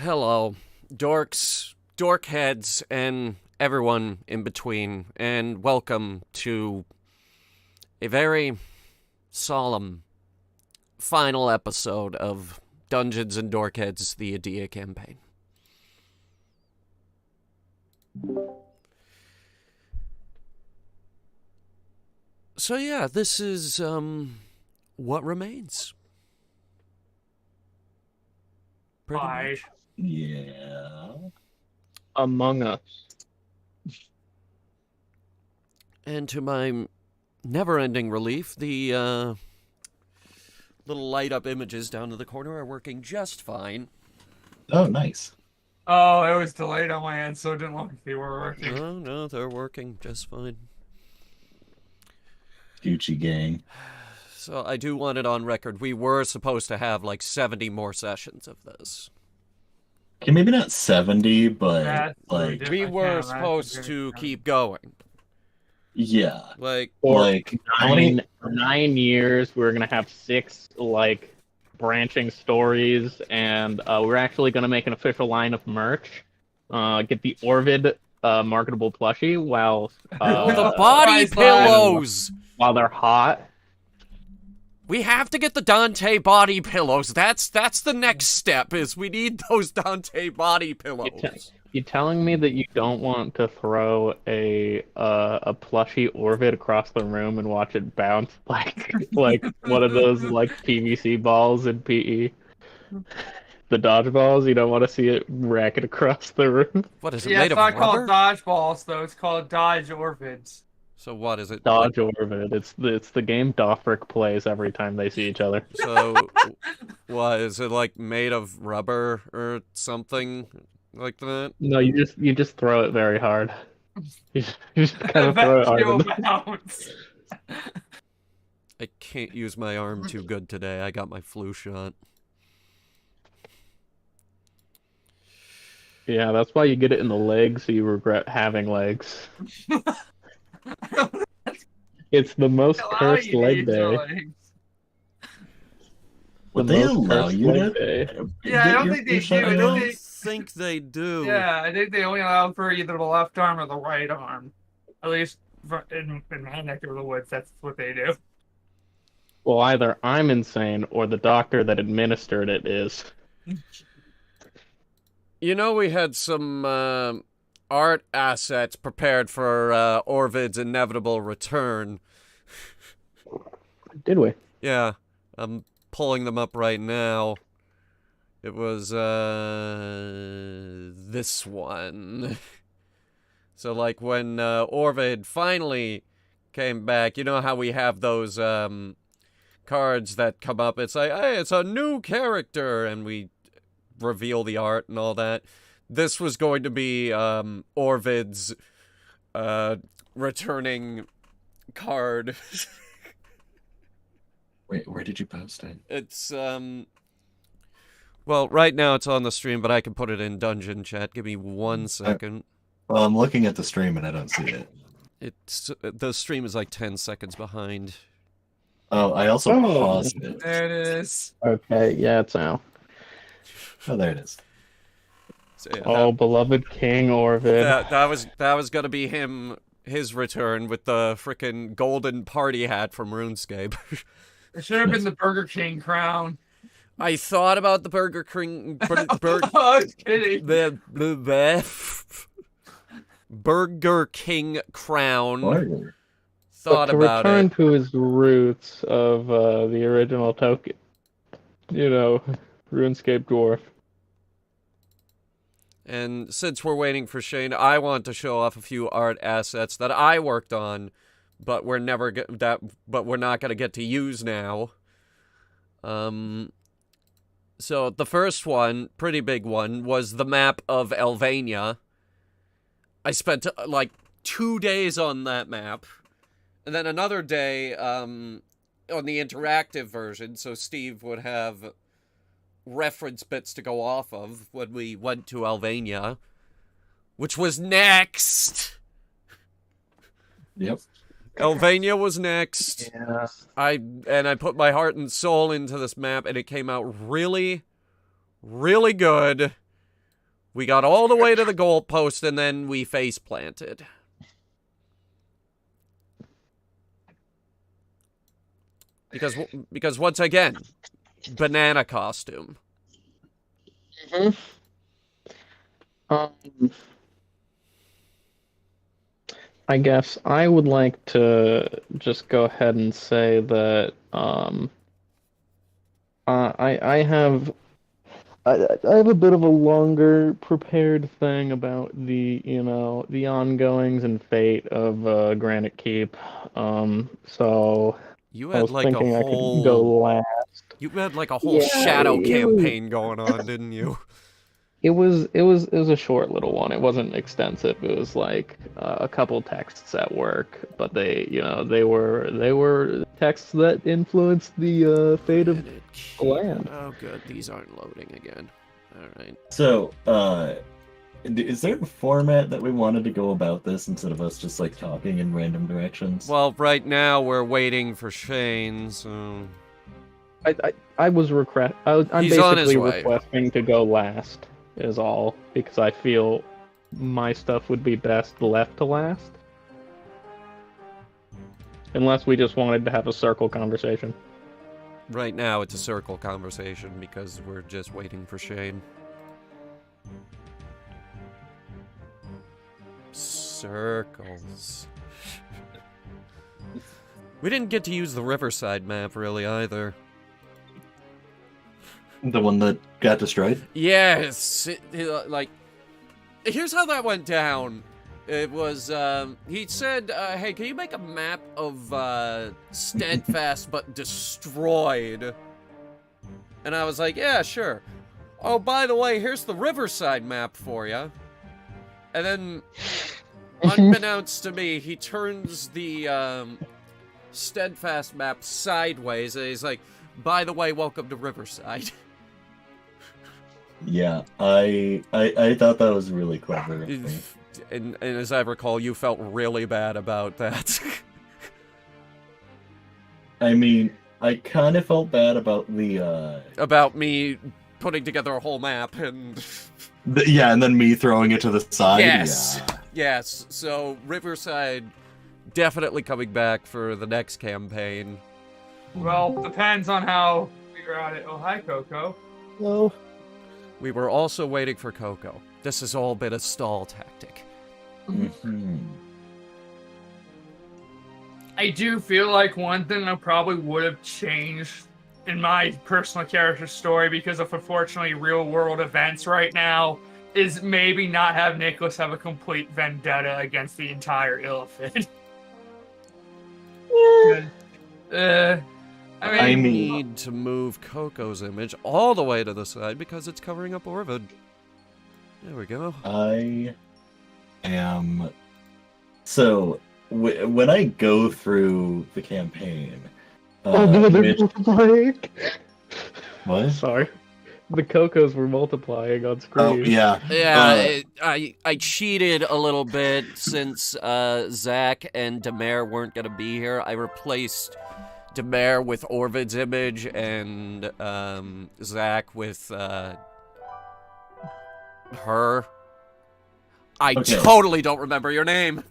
Hello, dorks, dorkheads, and everyone in between, and welcome to a very solemn final episode of Dungeons and Dorkheads, the Adia campaign. So yeah, this is, what remains. Pretty Hi. much. Yeah. Among Us. And to my never-ending relief, the little light-up images down to the corner are working just fine. Oh, nice. Oh, it was delayed on my end, so it didn't look like they were working. No, they're working just fine. Gucci gang. So I do want it on record. We were supposed to have like 70 more sessions of this. Okay, maybe not 70, but That's like, ridiculous. We I were can't supposed imagine to doing keep going. yeah. Like, For Like, how many? 9 years, we're gonna have 6 branching stories, and we're actually gonna make an official line of merch. Get the Orvid marketable plushie while the body Christ, man. pillows! while they're hot. We have to get the Dante body pillows. That's the next step, is we need those Dante body pillows. You telling me that you don't want to throw a plushie Orvid across the room and watch it bounce like one of those PVC balls in PE? The dodgeballs, you don't want to see it racket across the room. What is it, Yeah, made it's of not rubber? called dodgeballs, though. It's called Dodge Orphids. So what is it? Dodge Orvid. It's the game Doffric plays every time they see each other. So, what, is it like made of rubber or something like that? No, you just throw it very hard. You just kind of throw it hard. Eventual enough. bounce. I can't use my arm too good today. I got my flu shot. Yeah, that's why you get it in the legs, so you regret having legs. It's the most Allow cursed you to leg use your day. legs. Would The they most allow cursed you leg to? day. Yeah, I get don't your think they flu shot do. I I now? don't don't think- think they do. Yeah, I think they only allow for either the left arm or the right arm. At least in my neck of the woods, that's what they do. Well, either I'm insane or the doctor that administered it is. You know, we had some art assets prepared for Orvid's inevitable return. Did we? Yeah, I'm pulling them up right now. It was this one. So like when Orvid finally came back, you know how we have those cards that come up, it's like, hey, it's a new character, and we reveal the art and all that. This was going to be Orvid's returning card. Wait, where did you post it? It's well, right now it's on the stream, but I can put it in dungeon chat. Give me 1 second. Well, I'm looking at the stream and I don't see it. It's the stream is like 10 seconds behind. Oh, I also Oh. paused it. There it is. Okay, yeah, it's now. Oh, there it is. So, yeah, Oh, beloved King Orvid. that was gonna be his return with the frickin' golden party hat from RuneScape. It should have been the Burger King crown. I thought about the Burger King I was kidding. Burger King crown. Order. Thought But to about return it. to his roots of the original token, RuneScape dwarf. And since we're waiting for Shane, I want to show off a few art assets that I worked on, but we're not gonna get to use now. So the first one, pretty big one, was the map of Elvania. I spent like 2 days on that map, and then another day on the interactive version, so Steve would have reference bits to go off of when we went to Elvania, which was next. Yep. Elvania was next. Yeah. I put my heart and soul into this map, and it came out really, really good. We got all the way to the goalpost, and then we face planted. Because once again, banana costume. I guess I would like to just go ahead and say that I have a bit of a longer prepared thing about the the ongoings and fate of Granite Keep. So You I had was like a thinking I could whole. go last. You had like a whole Yeah, shadow it was- campaign going on, didn't you? It was a short little one. It wasn't extensive. It was like a couple texts at work, but they were texts that influenced the fate of Granite Keep. the land. Oh, good. These aren't loading again. All right. So, is there a format that we wanted to go about this instead of us just like talking in random directions? Well, right now we're waiting for Shane, so. I'm He's on his basically way. requesting to go last is all because I feel my stuff would be best left to last. Unless we just wanted to have a circle conversation. Right now it's a circle conversation because we're just waiting for Shane. Circles. We didn't get to use the Riverside map really either. The one that got destroyed? Yes, like, here's how that went down. It was, he said, hey, can you make a map of, Steadfast but destroyed? And I was like, yeah, sure. Oh, by the way, here's the Riverside map for you. And then, unbeknownst to me, he turns the, Steadfast map sideways, and he's like, by the way, welcome to Riverside. Yeah, I thought that was really clever. And as I recall, you felt really bad about that. I mean, I kind of felt bad about the, About me putting together a whole map and... yeah, and then me throwing it to the side. Yes. Yeah. Yes, so Riverside definitely coming back for the next campaign. Well, depends on how we're at it. Oh, hi, Coco. Hello. We were also waiting for Coco. This has all been a stall tactic. Mhm. I do feel like one thing I probably would have changed in my personal character story because of unfortunately real world events right now is maybe not have Nicholas have a complete vendetta against the entire Illithid. I mean- need to move Coco's image all the way to the side because it's covering up Orvid. There we go. I am. So, when I go through the campaign, Oh no, they're which- multiplying. what? Sorry. The Cocos were multiplying on screen. Oh yeah, Yeah, I cheated a little bit since Zach and Demare weren't gonna be here. I replaced Demare with Orvid's image and Zach with her. I Okay. totally don't remember your name.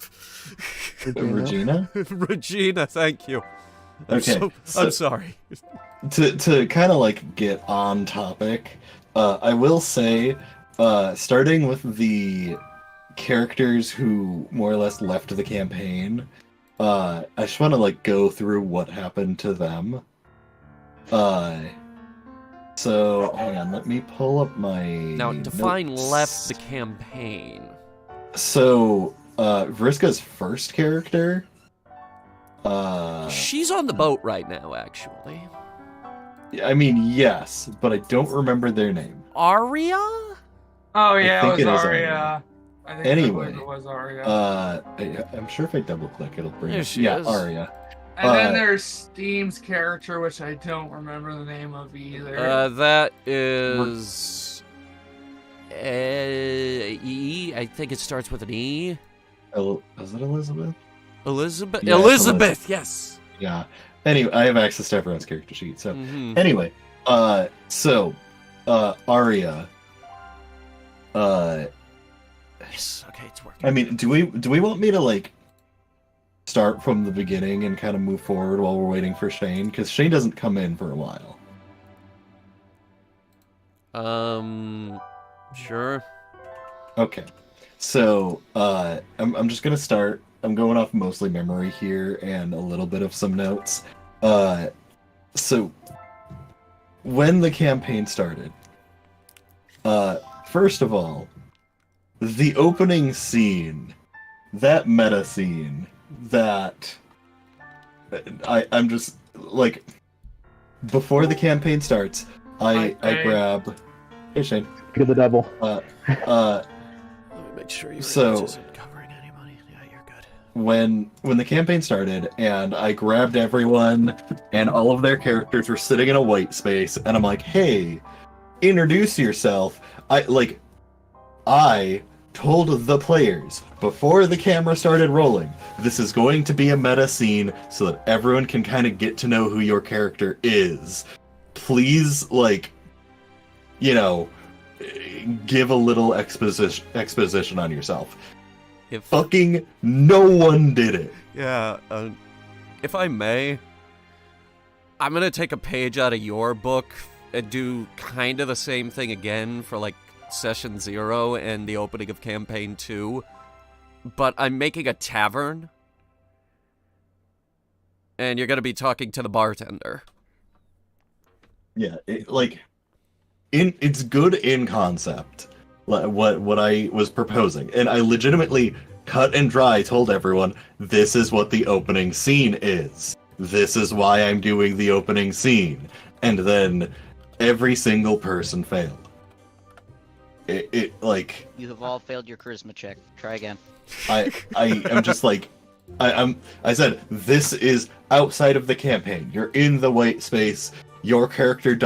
Regina. Regina, thank you. Okay, I'm sorry. To kind of like get on topic, I will say, starting with the characters who more or less left the campaign, I just want to like go through what happened to them. So hang on, let me pull up my Now, define notes. left the campaign. So, Vriska's first character, She's on the boat right now, actually. I mean, yes, but I don't remember their name. Aria? Oh yeah, think it it was is Arya. I think Anyway, it was Arya. I'm sure if I double click, it'll bring There it. she Yeah, is. Arya. And then Uh, there's Steam's character, which I don't remember the name of either. That is... E? I think it starts with an E. Is it Elizabeth? Elizabeth? Yeah, it's Elizabeth, yes! Yeah. Anyway, I have access to everyone's character sheet. So, Mhm. anyway, Arya, Yes, okay, it's working. I mean, do we want me to like start from the beginning and kind of move forward while we're waiting for Shane? Because Shane doesn't come in for a while. Sure. Okay. So, I'm just gonna start. I'm going off mostly memory here and a little bit of some notes. So when the campaign started, first of all, the opening scene, that meta scene, that I'm just like, before the campaign starts, I grab. Hey Shane. Get the double. Let me make sure your So- image isn't covering anybody. Yeah, you're good. when the campaign started and I grabbed everyone and all of their characters were sitting in a white space and I'm like, hey, introduce yourself. I told the players before the camera started rolling, this is going to be a meta scene so that everyone can kind of get to know who your character is. Please, give a little exposition on yourself. If Fucking no one did it. Yeah, if I may, I'm gonna take a page out of your book and do kind of the same thing again for, like, Session 0 and the opening of Campaign 2, but I'm making a tavern, and you're gonna be talking to the bartender. Yeah, it's good in concept, what I was proposing, and I legitimately cut and dry told everyone this is what the opening scene is. This is why I'm doing the opening scene, and then every single person failed. You have all failed your charisma check. Try again. I'm just like, I said this is outside of the campaign. You're in the white space. Your character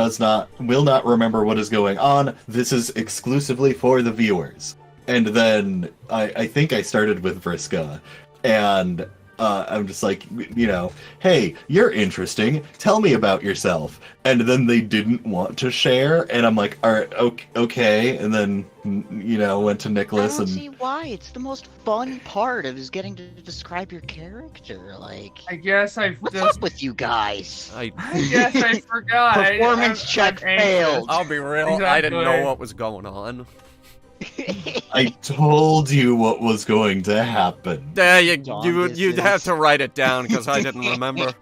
will not remember what is going on. This is exclusively for the viewers. And then I think I started with Vriska, and I'm just like, hey, you're interesting. Tell me about yourself. And then they didn't want to share, and I'm like, all right, okay. And then, went to I Nicholas don't and see why. It's the most fun part of is getting to describe your character. Like, I guess I what's just. up with you guys? I guess I forgot. Performance check failed. I'll be real, I didn't Exactly. know what was going on. I told you what was going to happen. Yeah, Dawn you'd have distance. to write it down, because I didn't remember. You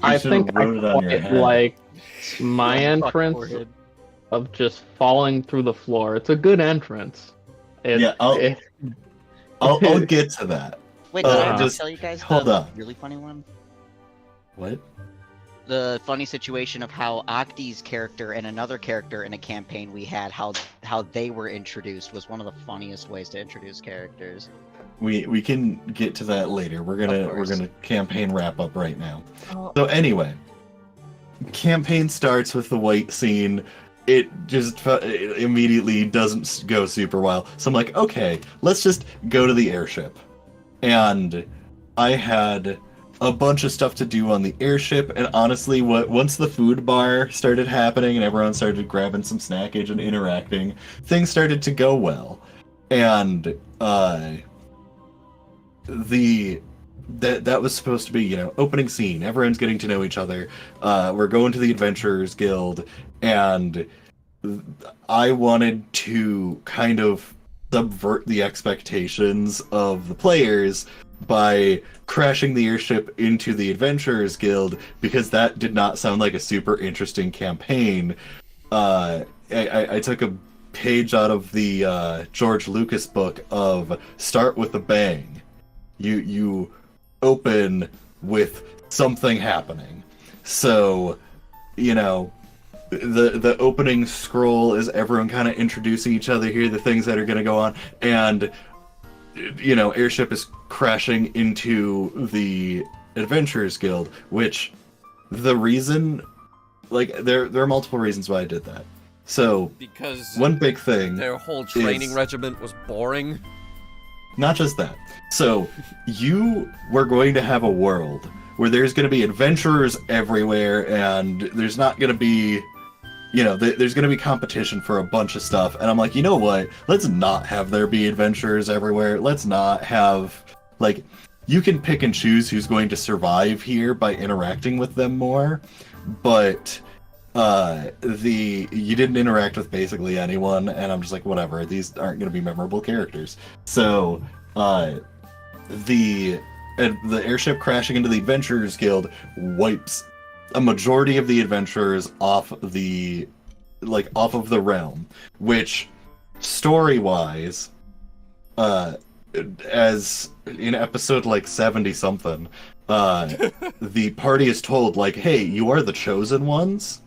I should've think I wrote it on your quite head. like my Fuck entrance Dorkhead. of just falling through the floor. It's a good entrance. Yeah, I'll get to that. Wait, did I just tell you guys hold the on. really funny one? What? The funny situation of how Octi's character and another character in a campaign we had, how they were introduced was one of the funniest ways to introduce characters. We can get to that later. We're course. gonna campaign wrap up right now. Oh. So anyway, campaign starts with the white scene. It just it immediately doesn't go super well. So I'm like, okay, let's just go to the airship. And I had a bunch of stuff to do on the airship, and honestly, once the food bar started happening and everyone started grabbing some snackage and interacting, things started to go well. And that was supposed to be, opening scene. Everyone's getting to know each other. We're going to the Adventurers Guild, and I wanted to kind of subvert the expectations of the players by crashing the airship into the Adventurers Guild, because that did not sound like a super interesting campaign. I took a page out of the George Lucas book of Start with a Bang. You open with something happening. So, the opening scroll is everyone kind of introducing each other here, the things that are going to go on, and airship is crashing into the Adventurers Guild, which the reason, there are multiple reasons why I did that. So, Because one big thing, their whole training is- regiment was boring. not just that. So, you were going to have a world where there's going to be adventurers everywhere, and there's not going to be, there's going to be competition for a bunch of stuff, and I'm like, you know what? Let's not have there be adventurers everywhere. Let's not have, like, you can pick and choose who's going to survive here by interacting with them more, but you didn't interact with basically anyone, and I'm just like, whatever, these aren't going to be memorable characters. So, the airship crashing into the Adventurers Guild wipes a majority of the adventurers off of the realm, which story-wise, as in episode like 70 something, the party is told, like, hey, you are the chosen ones.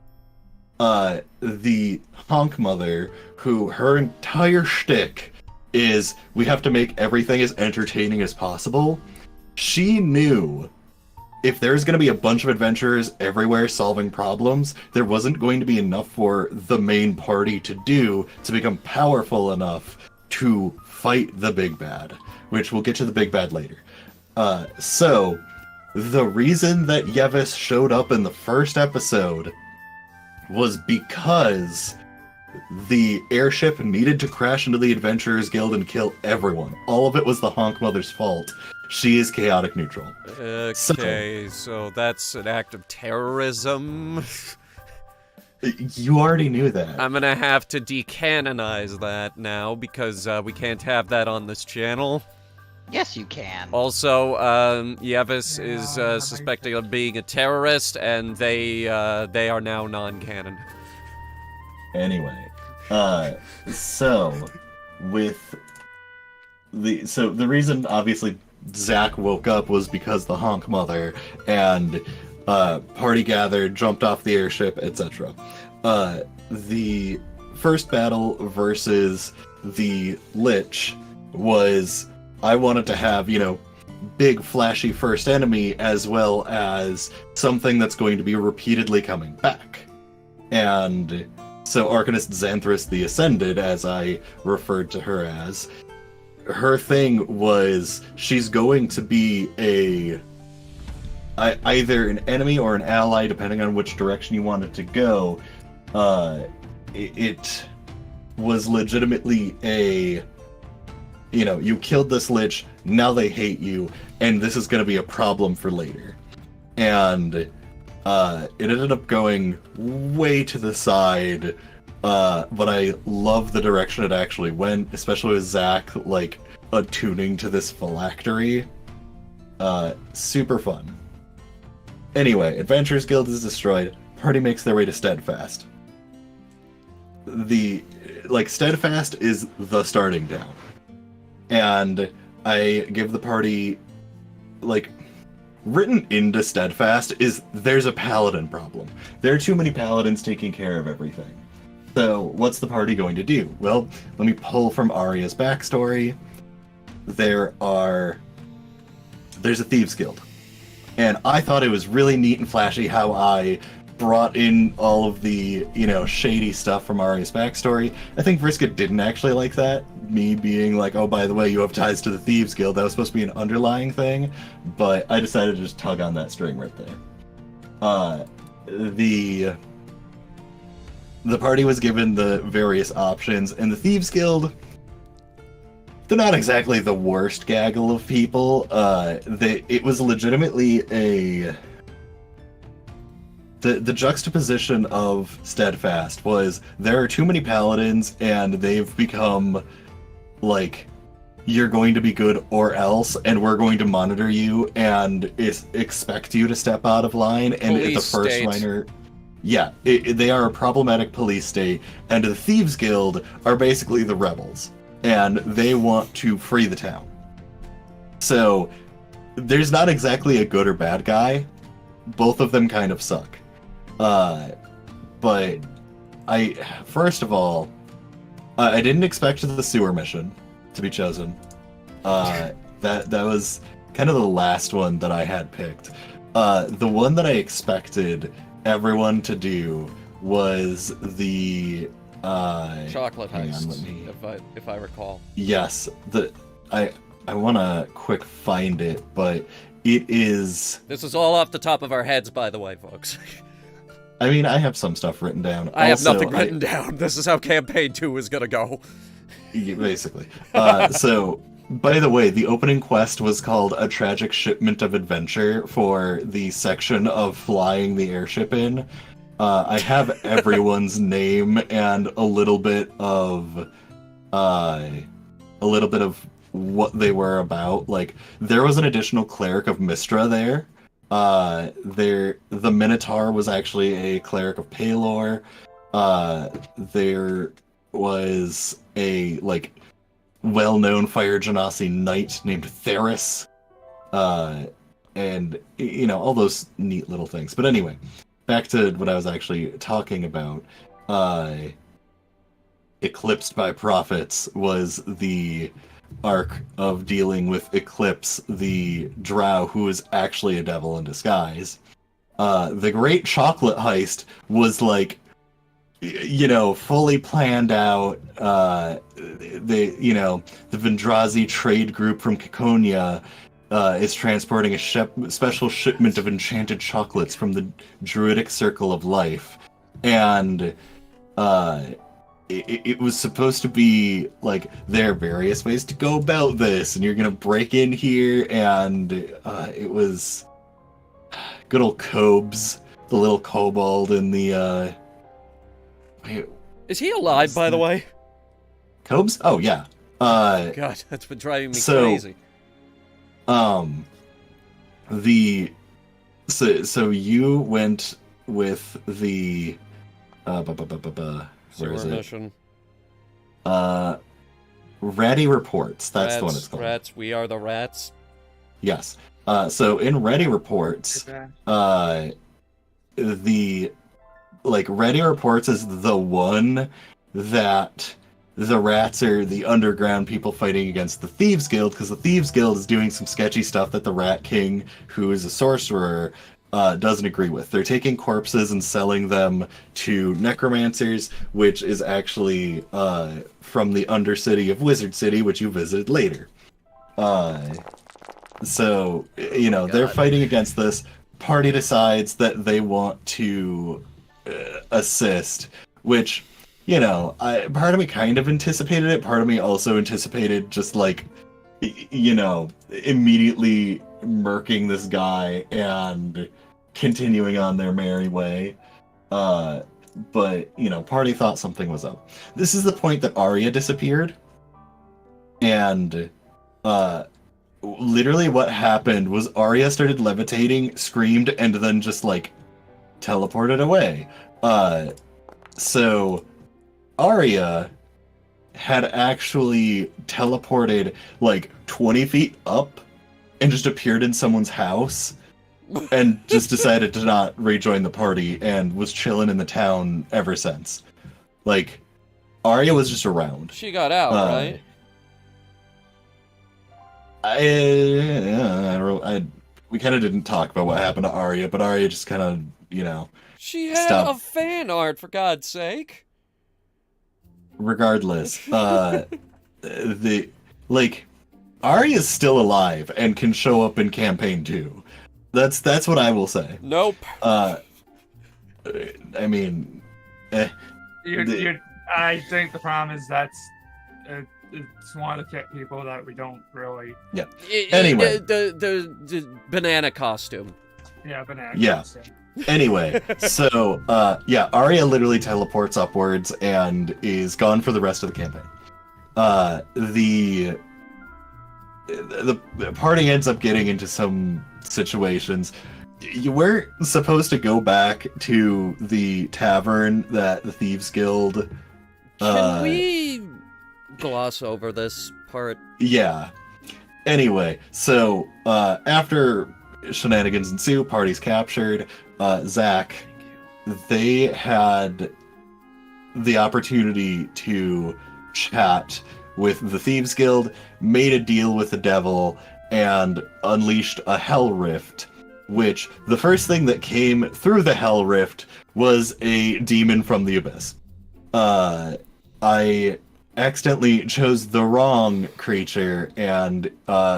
The Honk Mother, who her entire shtick is we have to make everything as entertaining as possible, she knew if there's going to be a bunch of adventurers everywhere solving problems, there wasn't going to be enough for the main party to do to become powerful enough to fight the big bad, which we'll get to the big bad later. So, the reason that Yevis showed up in the first episode was because the airship needed to crash into the Adventurers Guild and kill everyone. All of it was the Honk Mother's fault. She is chaotic neutral. Okay, so that's an act of terrorism. You already knew that. I'm gonna have to decanonize that now because we can't have that on this channel. Yes, you can. Also, Yevis is suspected of being a terrorist, and they are now non-canon. Anyway, so the reason obviously Zach woke up was because the Honk Mother and party gathered, jumped off the airship, etc. The first battle versus the Lich was, I wanted to have, big flashy first enemy as well as something that's going to be repeatedly coming back. And so Arcanist Xanthris the Ascended, as I referred to her as, her thing was she's going to be either an enemy or an ally, depending on which direction you want it to go. It was legitimately you killed this Lich, now they hate you, and this is going to be a problem for later. And it ended up going way to the side, but I love the direction it actually went, especially with Zach, attuning to this phylactery. Super fun. Anyway, Adventurers Guild is destroyed, party makes their way to Steadfast. Steadfast is the starting town. And I give the party, written into Steadfast is there's a paladin problem. There are too many paladins taking care of everything. So what's the party going to do? Well, let me pull from Arya's backstory. There's a Thieves Guild. And I thought it was really neat and flashy how I brought in all of the, shady stuff from Arya's backstory. I think Vriska didn't actually like that. Me being like, oh, by the way, you have ties to the Thieves Guild. That was supposed to be an underlying thing. But I decided to just tug on that string right there. The party was given the various options, and the Thieves Guild, they're not exactly the worst gaggle of people. It was legitimately the juxtaposition of Steadfast was there are too many paladins, and they've become you're going to be good or else, and we're going to monitor you and expect you to step out of line. And Police the first state. liner, they are a problematic police state, and the Thieves Guild are basically the rebels, and they want to free the town. So there's not exactly a good or bad guy. Both of them kind of suck. But first of all, I didn't expect the sewer mission to be chosen. That was kind of the last one that I had picked. The one that I expected everyone to do was the Chocolate hang on, heist, let me- if I recall. Yes, I want to quick find it, but it is. This is all off the top of our heads, by the way, folks. I mean, I have some stuff written down. I have Also, nothing written down. This is how campaign 2 is gonna go. Yeah, basically. So, by the way, the opening quest was called A Tragic Shipment of Adventure for the section of flying the airship in. I have everyone's name and a little bit of what they were about. Like, there was an additional cleric of Mystra there. The Minotaur was actually a cleric of Palor. There was a well-known Fire Genasi knight named Theris, and all those neat little things. But anyway, back to what I was actually talking about. Eclipsed by Prophets was the arc of dealing with Eclipse, the drow who is actually a devil in disguise. The Great Chocolate Heist was fully planned out. The Vendrazi trade group from Kikonia is transporting a special shipment of enchanted chocolates from the Druidic Circle of Life, and it was supposed to be there are various ways to go about this, and you're gonna break in here, and it was good old Cobes, the little kobold in the Is he alive, by the way? Cobes? Oh yeah. God, that's been driving me crazy. So you went with the where is it? Mission. Ratty Reports. That's Rats, the one it's called. Rats, we are the rats. Yes. So in Ready Reports, Ready Reports is the one that the rats are the underground people fighting against the Thieves Guild, because the Thieves Guild is doing some sketchy stuff that the Rat King, who is a sorcerer, doesn't agree with. They're taking corpses and selling them to necromancers, which is actually from the Undercity of Wizard City, which you visited later. So, they're fighting against this. Party decides that they want to assist, which, part of me kind of anticipated it. Part of me also anticipated just immediately murking this guy and continuing on their merry way. But, party thought something was up. This is the point that Arya disappeared. And, literally what happened was Arya started levitating, screamed, and then just, teleported away. So Arya had actually teleported 20 feet up and just appeared in someone's house and just decided to not rejoin the party and was chilling in the town ever since. Arya was just around. She got out, right? We kind of didn't talk about what happened to Arya, but Arya just kind of, She had Stop. a fan art, for God's sake. Regardless, Arya's still alive and can show up in campaign 2. That's what I will say. Nope. I mean, I think the problem is it's one of the people that we don't really. Yeah. Anyway, the banana costume. Yeah, banana. Yeah. costume. Anyway, so Arya literally teleports upwards and is gone for the rest of the campaign. The party ends up getting into some situations. You weren't supposed to go back to the tavern that the Thieves Guild. Can we gloss over this part? Yeah. Anyway, so after shenanigans ensue, party's captured. Zach, they had the opportunity to chat with the Thieves Guild, made a deal with the devil, and unleashed a Hell Rift, which the first thing that came through the Hell Rift was a demon from the abyss. I accidentally chose the wrong creature, and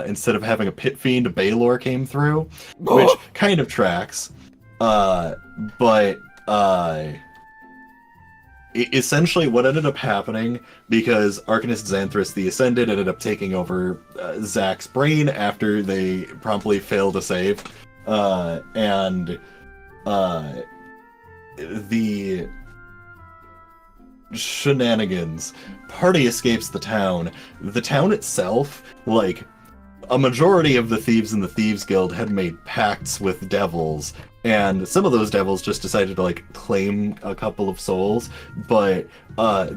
instead of having a pit fiend, a Baylor came through, which kind of tracks. But Essentially what ended up happening, because Arcanist Xanthus the Ascended ended up taking over Zack's brain after they promptly failed to save, and the shenanigans, party escapes the town. The town itself, like, a majority of the thieves in the Thieves Guild had made pacts with devils, and some of those devils just decided to, like, claim a couple of souls, but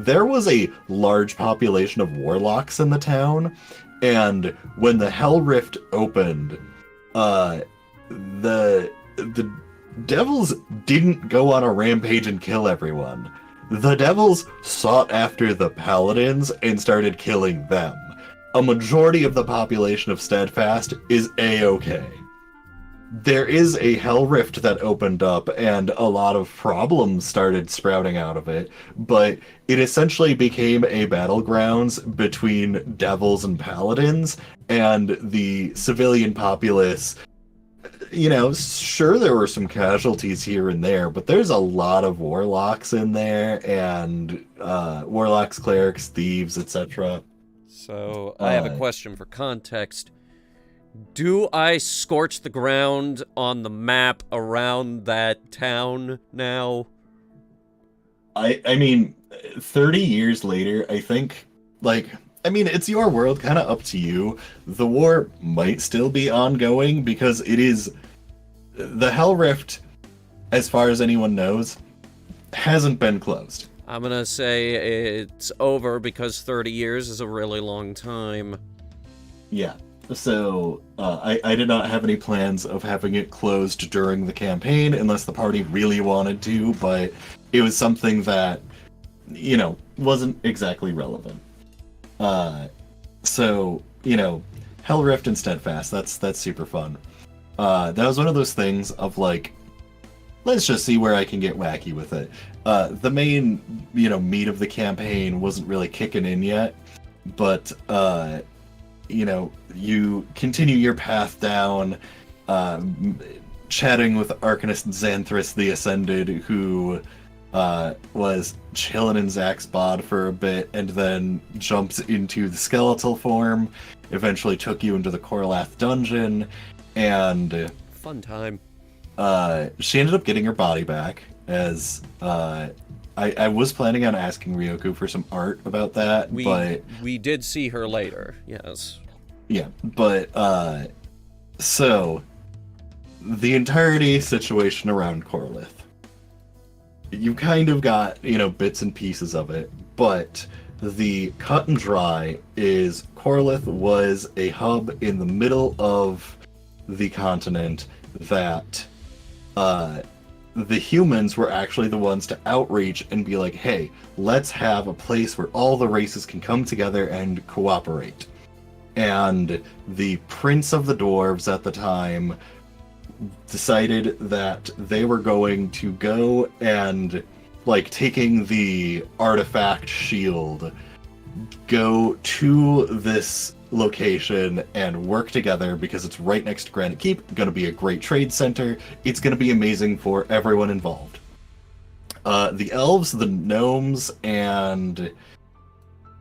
there was a large population of warlocks in the town, and when the Hell Rift opened, the devils didn't go on a rampage and kill everyone. The devils sought after the paladins and started killing them. A majority of the population of Steadfast is A-okay. There is a Hell Rift that opened up, and a lot of problems started sprouting out of it, but it essentially became a battlegrounds between devils and paladins, and the civilian populace. You know, sure, there were some casualties here and there, but there's a lot of warlocks in there, and warlocks, clerics, thieves, etc. So, I have a question for context. Do I scorch the ground on the map around that town now? I mean, 30 years later, I think, like, I mean, it's your world, kind of up to you. The war might still be ongoing, because it is... The Hell Rift, as far as anyone knows, hasn't been closed. I'm gonna say it's over, because 30 years is a really long time. Yeah. So, I did not have any plans of having it closed during the campaign, unless the party really wanted to, but it was something that, you know, wasn't exactly relevant. So, you know, Hell Rift and Steadfast, that's super fun. That was one of those things of, like, let's just see where I can get wacky with it. The main, you know, meat of the campaign wasn't really kicking in yet, but, you know, you continue your path down, chatting with Arcanist Xanthus the Ascended, who was chilling in Zack's bod for a bit, and then jumps into the skeletal form, eventually took you into the Korlath dungeon, and... Fun time. She ended up getting her body back, as I was planning on asking Ryoku for some art about that, but... We did see her later, yes. Yeah, but, so, the entirety situation around Korlith. You kind of got, you know, bits and pieces of it, but the cut and dry is Korlith was a hub in the middle of the continent that the humans were actually the ones to outreach and be like, hey, let's have a place where all the races can come together and cooperate. And the Prince of the Dwarves at the time decided that they were going to go and, like, taking the artifact shield, go to this location and work together, because it's right next to Granite Keep, going to be a great trade center. It's going to be amazing for everyone involved. The elves, the gnomes, and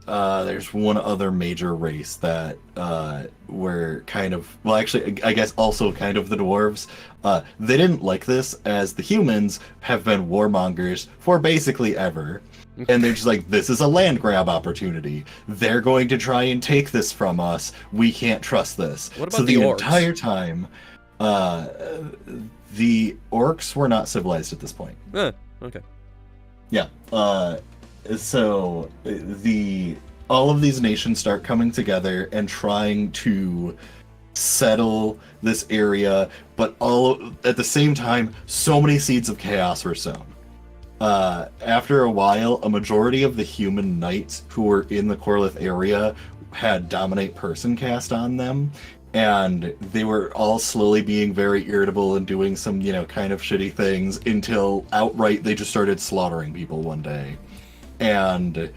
there's one other major race that were kind of, well, actually, I guess also kind of the dwarves. They didn't like this, as the humans have been warmongers for basically ever. And they're just like, this is a land grab opportunity. They're going to try and take this from us. We can't trust this. What about so the orcs? entire time, the orcs were not civilized at this point. Okay. Yeah. So all of these nations start coming together and trying to settle this area, but at the same time, so many seeds of chaos were sown. After a while, a majority of the human knights who were in the Korlith area had Dominate Person cast on them, and they were all slowly being very irritable and doing some, you know, kind of shitty things, until outright they just started slaughtering people one day. And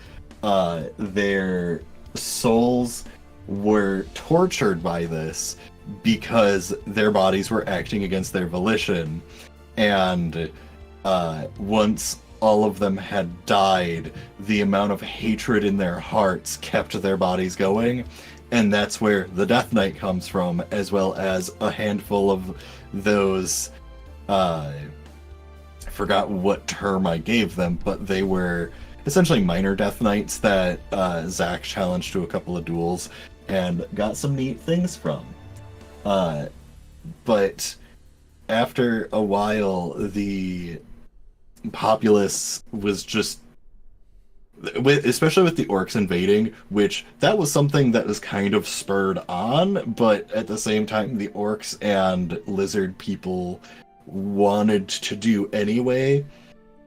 their souls were tortured by this because their bodies were acting against their volition. And once all of them had died, the amount of hatred in their hearts kept their bodies going, and that's where the Death Knight comes from, as well as a handful of those, I forgot what term I gave them, but they were essentially minor Death Knights that Zach challenged to a couple of duels and got some neat things from. But after a while, the populace was just, especially with the orcs invading, which that was something that was kind of spurred on, but at the same time the orcs and lizard people wanted to do anyway,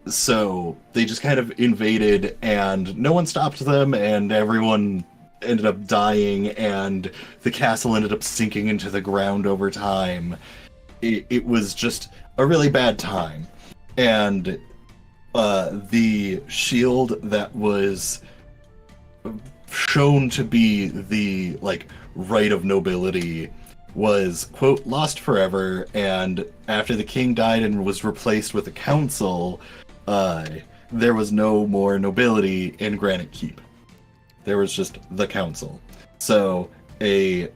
so they just kind of invaded and no one stopped them, and everyone ended up dying, and the castle ended up sinking into the ground over time. It was just a really bad time. And the shield that was shown to be the right of nobility was, quote, lost forever, and after the king died and was replaced with a council, there was no more nobility in Granite Keep. There was just the council. So a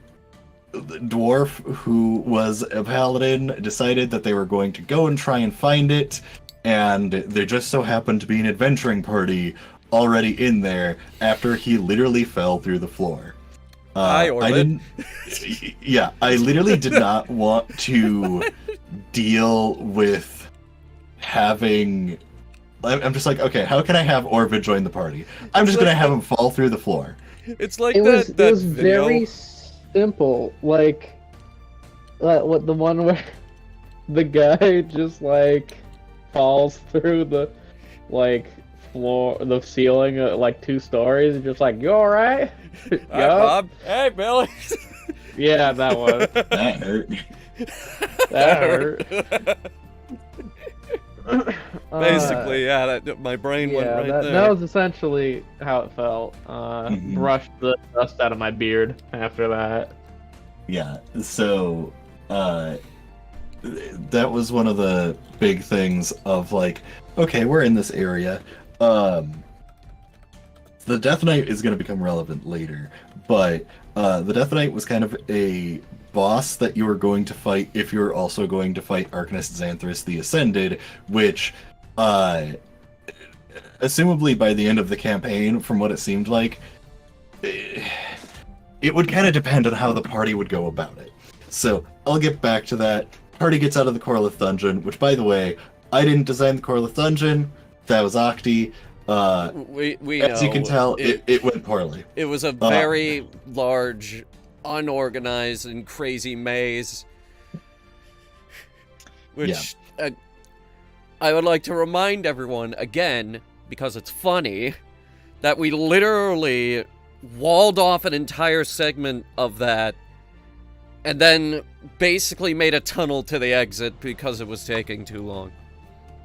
dwarf who was a paladin decided that they were going to go and try and find it, and there just so happened to be an adventuring party already in there after he literally fell through the floor. Hi, Orlin. I literally did not want to deal with having... I'm just like, okay, how can I have Orvid join the party? I'm just going to have him fall through the floor. It's like It was video. very simple. Like what the one where the guy just falls through the floor, the ceiling, 2 stories, and just you all right? Hi, Bob. Hey, Billy. Yeah, that one. That hurt. That hurt. Basically, yeah. My brain went right there. That was essentially how it felt. Brushed the dust out of my beard after that. Yeah, so that was one of the big things of okay, we're in this area. The Death Knight is going to become relevant later, but the Death Knight was kind of a boss that you were going to fight if you were also going to fight Arcanist Xanthus the Ascended, which, assumably by the end of the campaign, from what it seemed like, it would kind of depend on how the party would go about it. So I'll get back to that. Party gets out of the Corlith dungeon, which, by the way, I didn't design the Corlith dungeon. That was Octi. We as know, you can tell, it went poorly. It was a very large, unorganized, and crazy maze. Which I would like to remind everyone again, because it's funny, that we literally walled off an entire segment of that and then basically made a tunnel to the exit because it was taking too long.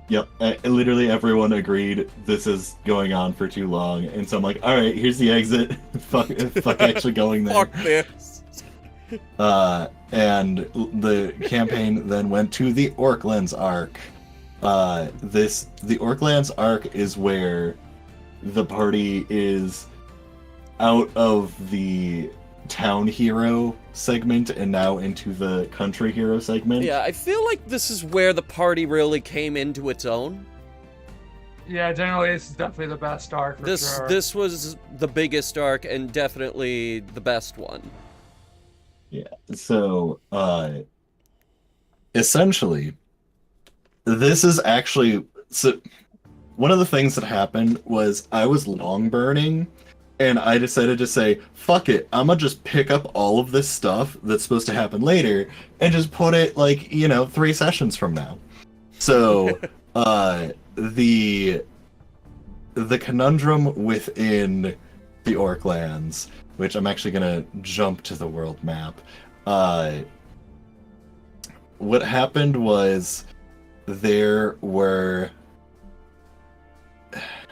Yep, literally everyone agreed this is going on for too long, and so I'm like, all right, here's the exit. fuck actually going there. Fuck this. And the campaign then went to the Orklands arc. The Orklands arc is where the party is out of the town hero segment and now into the country hero segment. Yeah, I feel like this is where the party really came into its own. Yeah, generally this is definitely the best arc for sure. This was the biggest arc and definitely the best one. Yeah, so essentially this is actually, so one of the things that happened was I was long burning, and I decided to say, fuck it, I'm gonna just pick up all of this stuff that's supposed to happen later and just put it 3 sessions from now. So the conundrum within the Orklands, which I'm actually gonna jump to the world map. What happened was there were,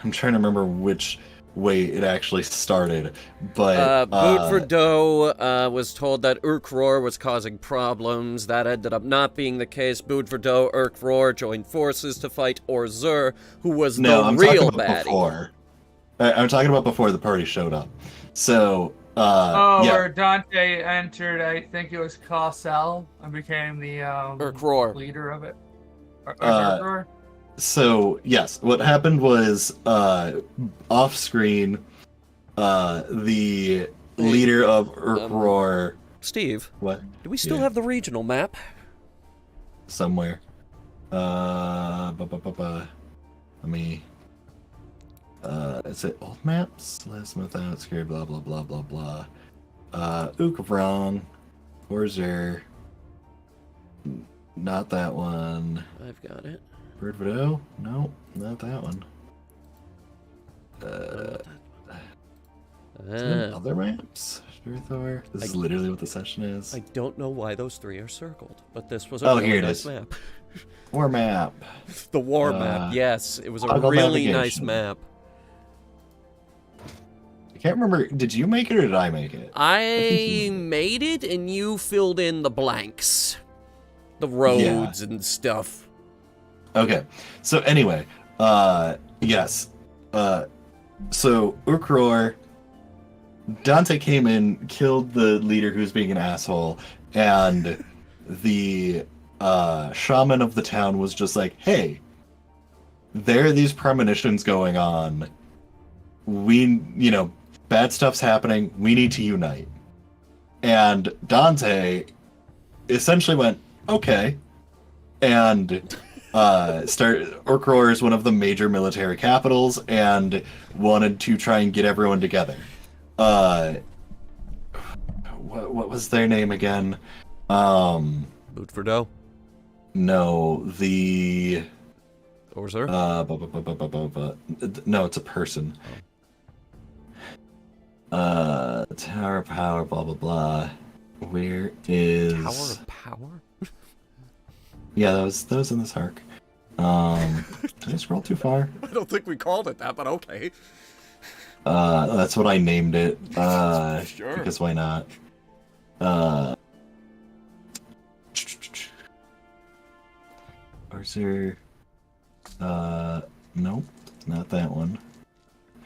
I'm trying to remember which way it actually started. But Boudverdo was told that Urkror was causing problems. That ended up not being the case. Boudverdo, Urkror joined forces to fight Orzur, who was no, the I'm real talking about baddie. before. I'm talking about before the party showed up. So, Where Dante entered, I think it was Cassel, and became the Urkror. leader of it. Uh, So, yes, what happened was, off screen, the leader of Urkror. Steve, What? do we still Yeah. have the regional map? Somewhere. Let me. Is it old maps? Last month out, scared, blah, blah, blah, blah, blah. Ukavron. Orzur. Not that one. I've got it. Bird Video? No, not that one. Is there other maps? Thor. This is literally what the session is. I don't know why those three are circled, but this was a Oh, really here it nice is. map. War map. The war map, yes. It was a toggle really nice navigation. map. I can't remember. Did you make it or did I make it? I made it and you filled in the blanks. The roads and stuff. Okay. So anyway, yes. So Urkror, Dante came in, killed the leader who's being an asshole, and the shaman of the town was just like, hey, there are these premonitions going on. Bad stuff's happening. We need to unite. And Dante essentially went, okay. And Urkror is one of the major military capitals and wanted to try and get everyone together. What was their name again? Boudverdo? No, the Orzur? no, it's a person. Tower of Power, blah blah blah. Where is Tower of Power? Yeah, that was in this arc. Did I scroll too far? I don't think we called it that, but okay. That's what I named it. Sure. Because why not? Orzur. Nope, not that one.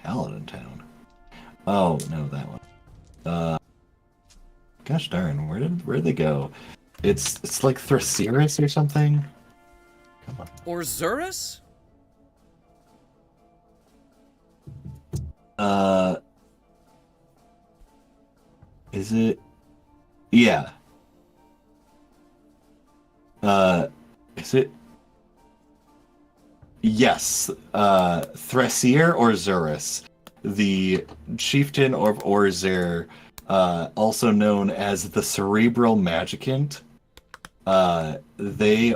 Paladin Town. Oh no, that one. Gosh darn, where'd they go? It's like Thrasiris or something. Come on. Orzurus? Is it? Yeah. Is it? Yes. Thrasir or Zurus, the chieftain of Orzur, also known as the Cerebral Magicant. They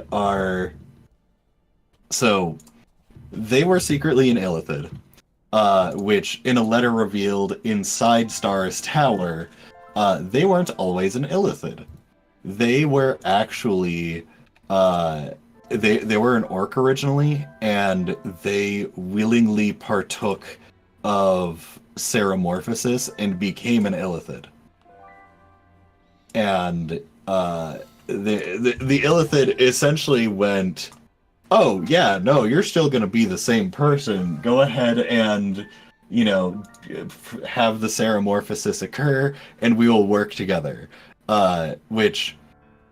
were secretly an Illithid, which in a letter revealed inside Star's Tower, they weren't always an Illithid. They were actually, they were an orc originally, and they willingly partook of Ceramorphosis and became an Illithid. And the Illithid essentially went, oh yeah, no, you're still gonna be the same person. Go ahead and, have the Ceramorphosis occur, and we will work together. Which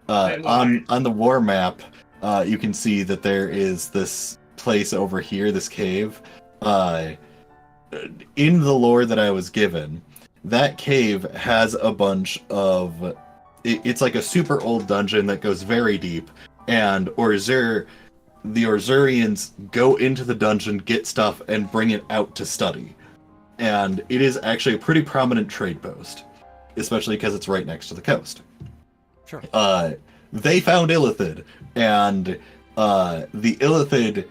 on the war map, you can see that there is this place over here, this cave. In the lore that I was given, that cave has a bunch of... It's like a super old dungeon that goes very deep, and the Orzurians go into the dungeon, get stuff, and bring it out to study. And it is actually a pretty prominent trade post, especially because it's right next to the coast. Sure. They found Illithid, and the Illithid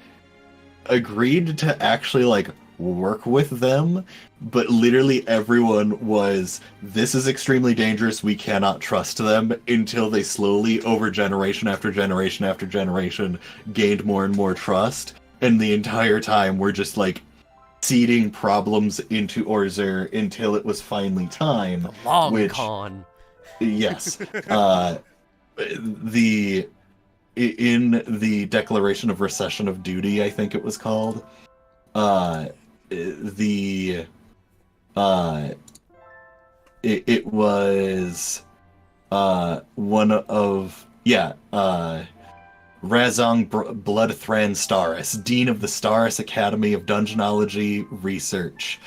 agreed to actually work with them, but literally everyone was, this is extremely dangerous, we cannot trust them, until they slowly, over generation after generation after generation, gained more and more trust, and the entire time we're just seeding problems into Orzer until it was finally time. Long which, con. Yes. In the Declaration of Recession of Duty, I think it was called, it was one of Razong Bloodthran Staris, Dean of the Staris Academy of Dungeonology Research,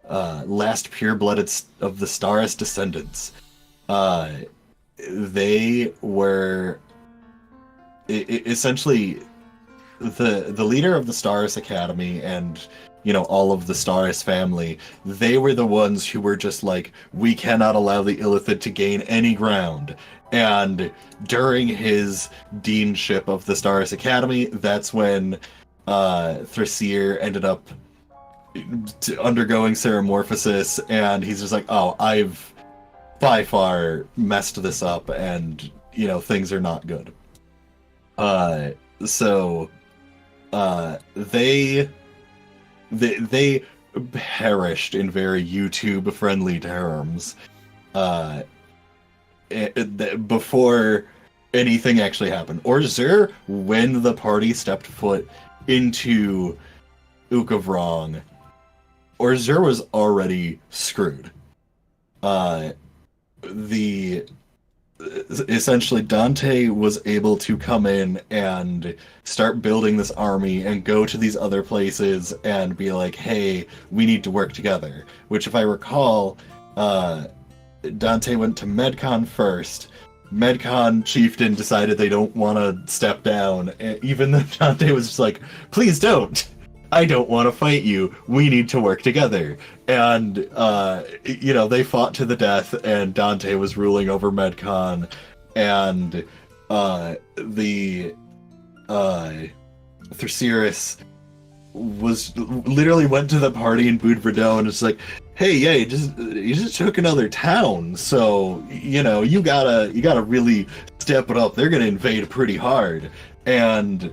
last pure-blooded of the Staris descendants. They were essentially the leader of the Staris Academy and, you know, all of the Staris family. They were the ones who were just like, we cannot allow the Illithid to gain any ground. And during his deanship of the Staris Academy, that's when Thrasir ended up undergoing Ceramorphosis, and he's just like, oh, I've by far messed this up, and, you know, things are not good. So they perished in very YouTube-friendly terms before anything actually happened. Orzer, when the party stepped foot into Ukavrong, Orzer was already screwed. Essentially, Dante was able to come in and start building this army and go to these other places and be like, hey, we need to work together. Which, if I recall, Dante went to Medcon first. Medcon chieftain decided they don't want to step down, even though Dante was just like, please don't. I don't want to fight you. We need to work together. And, you know, they fought to the death, and Dante was ruling over Medcon, and Thrasiris was literally went to the party in Boudverdo and was like, hey, yeah, you just took another town, so, you know, you gotta really step it up. They're gonna invade pretty hard. And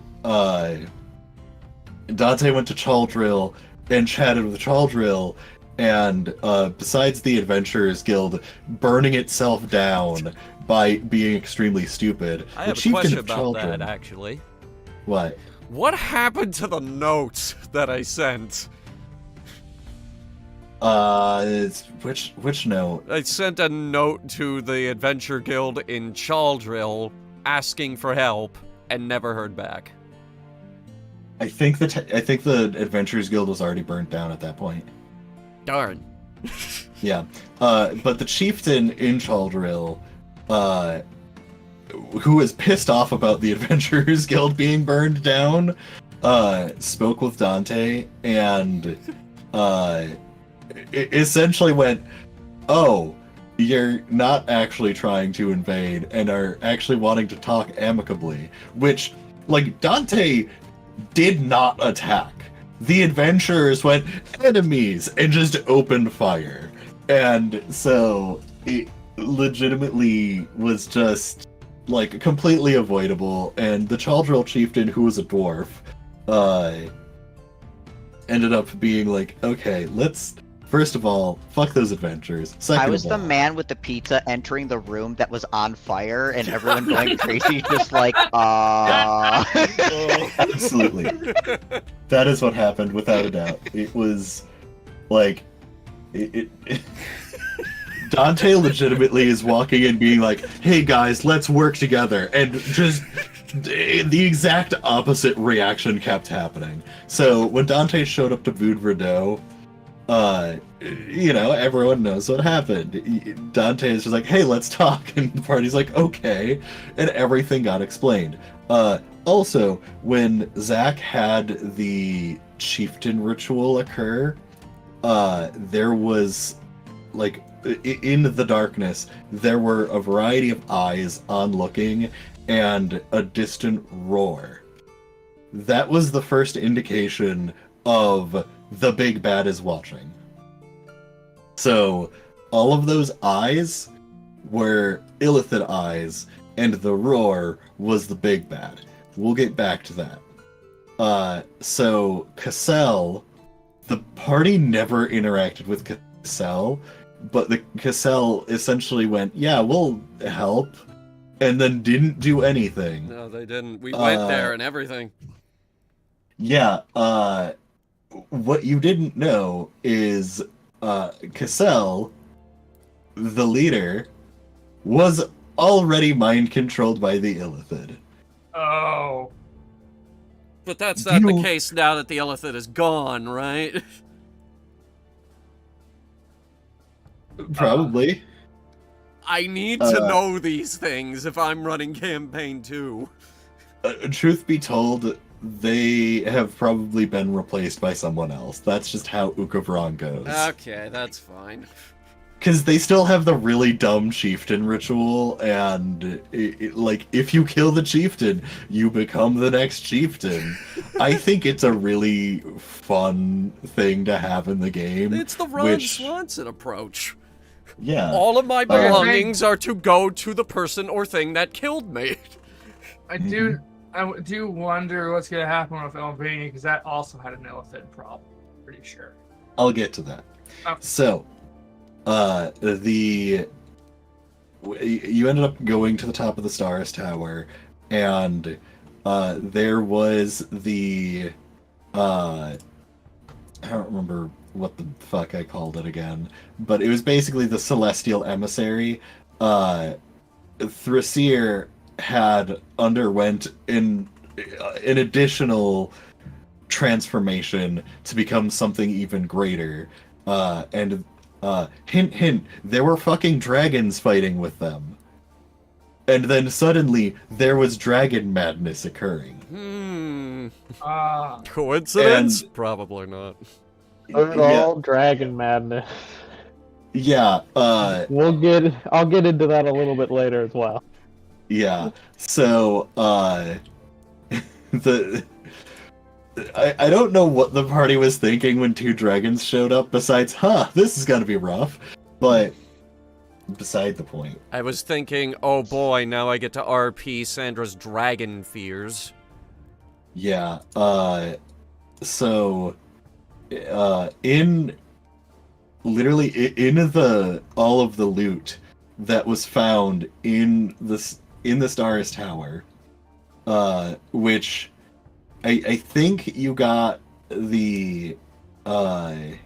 Dante went to Chaldrill and chatted with Chaldrill, and besides the Adventurers Guild burning itself down by being extremely stupid, I have a question about that, actually. What? What happened to the notes that I sent? Which note? I sent a note to the Adventure Guild in Chaldrill asking for help and never heard back. I think the Adventurers Guild was already burnt down at that point. Darn. Yeah. But the chieftain in Chaldrill, who was pissed off about the Adventurers Guild being burned down, spoke with Dante and essentially went, oh, you're not actually trying to invade and are actually wanting to talk amicably. Which, like, Dante did not attack. The adventurers went enemies and just opened fire. And so it legitimately was just, like, completely avoidable. And the Chaldrill chieftain, who was a dwarf, ended up being like, okay, let's, first of all, fuck those adventures. Second I was of the all, man with the pizza entering the room that was on fire and everyone going crazy, just like, absolutely. That is what happened, without a doubt. It was, like, Dante legitimately is walking in being like, hey guys, let's work together, and just the exact opposite reaction kept happening. So when Dante showed up to Boudverdo, you know, everyone knows what happened. Dante is just like, hey, let's talk, and the party's like, okay, and everything got explained. Also, when Zach had the chieftain ritual occur, there was, like, in the darkness, there were a variety of eyes on looking and a distant roar. That was the first indication of the big bad is watching. So, all of those eyes were Illithid eyes, and the roar was the big bad. We'll get back to that. So, Cassell, the party never interacted with Cassell, but the Cassell essentially went, "Yeah, we'll help," and then didn't do anything. No, they didn't. We went there and everything. Yeah, what you didn't know is Cassell, the leader, was already mind-controlled by the Illithid. Oh. But that's not the case now that the Illithid is gone, right? Probably. I need to know these things if I'm running campaign 2. Truth be told, they have probably been replaced by someone else. That's just how Ukavron goes. Okay, that's fine. Because they still have the really dumb chieftain ritual, and like, if you kill the chieftain, you become the next chieftain. I think it's a really fun thing to have in the game. It's the Ron Swanson approach. Yeah. All of my belongings are to go to the person or thing that killed me. I do wonder what's gonna happen with Albania, because that also had an Illithid problem. Pretty sure. I'll get to that. Okay. So, you ended up going to the top of the Stars Tower, and there was the I don't remember what the fuck I called it again, but it was basically the Celestial Emissary. Thrasir had underwent an additional transformation to become something even greater, and hint, there were fucking dragons fighting with them. And then suddenly, there was dragon madness occurring. Coincidence? Probably not. All dragon madness. Yeah, I'll get into that a little bit later as well. Yeah, so, I don't know what the party was thinking when 2 dragons showed up, besides, this is gonna be rough, but beside the point. I was thinking, oh boy, now I get to RP Sandra's dragon fears. Yeah, so, in all of the loot that was found in the Stars Tower, which I think you got the I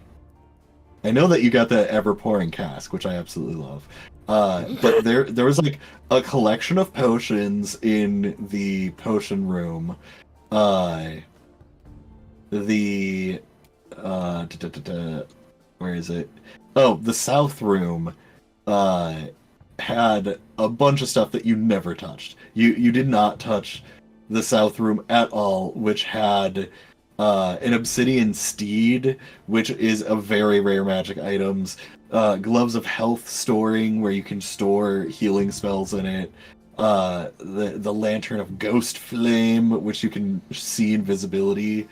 know that you got the ever pouring cask, which I absolutely love. But there was like a collection of potions in the potion room. Where is it? Oh, the south room had a bunch of stuff that you never touched. You did not touch the south room at all, which had an obsidian steed, which is a very rare magic items. Gloves of health storing, where you can store healing spells in it. The lantern of ghost flame, which you can see invisibility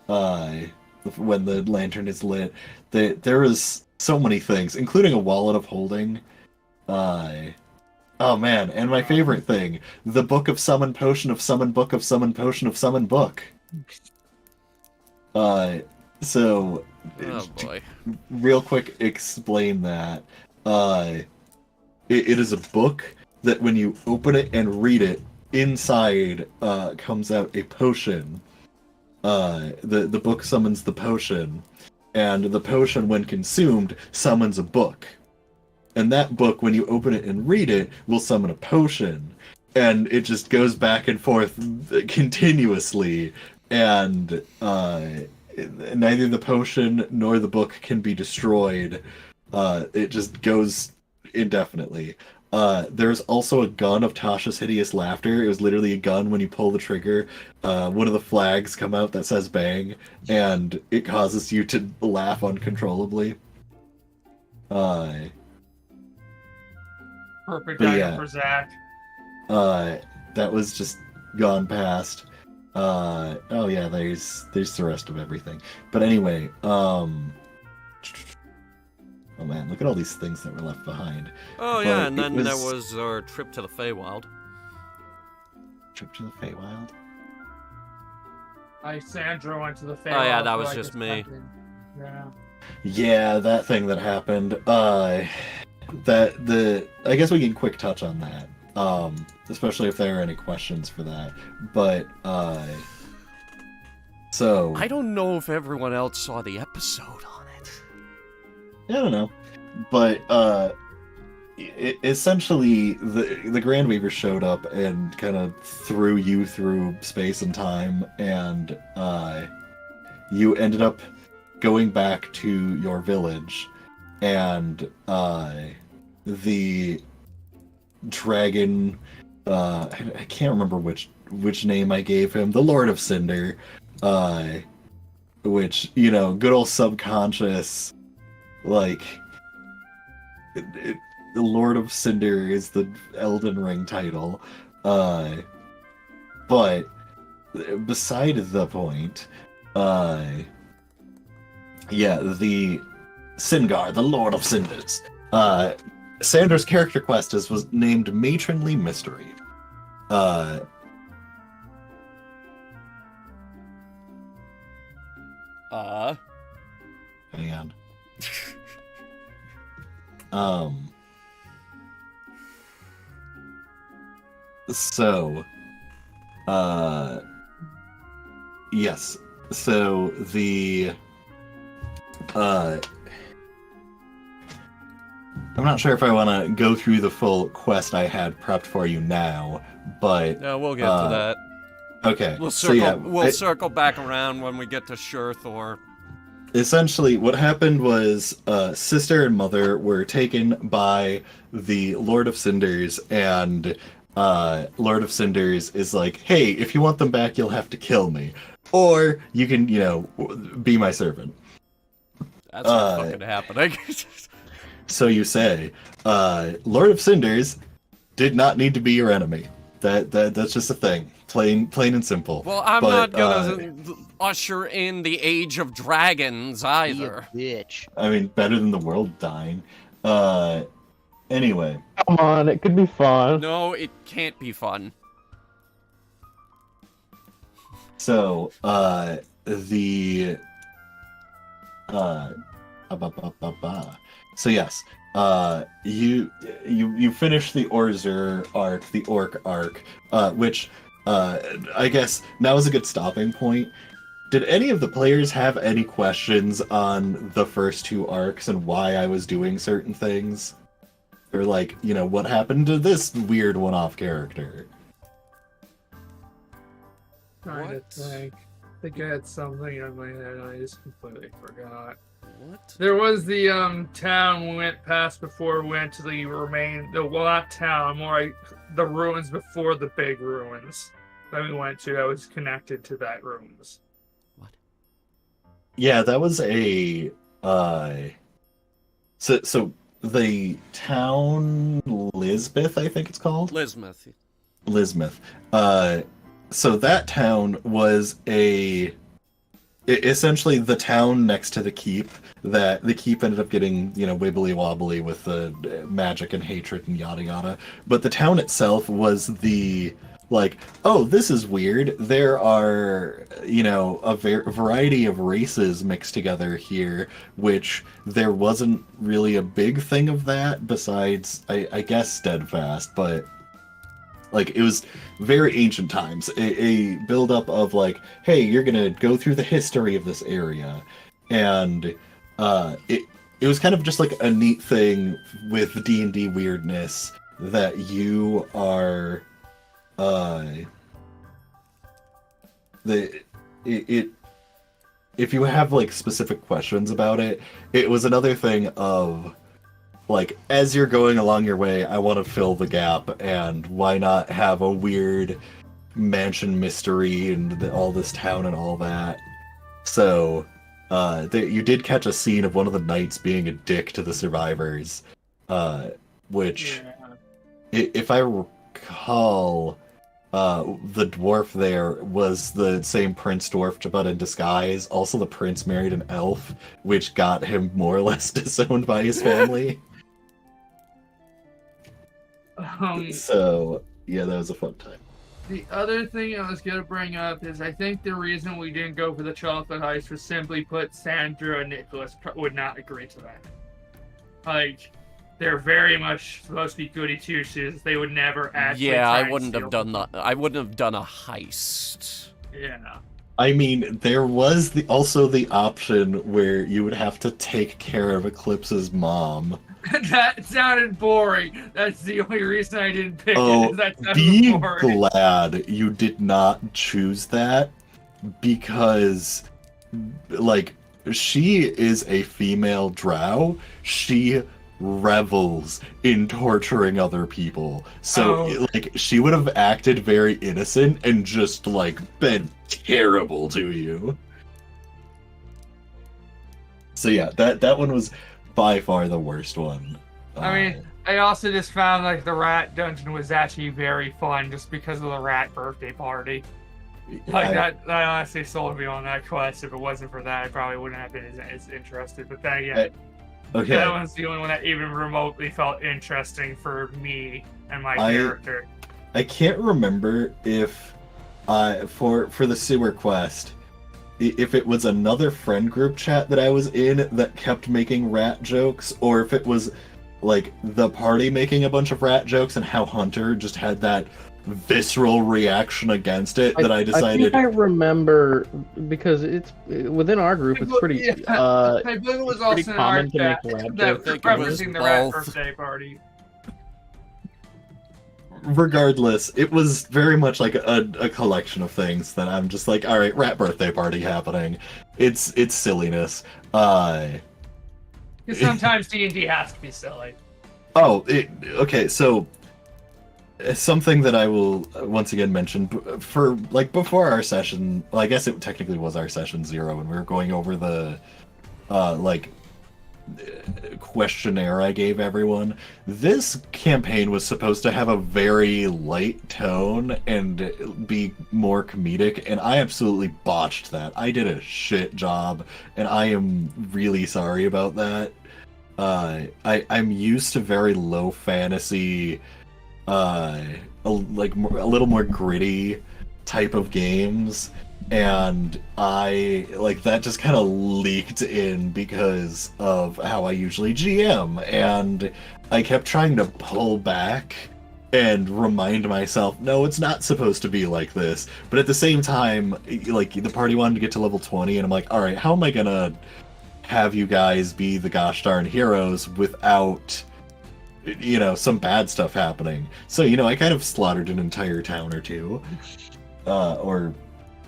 when the lantern is lit. There is so many things, including a wallet of holding. Oh man, and my favorite thing, the Book of Summon Potion of Summon Book of Summon Potion of Summon Book. So, Oh boy. real quick explain that. It is a book that when you open it and read it, inside comes out a potion. The book summons the potion, and the potion, when consumed, summons a book. And that book, when you open it and read it, will summon a potion. And it just goes back and forth continuously. And neither the potion nor the book can be destroyed. It just goes indefinitely. There's also a gun of Tasha's Hideous Laughter. It was literally a gun. When you pull the trigger, one of the flags come out that says bang, and it causes you to laugh uncontrollably. Perfect But item yeah. for Zach. That was just gone past. Oh yeah, there's the rest of everything. But anyway, oh man, look at all these things that were left behind. Oh But yeah, and it then there was our trip to the Feywild. Trip to the Feywild? Sandra went to the Oh yeah, Feywild that for, was like, just a me. second. Yeah. Yeah, that thing that happened. I guess we can quick touch on that. Especially if there are any questions for that. But so I don't know if everyone else saw the episode on it. I don't know. But essentially the Grand Weaver showed up and kind of threw you through space and time, and you ended up going back to your village, and the dragon, I can't remember which name I gave him, the Lord of Cinder, which, you know, good old subconscious, like, the Lord of Cinder is the Elden Ring title, but beside the point, yeah, the Singar, the Lord of Cinders. Sandra's character quest was named Matronly Mystery. Uh, Hang on. So, yes. So the, I'm not sure if I want to go through the full quest I had prepped for you now, but yeah, we'll get to that. Okay. We'll so circle. yeah, We'll circle back around when we get to Shurthor. Essentially, what happened was sister and mother were taken by the Lord of Cinders, and Lord of Cinders is like, hey, if you want them back, you'll have to kill me. Or you can, you know, be my servant. That's not fucking happening. So you say, Lord of Cinders did not need to be your enemy. That's just a thing. Plain and simple. Well, I'm not gonna usher in the Age of Dragons either. Be a bitch. I mean, better than the world dying. Anyway. Come on, it could be fun. No, it can't be fun. So, So yes, you finish the Orzer arc, the Orc arc, which I guess now is a good stopping point. Did any of the players have any questions on the first two arcs and why I was doing certain things? Or like, you know, what happened to this weird one-off character? Trying to What? think. I think I had something on my head and I just completely forgot. What? There was the town we went past before we went to the not town, more like the ruins before the big ruins that we went to that was connected to that ruins. Yeah, that was a so the town Lisbeth, I think it's called. Lismouth. Lismouth. So that town was essentially the town next to the keep, that the keep ended up getting, you know, wibbly wobbly with the magic and hatred and yada yada. But the town itself was like, oh, this is weird. There are, you know, a variety of races mixed together here, which there wasn't really a big thing of that besides, I guess, Steadfast, but like, it was very ancient times, a build-up of like, hey, you're gonna go through the history of this area, and it was kind of just like a neat thing with D&D weirdness that you are if you have like specific questions about it, it was another thing of like, as you're going along your way, I want to fill the gap, and why not have a weird mansion mystery and all this town and all that. So you did catch a scene of one of the knights being a dick to the survivors, which, if I recall, the dwarf there was the same prince dwarf but in disguise. Also, the prince married an elf, which got him more or less disowned by his family. So yeah, that was a fun time. The other thing I was gonna bring up is I think the reason we didn't go for the chocolate heist was simply put, Sandra and Nicholas would not agree to that. Like, they're very much supposed to be goody two shoes. They would never actually. Yeah, try I and wouldn't have steal done them. that. I wouldn't have done a heist. Yeah. I mean, there was also the option where you would have to take care of Eclipse's mom. That sounded boring. That's the only reason I didn't pick it. Oh, Is that sounded be boring. glad you did not choose that, because, like, she is a female drow. She revels in torturing other people. So, Oh. like, she would have acted very innocent and just, like, been terrible to you. So yeah, that one was by far the worst one. I mean, I also just found like the rat dungeon was actually very fun just because of the rat birthday party. Like that honestly sold me on that quest. If it wasn't for that, I probably wouldn't have been as interested. But then again, okay. that one's the only one that even remotely felt interesting for me and my character. I can't remember if for the sewer quest, if it was another friend group chat that I was in that kept making rat jokes, or if it was like the party making a bunch of rat jokes and how Hunter just had that visceral reaction against it that I decided. I think I remember, because it's within our group. It's pretty. I believe it was also in our common to chat make rat that jokes. referencing the rat birthday party. Regardless, it was very much like a collection of things that I'm just like, all right, rat birthday party happening. It's silliness. Because sometimes D&D has to be silly. Okay, so something that I will once again mention for like before our session. Well, I guess it technically was our session 0, and we were going over the questionnaire I gave everyone. This campaign was supposed to have a very light tone and be more comedic, and I absolutely botched that. I did a shit job, and I am really sorry about that. I'm used to very low fantasy, a little more gritty type of games, and I like that just kind of leaked in because of how I usually GM, and I kept trying to pull back and remind myself, no, it's not supposed to be like this. But at the same time, like, the party wanted to get to level 20, and I'm like, all right, how am I gonna have you guys be the gosh darn heroes without, some bad stuff happening? So, I kind of slaughtered an entire town or two. Or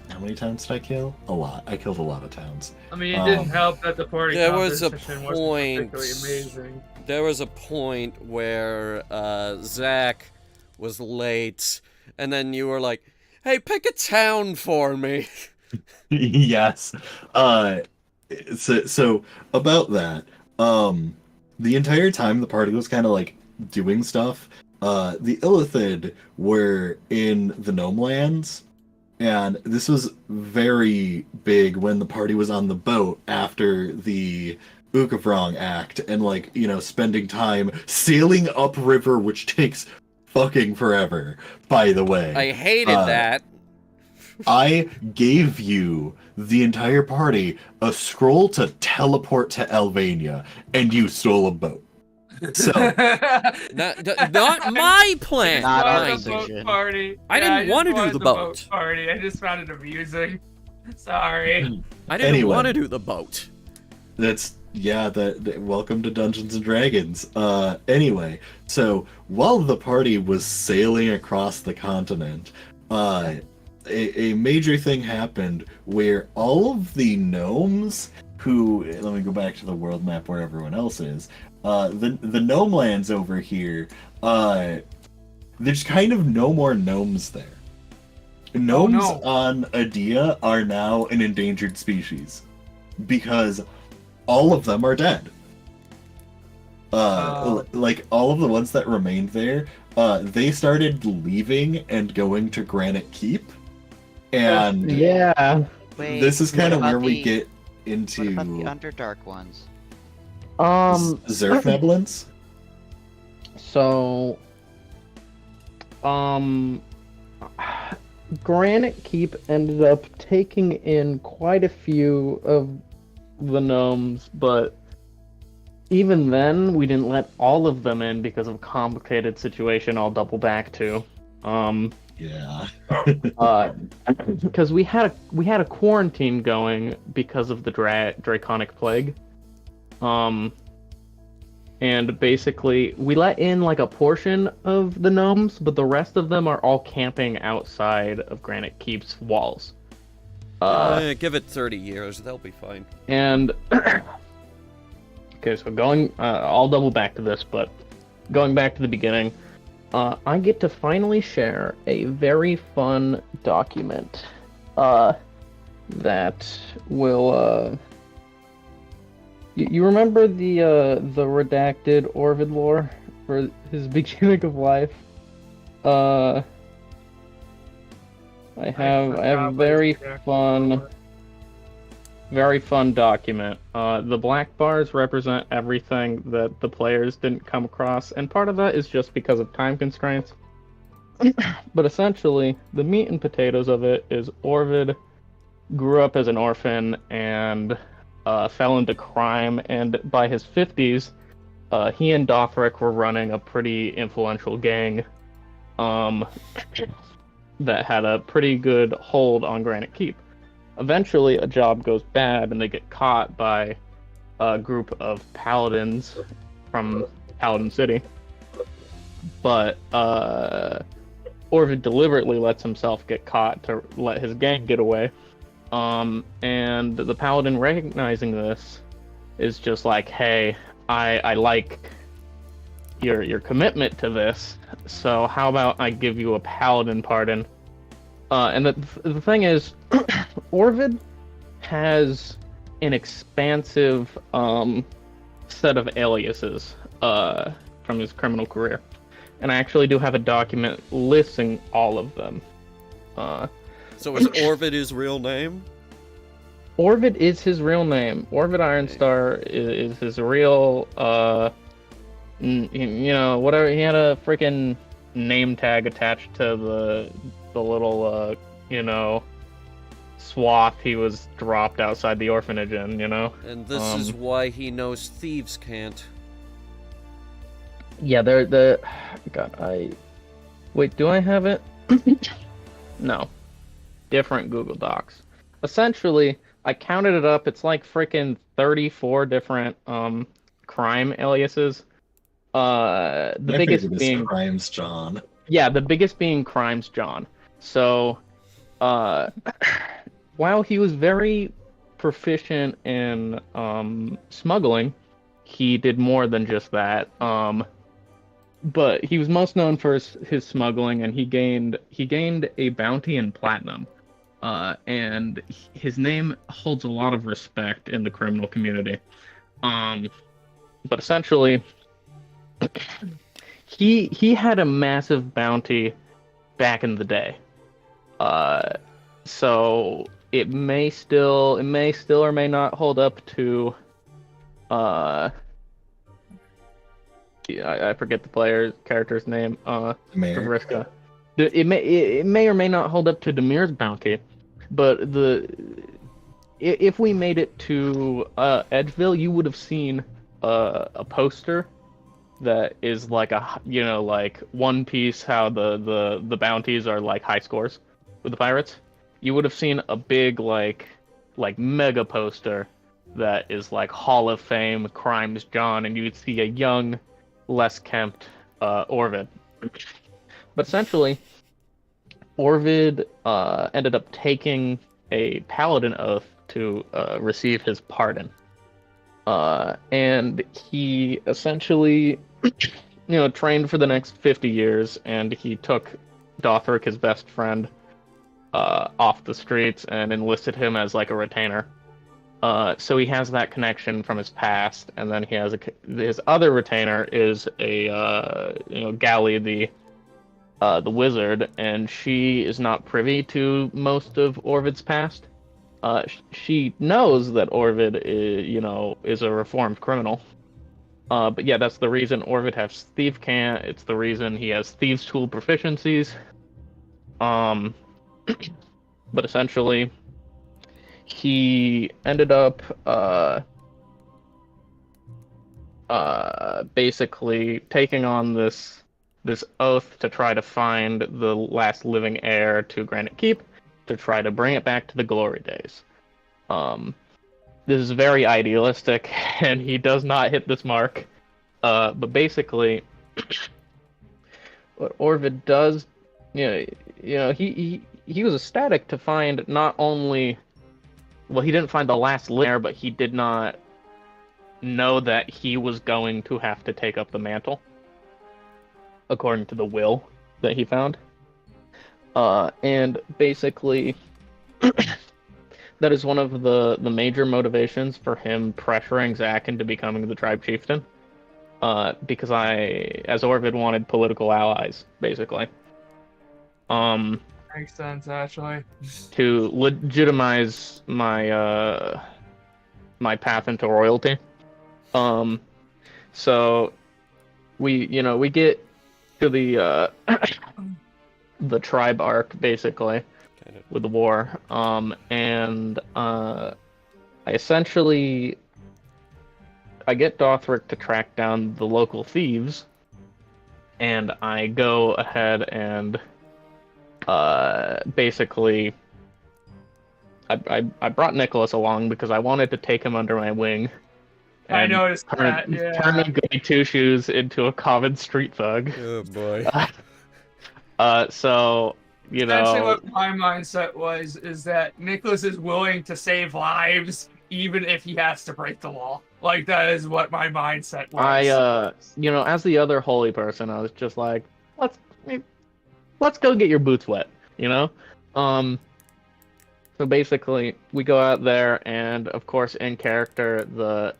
how many towns did I kill? A lot. I killed a lot of towns. I mean, it didn't help that the party There was a composition point. wasn't particularly amazing. There was a point where Zach was late, and then you were like, "Hey, pick a town for me." Yes. So about that, the entire time the party was kind of like doing stuff. The Illithid were in the Gnome Lands, and this was very big when the party was on the boat after the Ukavrong act, and spending time sailing upriver, which takes fucking forever, by the way. I hated that. I gave you, the entire party, a scroll to teleport to Elvania, and you stole a boat. So Not my plan. Not I our wanted the decision. boat party. I didn't just want to do wanted the boat. party. I just found it amusing. Sorry. I didn't Anyway. want to do the boat. Welcome to Dungeons and Dragons. Anyway, so while the party was sailing across the continent, a major thing happened where all of the gnomes who, let me go back to the world map where everyone else is, the gnome lands over here, there's kind of no more gnomes there. Gnomes on Adia are now an endangered species because all of them are dead. Like, all of the ones that remained there, they started leaving and going to Granite Keep. And Yeah. Wait, this is kind of what where about we the- get What into about the Underdark ones? Zerfneblins. So, Granite Keep ended up taking in quite a few of the gnomes, but even then, we didn't let all of them in because of a complicated situation I'll double back to. Yeah. Because we had a quarantine going because of the draconic plague. And basically, we let in like a portion of the gnomes, but the rest of them are all camping outside of Granite Keep's walls. Give it 30 years, they'll be fine. And okay, so I'll double back to this, but going back to the beginning, I get to finally share a very fun document that will. You remember the redacted Orvid lore for his beginning of life? I have a very fun document. The black bars represent everything that the players didn't come across, and part of that is just because of time constraints. But essentially, the meat and potatoes of it is Orvid grew up as an orphan and fell into crime, and by his 50s, he and Dothric were running a pretty influential gang that had a pretty good hold on Granite Keep. Eventually, a job goes bad, and they get caught by a group of paladins from Paladin City. But Orvid deliberately lets himself get caught to let his gang get away. And the paladin, recognizing this, is just like, hey, I like your commitment to this, so how about I give you a paladin pardon? And the thing is, Orvid has an expansive set of aliases from his criminal career, and I actually do have a document listing all of them. So is Orvid his real name? Orvid is his real name. Orvid Ironstar is his real, whatever. He had a freaking name tag attached to the little, swath he was dropped outside the orphanage in, And this is why he knows thieves can't. Yeah, Wait, do I have it? No. Different Google Docs. Essentially, I counted it up. It's like freaking 34 different crime aliases. The biggest being Crimes John. Yeah, the biggest being Crimes John. So, while he was very proficient in smuggling, he did more than just that. But he was most known for his smuggling, and he gained a bounty in platinum. And his name holds a lot of respect in the criminal community. But essentially, he had a massive bounty back in the day. So it may still or may not hold up to I forget the character's name. Vriska. It may or may not hold up to Demir's bounty, but if we made it to Edgeville, you would have seen a poster that is like like One Piece, how the bounties are like high scores with the pirates. You would have seen a big like mega poster that is like Hall of Fame Crimes John, and you would see a young, less kempt Orvid. But essentially, Orvid ended up taking a paladin oath to receive his pardon. And he essentially, trained for the next 50 years, and he took Dothric, his best friend, off the streets and enlisted him as like a retainer. So he has that connection from his past, and then he has his other retainer is a Gally, the wizard, and she is not privy to most of Orvid's past. She knows that Orvid is a reformed criminal. But yeah, that's the reason Orvid has thief can't. It's the reason he has thieves tool proficiencies. But essentially, he ended up basically taking on this oath to try to find the last living heir to Granite Keep to try to bring it back to the glory days. This is very idealistic, and he does not hit this mark. But basically, what Orvid does, he was ecstatic to find not only, well, he didn't find the last layer, but he did not know that he was going to have to take up the mantle, according to the will that he found. And basically, that is one of the major motivations for him pressuring Zack into becoming the tribe chieftain. Because as Orvid wanted political allies, basically. Makes sense, actually. To legitimize my my path into royalty. So we get to the the tribe arc basically with the war. And I essentially get Dothric to track down the local thieves, and I go ahead and basically I brought Nicholas along because I wanted to take him under my wing. I noticed that, yeah. Turn a goody two-shoes into a common street thug. Oh boy. So, Essentially what my mindset was is that Nicholas is willing to save lives even if he has to break the law. Like, that is what my mindset was. As the other holy person, I was just like, let's go get your boots wet, So basically, we go out there, and of course, in character, the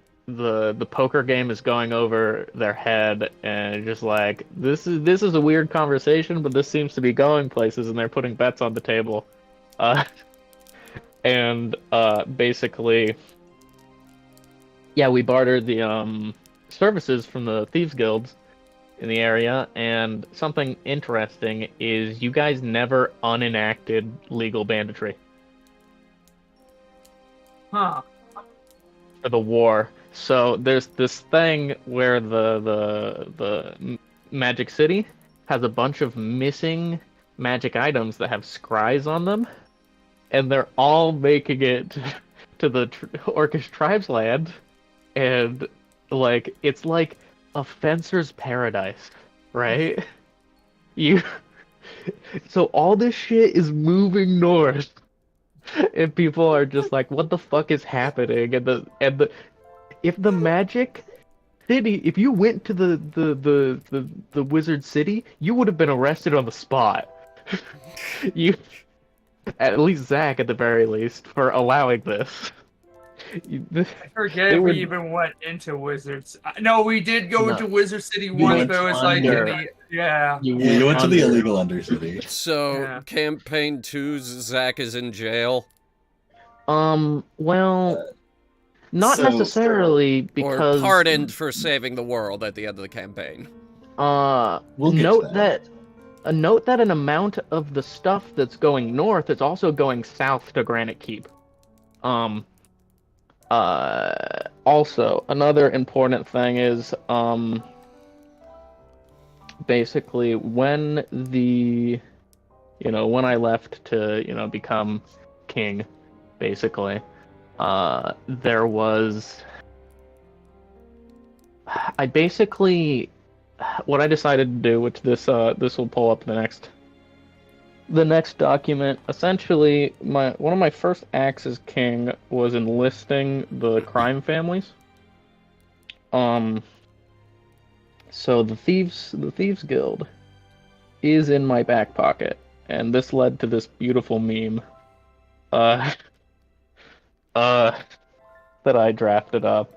poker game is going over their head, and just like, this is a weird conversation, but this seems to be going places, and they're putting bets on the table. Basically, yeah, we bartered the services from the thieves guilds in the area, and something interesting is you guys never unenacted legal banditry. Huh. For the war. So there's this thing where the Magic City has a bunch of missing magic items that have scries on them, and they're all making it to the Orcish tribes land, and like it's like a fencer's paradise, right? So all this shit is moving north, and people are just like, "What the fuck is happening?" And if the Magic City, if you went to the Wizard City, you would have been arrested on the spot. At least Zack, at the very least, for allowing this. I forget if we even went into Wizards. No, we did go into Wizard City once, but it was like in the You went to the illegal Undercity. So campaign 2's Zack is in jail. Well, not necessarily, because or pardoned for saving the world at the end of the campaign. Note that an amount of the stuff that's going north is also going south to Granite Keep. Also, another important thing is, basically, when when I left to, become king, basically, there was, what I decided to do, which this will pull up the next document. Essentially, one of my first acts as king was enlisting the crime families. So the thieves guild is in my back pocket, and this led to this beautiful meme that I drafted up,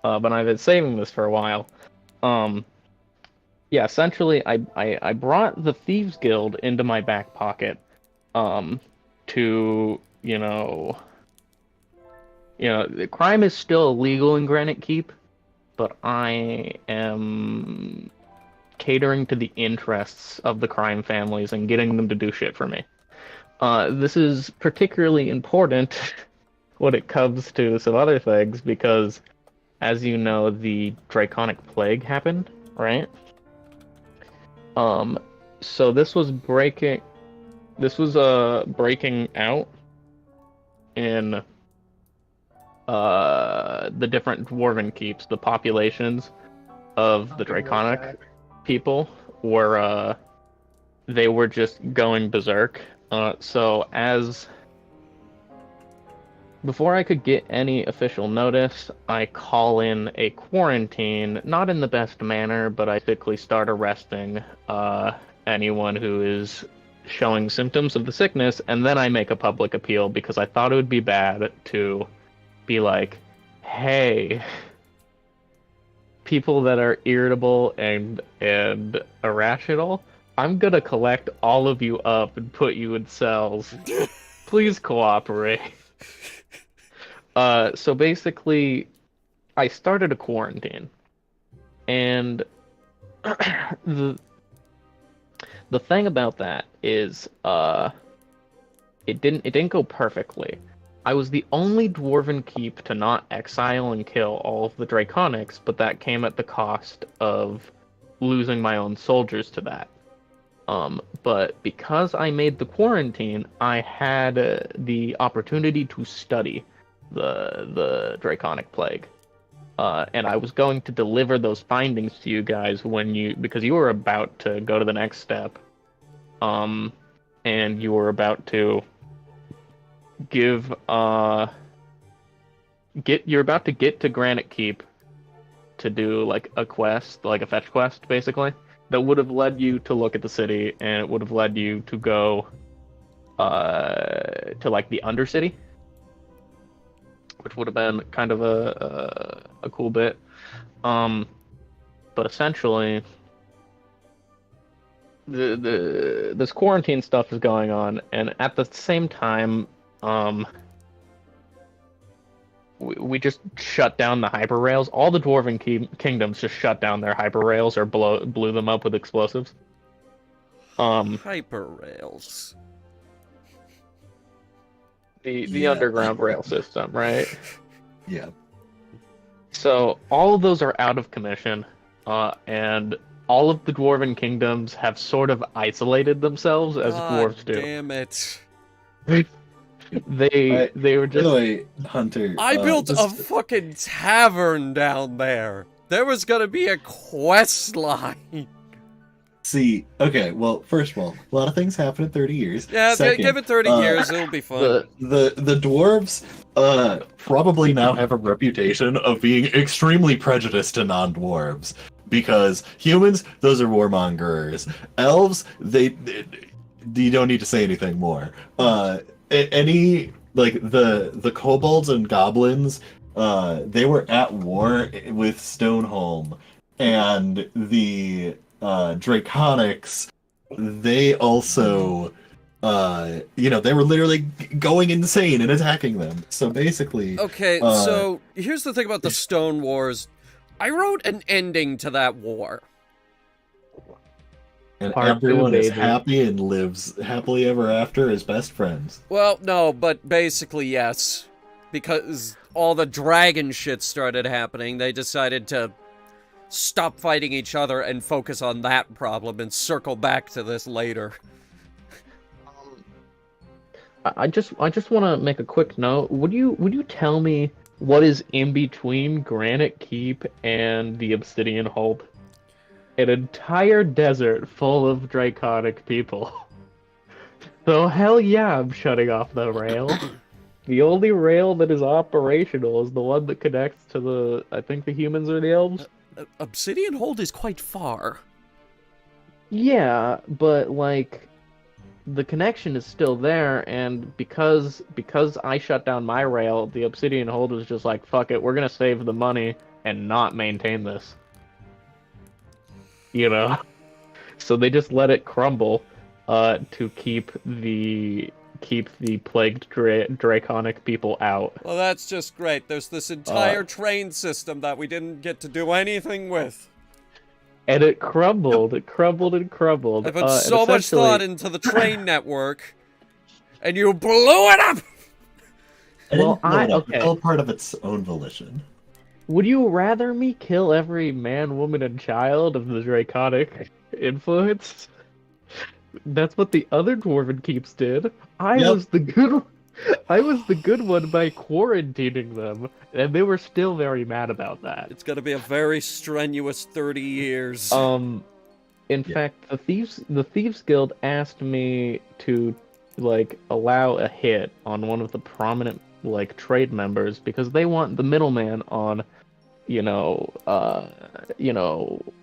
but I've been saving this for a while. Yeah, essentially, I brought the Thieves Guild into my back pocket, to, crime is still illegal in Granite Keep, but I am catering to the interests of the crime families and getting them to do shit for me. This is particularly important when it comes to some other things because, as you know, the Draconic Plague happened, right? So this was breaking out in the different dwarven keeps. The populations of the Draconic people were they were just going berserk. So before I could get any official notice, I call in a quarantine, not in the best manner, but I quickly start arresting anyone who is showing symptoms of the sickness, and then I make a public appeal because I thought it would be bad to be like, hey, people that are irritable and irrational, I'm gonna collect all of you up and put you in cells. Please cooperate. So basically, I started a quarantine, and the thing about that is, it didn't go perfectly. I was the only dwarven keep to not exile and kill all of the Draconics, but that came at the cost of losing my own soldiers to that. But because I made the quarantine, I had the opportunity to study the Draconic Plague. And I was going to deliver those findings to you guys because you were about to go to the next step. And you were about to you're about to get to Granite Keep to do like a quest, like a fetch quest, basically, that would have led you to look at the city, and it would have led you to go to like the Undercity, which would have been kind of a cool bit. But essentially, this quarantine stuff is going on, and at the same time, we just shut down the hyperrails. All the dwarven kingdoms just shut down their hyperrails or blew them up with explosives. Hyperrails. The underground rail system, right? Yeah. So all of those are out of commission, and all of the dwarven kingdoms have sort of isolated themselves as dwarves do. Damn it. They were just. By the way, Hunter. I built a fucking tavern down there. There was gonna be a quest line. See, okay, well, first of all, a lot of things happen in 30 years. Yeah, Second, give it 30 years, it'll be fun. The dwarves probably now have a reputation of being extremely prejudiced to non-dwarves. Because humans, those are warmongers. Elves, you don't need to say anything more. The kobolds and goblins, they were at war with Stoneholm, and the Draconics, they also, they were literally going insane and attacking them. So basically, okay, so here's the thing about the Stone Wars. I wrote an ending to that war. And Part everyone two, is baby. happy and lives happily ever after as best friends. Well, no, but basically yes. Because all the dragon shit started happening, they decided to stop fighting each other and focus on that problem and circle back to this later. I just want to make a quick note. Would you tell me what is in between Granite Keep and the Obsidian Hold? An entire desert full of Draconic people. So hell yeah, I'm shutting off the rail. The only rail that is operational is the one that connects to I think the humans or the elves. Obsidian Hold is quite far. Yeah, but like the connection is still there, and because I shut down my rail, the Obsidian Hold was just like, fuck it, we're gonna save the money and not maintain this. You know? So they just let it crumble to keep the plagued draconic people out. Well, that's just great. There's this entire train system that we didn't get to do anything with. And it crumbled. It crumbled and crumbled. I put so much thought into the train network, and you blew it up! I Well, didn't blow it up. okay. It's all part of its own volition. Would you rather me kill every man, woman, and child of the draconic influence? That's what the other dwarven keeps did. I Yep. was the good. I was the good one by quarantining them, and they were still very mad about that. It's gonna be a very strenuous 30 years. In Yeah. fact, the Thieves Guild asked me to allow a hit on one of the prominent trade members because they want the middleman on,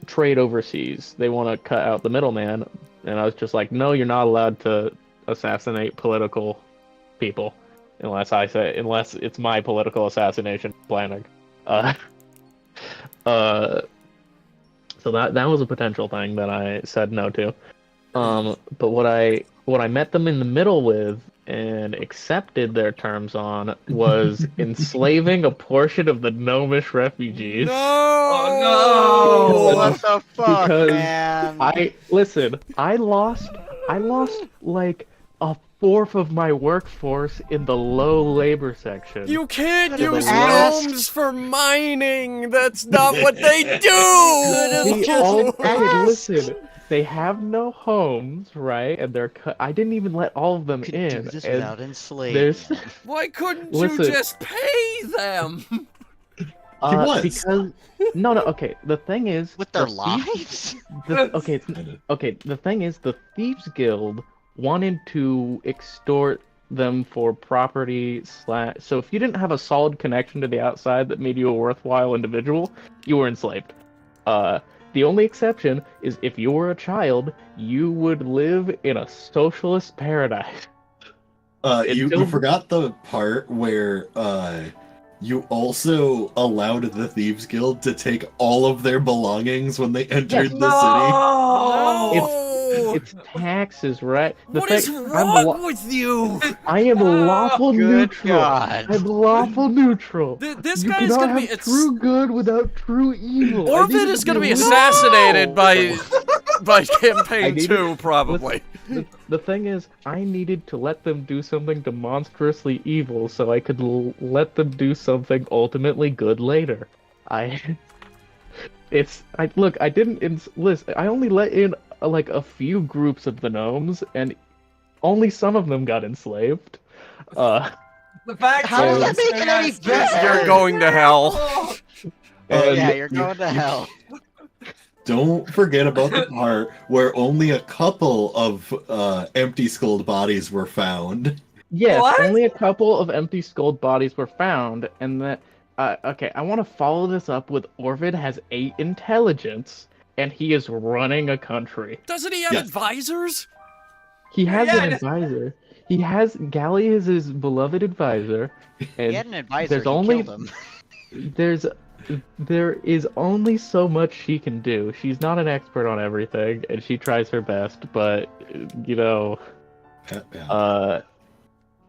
trade overseas. They want to cut out the middleman, and I was just like, no, you're not allowed to assassinate political people unless it's my political assassination planning. So that was a potential thing that I said no to. But what I met them in the middle with and accepted their terms on was enslaving a portion of the gnomish refugees. No! Oh, What the fuck, Because man? I lost like a fourth of my workforce in the low labor section. You can't Could've use asked. gnomes for mining! That's not what they do! Could've just asked. Listen, they have no homes, right? And I didn't even let all of them Could in. do this and without enslaving. there's them. Why couldn't Listen. you just pay them? was. Because no, okay. The thing is, With their the lives? The thing is, the Thieves Guild wanted to extort them for property / So if you didn't have a solid connection to the outside that made you a worthwhile individual, you were enslaved. The only exception is if you were a child, you would live in a socialist paradise. You Until- forgot the part where you also allowed the Thieves Guild to take all of their belongings when they entered the city. No! It's taxes, right? What is wrong with you? I am lawful Good neutral. God. I'm lawful neutral. This You guy is cannot gonna be. have true good without true evil. I Orvid needed is to gonna be a little- assassinated by I campaign needed- 2, probably. The thing is, I needed to let them do something demonstrously evil so I could let them do something ultimately good later. I didn't enlist. I only let in a few groups of the gnomes, and only some of them got enslaved. The fact How does is, that make it any better? You're going to hell. Yeah, you're going to hell. Don't forget about the part where only a couple of empty skulled bodies were found. Yes, What? only a couple of empty skulled bodies were found, and that. Okay, I want to follow this up with Orvid has 8 intelligence, and he is running a country. Doesn't he have Yes. advisors? He has Yeah, an advisor. He has Gally is his beloved advisor, He and had an advisor, there's he only- killed him. there is only so much she can do. She's not an expert on everything, and she tries her best, but Yeah.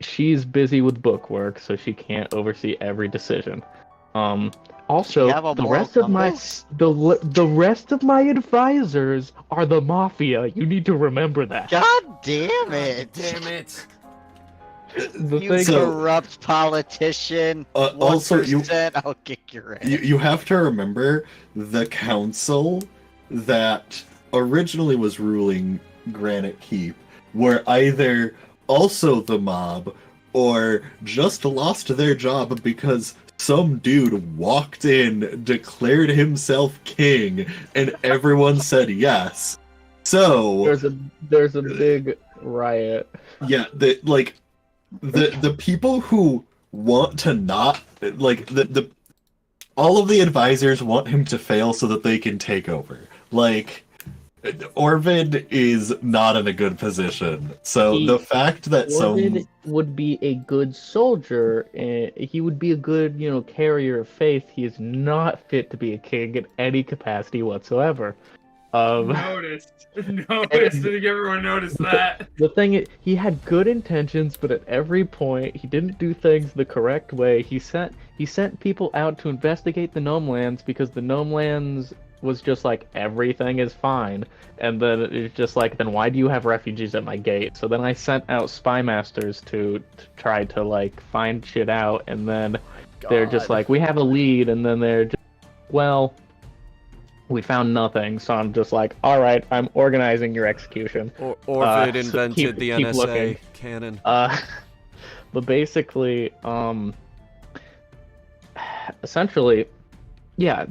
she's busy with bookwork, so she can't oversee every decision. Also, You have a the moral rest of my compass? the rest of my advisors are the mafia. You need to remember that. God damn it! Damn it. The You thing, So- corrupt politician. Also, you 1%, I'll kick your ass. you have to remember the council that originally was ruling Granite Keep were either also the mob or just lost their job because some dude walked in, declared himself king, and everyone said yes. So there's a big riot. yeah, the people who want to not the all of the advisors want him to fail so that they can take over. Like Orvid is not in a good position. So He- the fact that Orvid would be a good soldier, and he would be a good, carrier of faith. He is not fit to be a king in any capacity whatsoever. Noticed. Did everyone notice that? The thing is, he had good intentions, but at every point, he didn't do things the correct way. He sent people out to investigate the Gnome Lands because the Gnome Lands was just like, everything is fine. And then it's just like, then why do you have refugees at my gate? So then I sent out spy masters to try to like find shit out, and then they're just like, we have a lead, and then they're just, well, we found nothing. So I'm just like, all right, I'm organizing your execution. Orvid so invented keep the NSA looking. cannon. But basically, essentially, yeah.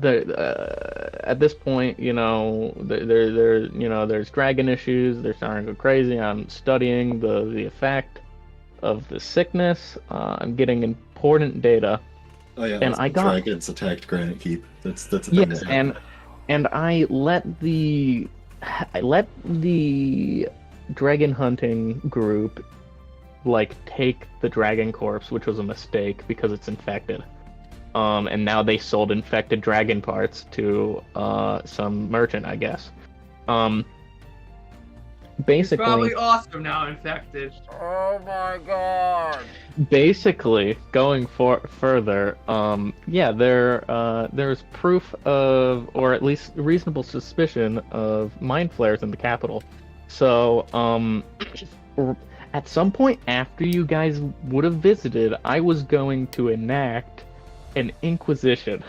At this point, there's dragon issues. They're starting to go crazy. I'm studying the effect of the sickness. I'm getting important data. Oh yeah, and I got dragons attacked Granite Keep. That's a thing. Yes, and I let the dragon hunting group like take the dragon corpse, which was a mistake because it's infected. And now they sold infected dragon parts to some merchant, I guess. Basically, it's probably awesome now infected. Oh my god. Basically, going further, there's proof of, or at least reasonable suspicion of mind flares in the capital. So, at some point after you guys would have visited, I was going to enact an inquisition.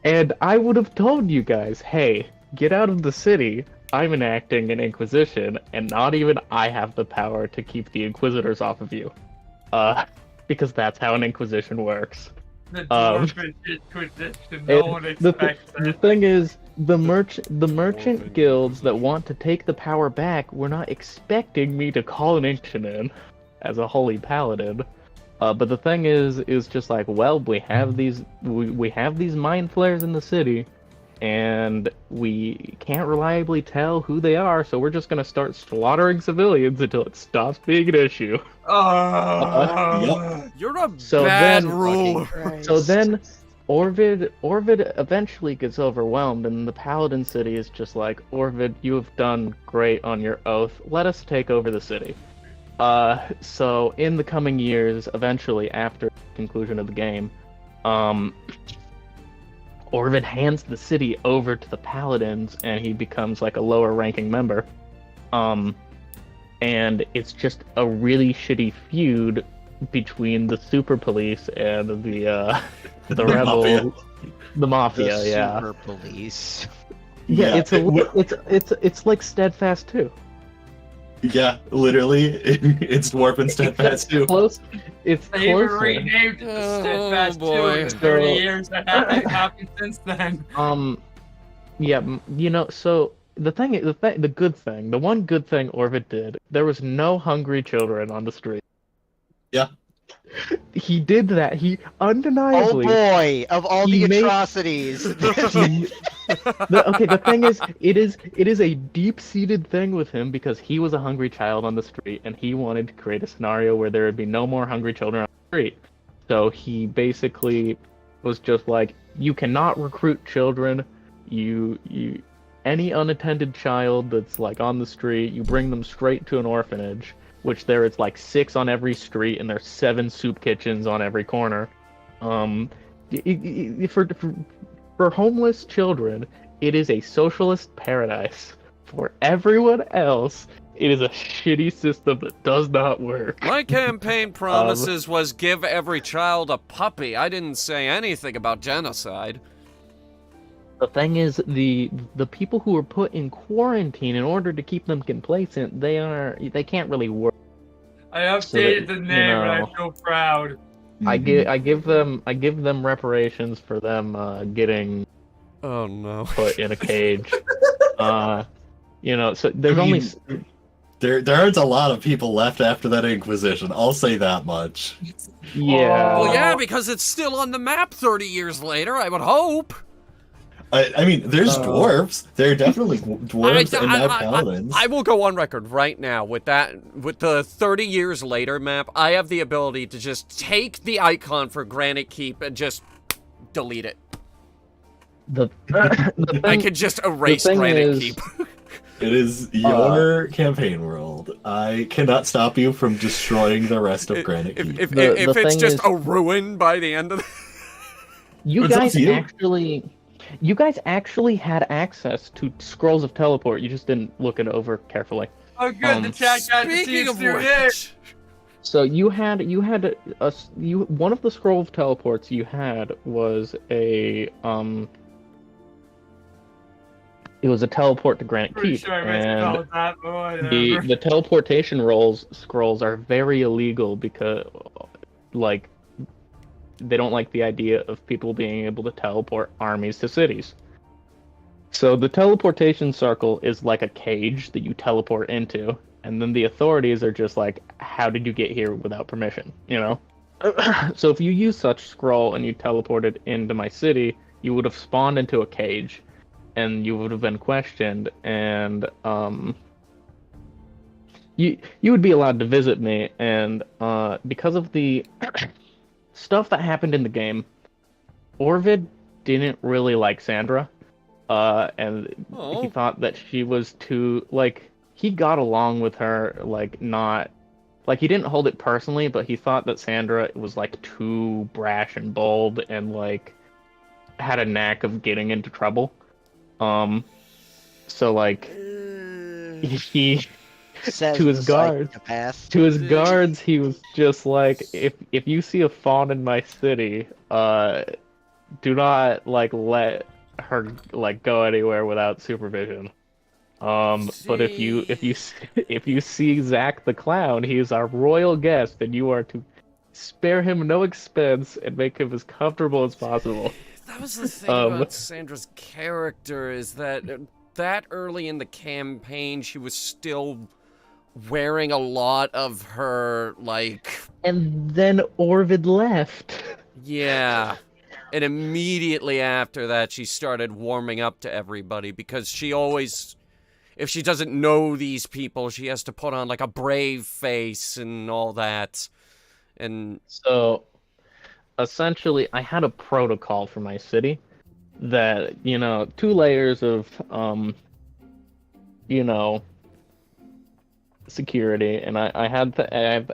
And I would have told you guys, hey, get out of the city. I'm enacting an inquisition, and not even I have the power to keep the inquisitors off of you. Because that's how an inquisition works. The Dwarven Inquisition, no one expects the thing is, the merchant guilds that want to take the power back were not expecting me to call an inquisition in as a holy paladin. But the thing is just like, well, we have these mind flares in the city, and we can't reliably tell who they are, so we're just gonna start slaughtering civilians until it stops being an issue. Yep. You're a So bad then- ruler. So then, Orvid eventually gets overwhelmed, and the Paladin city is just like, Orvid, you have done great on your oath. Let us take over the city. So in the coming years, eventually after the conclusion of the game, Orvid hands the city over to the Paladins, and he becomes like a lower ranking member. And it's just a really shitty feud between the super police and the rebel, Mafia. the mafia. The Yeah, super police. yeah. Yeah. It's like Steadfast too. Yeah, literally, it's Dwarf and Steadfast too. Close. It's They even closer. renamed it Oh, Steadfast boy. 2 in 30 So- years that haven't happened since then. Yeah, so the one good thing Orvid did, there was no hungry children on the street. Yeah. He did that. He Oh undeniably. boy! Of all He the made- atrocities. Okay, the thing is, it is a deep-seated thing with him because he was a hungry child on the street, and he wanted to create a scenario where there would be no more hungry children on the street. So he basically was just like, you cannot recruit children. Any unattended child that's like on the street, you bring them straight to an orphanage, which there is like 6 on every street, and there's 7 soup kitchens on every corner. For homeless children, it is a socialist paradise. For everyone else, it is a shitty system that does not work. My campaign promises was give every child a puppy. I didn't say anything about genocide. The thing is, the people who are put in quarantine in order to keep them complacent, they can't really work. I updated that, the name, and I'm so proud. I give them reparations for them getting Oh no. put in a cage. So there's only There aren't a lot of people left after that Inquisition. I'll say that much. yeah. Well, yeah, because it's still on the map 30 years later, I would hope. I mean, there's dwarves. There are definitely dwarves and now paladins. I will go on record right now with the 30 years later map. I have the ability to just take the icon for Granite Keep and just delete it. The I thing, could just erase thing Granite is- Keep. It is your campaign world. I cannot stop you from destroying the rest of Granite Keep. If The it's thing just is- a ruin by the end of You That guys was you? actually had access to scrolls of teleport. You just didn't look it over carefully. Oh, good. The chat got to see Speaking us of through which, this. So one of the scroll of teleports you had was a it was a teleport to Granite Pretty Keep, sure I meant to and call it that, but whatever. the teleportation scrolls are very illegal because like they don't like the idea of people being able to teleport armies to cities. So the teleportation circle is like a cage that you teleport into, and then the authorities are just like, how did you get here without permission, you know? So if you use such scroll and you teleported into my city, you would have spawned into a cage, and you would have been questioned, and you would be allowed to visit me, and because of the stuff that happened in the game, Orvid didn't really like Sandra, and he thought that she was too, like, he got along with her, like, not, like, he didn't hold it personally, but he thought that Sandra was, like, too brash and bold, and, like, had a knack of getting into trouble. So, like, he Says to his the guards. psychopath. To his guards, he was just like, if you see a fawn in my city, do not like let her like go anywhere without supervision. But if you see Zach the clown, he is our royal guest, and you are to spare him no expense and make him as comfortable as possible. that was the thing about Sandra's character, is that early in the campaign, she was still wearing a lot of her, like... And then Orvid left. Yeah. And immediately after that, she started warming up to everybody, because she always... If she doesn't know these people, she has to put on, like, a brave face and all that. And... So, essentially, I had a protocol for my city that, 2 layers of, security, and I have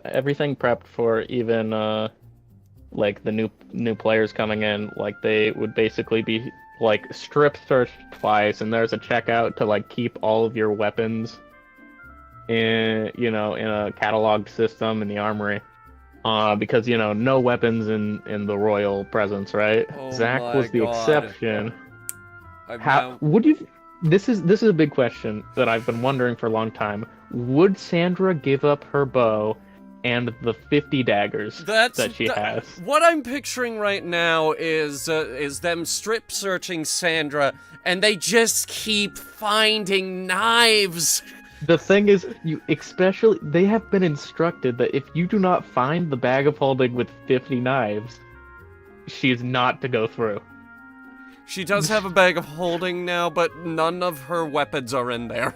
everything prepped for even like the new players coming in. Like, they would basically be like strip searched twice, and there's a checkout to like keep all of your weapons in in a catalog system in the armory, because no weapons in the royal presence, right? Oh Zach my was the God. exception. Would you? This is a big question that I've been wondering for a long time. Would Sandra give up her bow and the 50 daggers that she has? What I'm picturing right now is them strip searching Sandra, and they just keep finding knives. The thing is, they have been instructed that if you do not find the bag of holding with 50 knives, she is not to go through. She does have a bag of holding now, but none of her weapons are in there.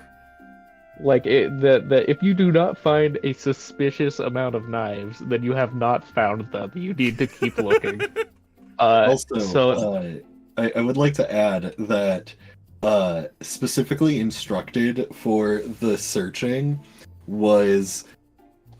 Like, that if you do not find a suspicious amount of knives, then you have not found them. You need to keep looking. I would like to add that specifically instructed for the searching was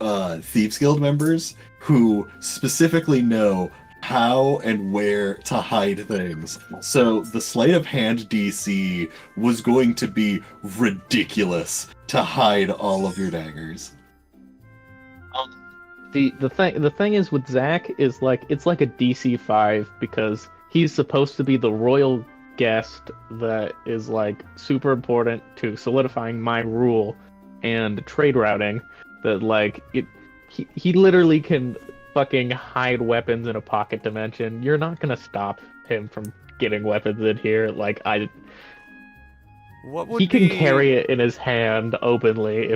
Thieves Guild members who specifically know how and where to hide things. So the sleight of hand DC was going to be ridiculous to hide all of your daggers. The thing is with Zach is like, it's like a DC 5 because he's supposed to be the royal guest that is like super important to solidifying my rule and trade routing, that like he literally can fucking hide weapons in a pocket dimension. You're not gonna stop him from getting weapons in here. Like, he can carry it in his hand openly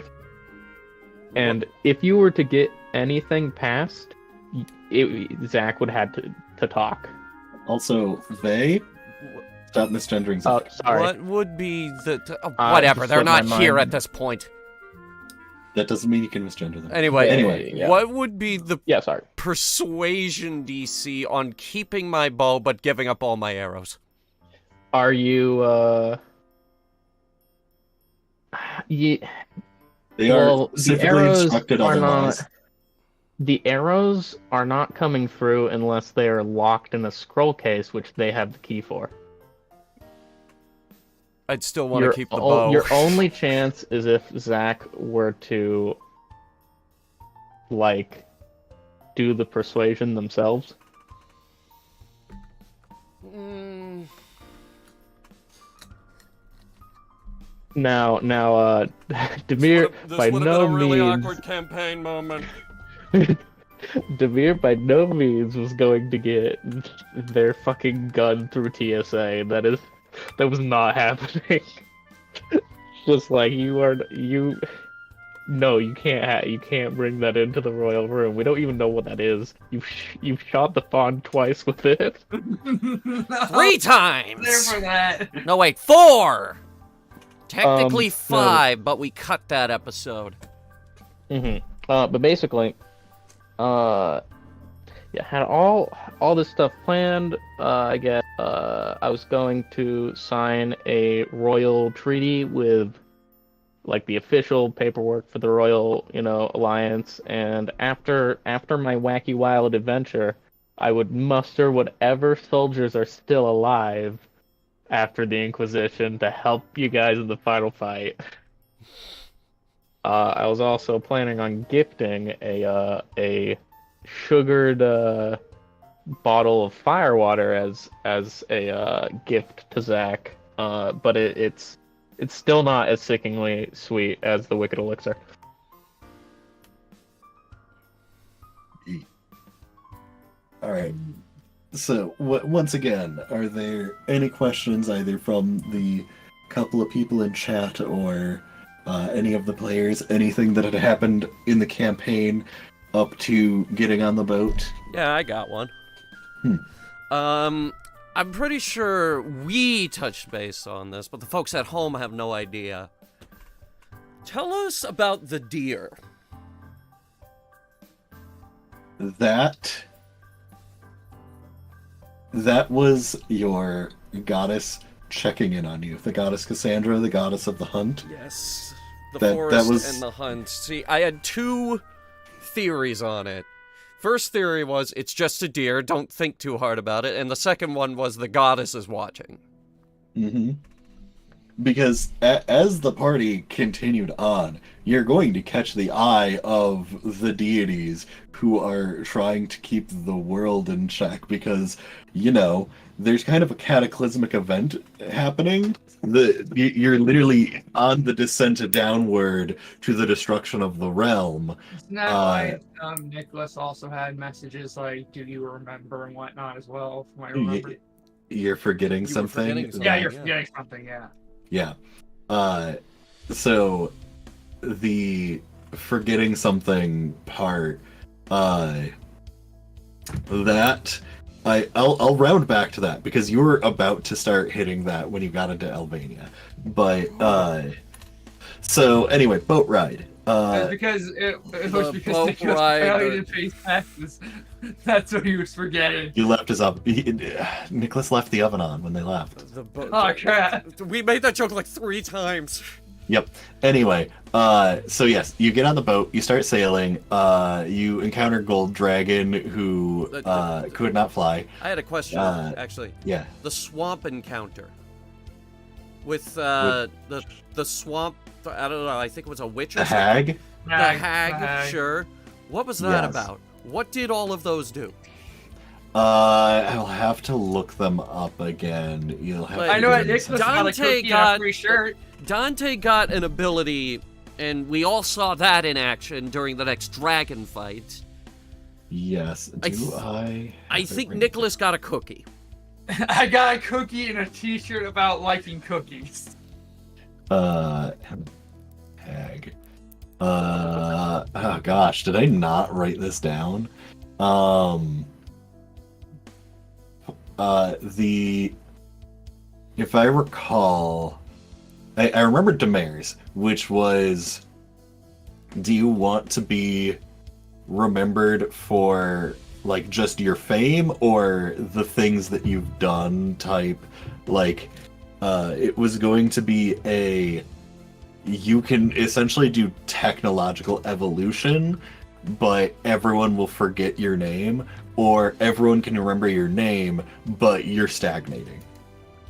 if you were to get anything past, Zach would have to talk. Also, stop misgendering. Oh, sorry. What would be whatever? They're not here at this point. That doesn't mean you can misgender them. Anyway, yeah. What would be the Sorry. persuasion DC on keeping my bow but giving up all my arrows? Are you They are specifically instructed otherwise. The arrows are not coming through unless they are locked in a scroll case, which they have the key for. I'd still want to keep the bow. Your only chance is if Zach were to, like, do the persuasion themselves. Now, Demir, by no means... This would have been a really awkward campaign moment. Demir by no means was going to get their fucking gun through TSA. That was not happening. Just like you can't bring that into the royal room. We don't even know what that is. You've shot the fawn twice with it. 3 times. There for that. No, wait, 4. Technically 5, but we cut that episode. But basically, had all this stuff planned. I guess I was going to sign a royal treaty with, like, the official paperwork for the royal, alliance. And after my wacky wild adventure, I would muster whatever soldiers are still alive after the Inquisition to help you guys in the final fight. I was also planning on gifting a sugared bottle of firewater as a gift to Zach, but it's still not as sickeningly sweet as the Wicked Elixir. All right. So, once again, are there any questions either from the couple of people in chat or any of the players? Anything that had happened in the campaign up to getting on the boat? Yeah, I got one. I'm pretty sure we touched base on this, but the folks at home have no idea. Tell us about the deer. That was your goddess checking in on you. The goddess Cassandra, the goddess of the hunt. Yes. The forest and the hunt. See, I had 2 theories on it. First theory was, it's just a deer, don't think too hard about it. And the second one was, the goddess is watching. Because as the party continued on, you're going to catch the eye of the deities who are trying to keep the world in check because, there's kind of a cataclysmic event happening. You're literally on the descent downward to the destruction of the realm. Isn't that why Nicholas also had messages like, do you remember and whatnot as well? From what I remember. You're forgetting something? Yeah, you're forgetting something, yeah. Yeah. So the forgetting something part, I'll round back to that because you were about to start hitting that when you got into Albania. But so anyway, boat ride. It was because Nicholas apparently didn't pay taxes. That's what he was forgetting. You left his Nicholas left the oven on when they left. Oh crap! We made that joke like 3 times. Yep. Anyway, so yes, you get on the boat, you start sailing, you encounter Gold Dragon who could not fly. I had a question, actually. Yeah. The swamp encounter. With the swamp, I don't know, I think it was a witch or something. Hag? The hag, sure. What was that about? What did all of those do? I'll have to look them up again. You'll have I know Nicholas got a cookie and a free shirt. Dante got an ability, and we all saw that in action during the next dragon fight. Yes. I think Nicholas got a cookie. I got a cookie and a t-shirt about liking cookies. Hag. Oh gosh, did I not write this down? If I recall, I remember Demers, which was, do you want to be remembered for like just your fame or the things that you've done type? Like, it was going to be you can essentially do technological evolution, but everyone will forget your name, or everyone can remember your name, but you're stagnating.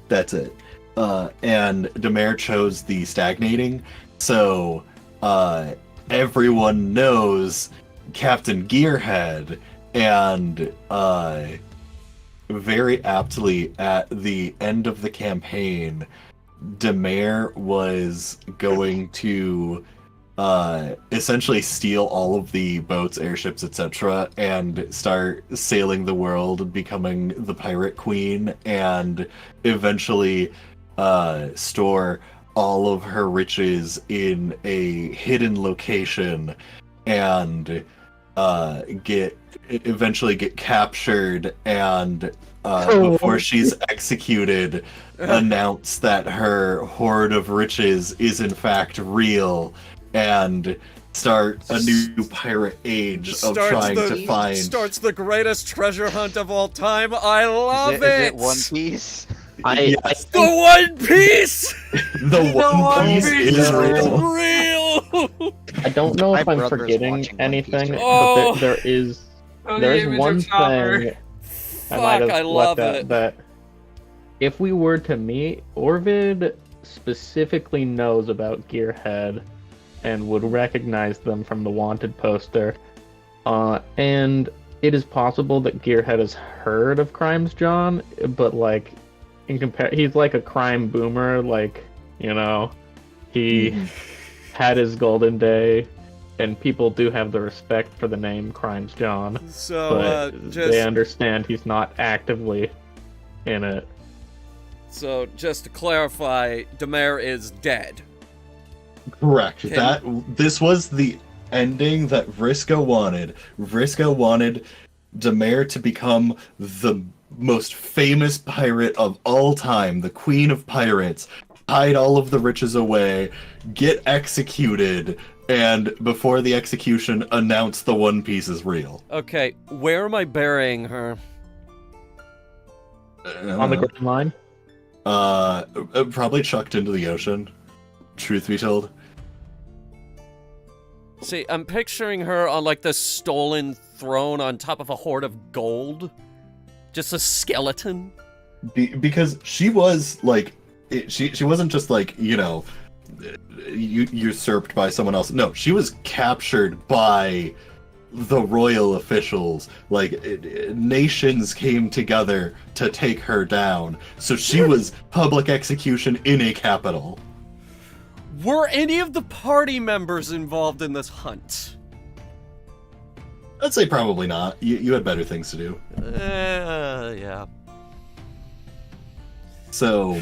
That's it. And Demare chose the stagnating, so everyone knows Captain Gearhead, and very aptly at the end of the campaign, Demare was going to essentially steal all of the boats, airships, etc., and start sailing the world, becoming the pirate queen, and eventually store all of her riches in a hidden location and eventually get captured, and before she's executed, announce that her hoard of riches is in fact real, and start a new pirate age of trying to find. Starts the greatest treasure hunt of all time. I love Is it One Piece? Yes, The One Piece. the One Piece is real. Real. I don't know My if I'm brother's forgetting watching One Piece anything, right now. but there is Oh, the there's image one of Chopper. thing Fuck, I love it. that if we were to meet, Orvid specifically knows about Gearhead and would recognize them from the wanted poster. And it is possible that Gearhead has heard of Crimes John, but like he's like a crime boomer, like, you know, he had his golden day, and people do have the respect for the name Crimes John, So but just they understand he's not actively in it. so just to clarify, Demare is dead. Correct. Can- This was the ending that Vriska wanted. Vriska wanted Demare to become the most famous pirate of all time, the queen of pirates, hide all of the riches away, get executed, and before the execution, announce the One Piece is real. Okay, where am I burying her? On the Grand Line? Probably chucked into the ocean. Truth be told. See, I'm picturing her on like this stolen throne on top of a hoard of gold. Just a skeleton. Because she was like, she wasn't just like, you know, usurped by someone else. No, she was captured by the royal officials. Like, nations came together to take her down. So she was public execution in a capital. Were any of the party members involved in this hunt? I'd say probably not. You had better things to do. Yeah. So,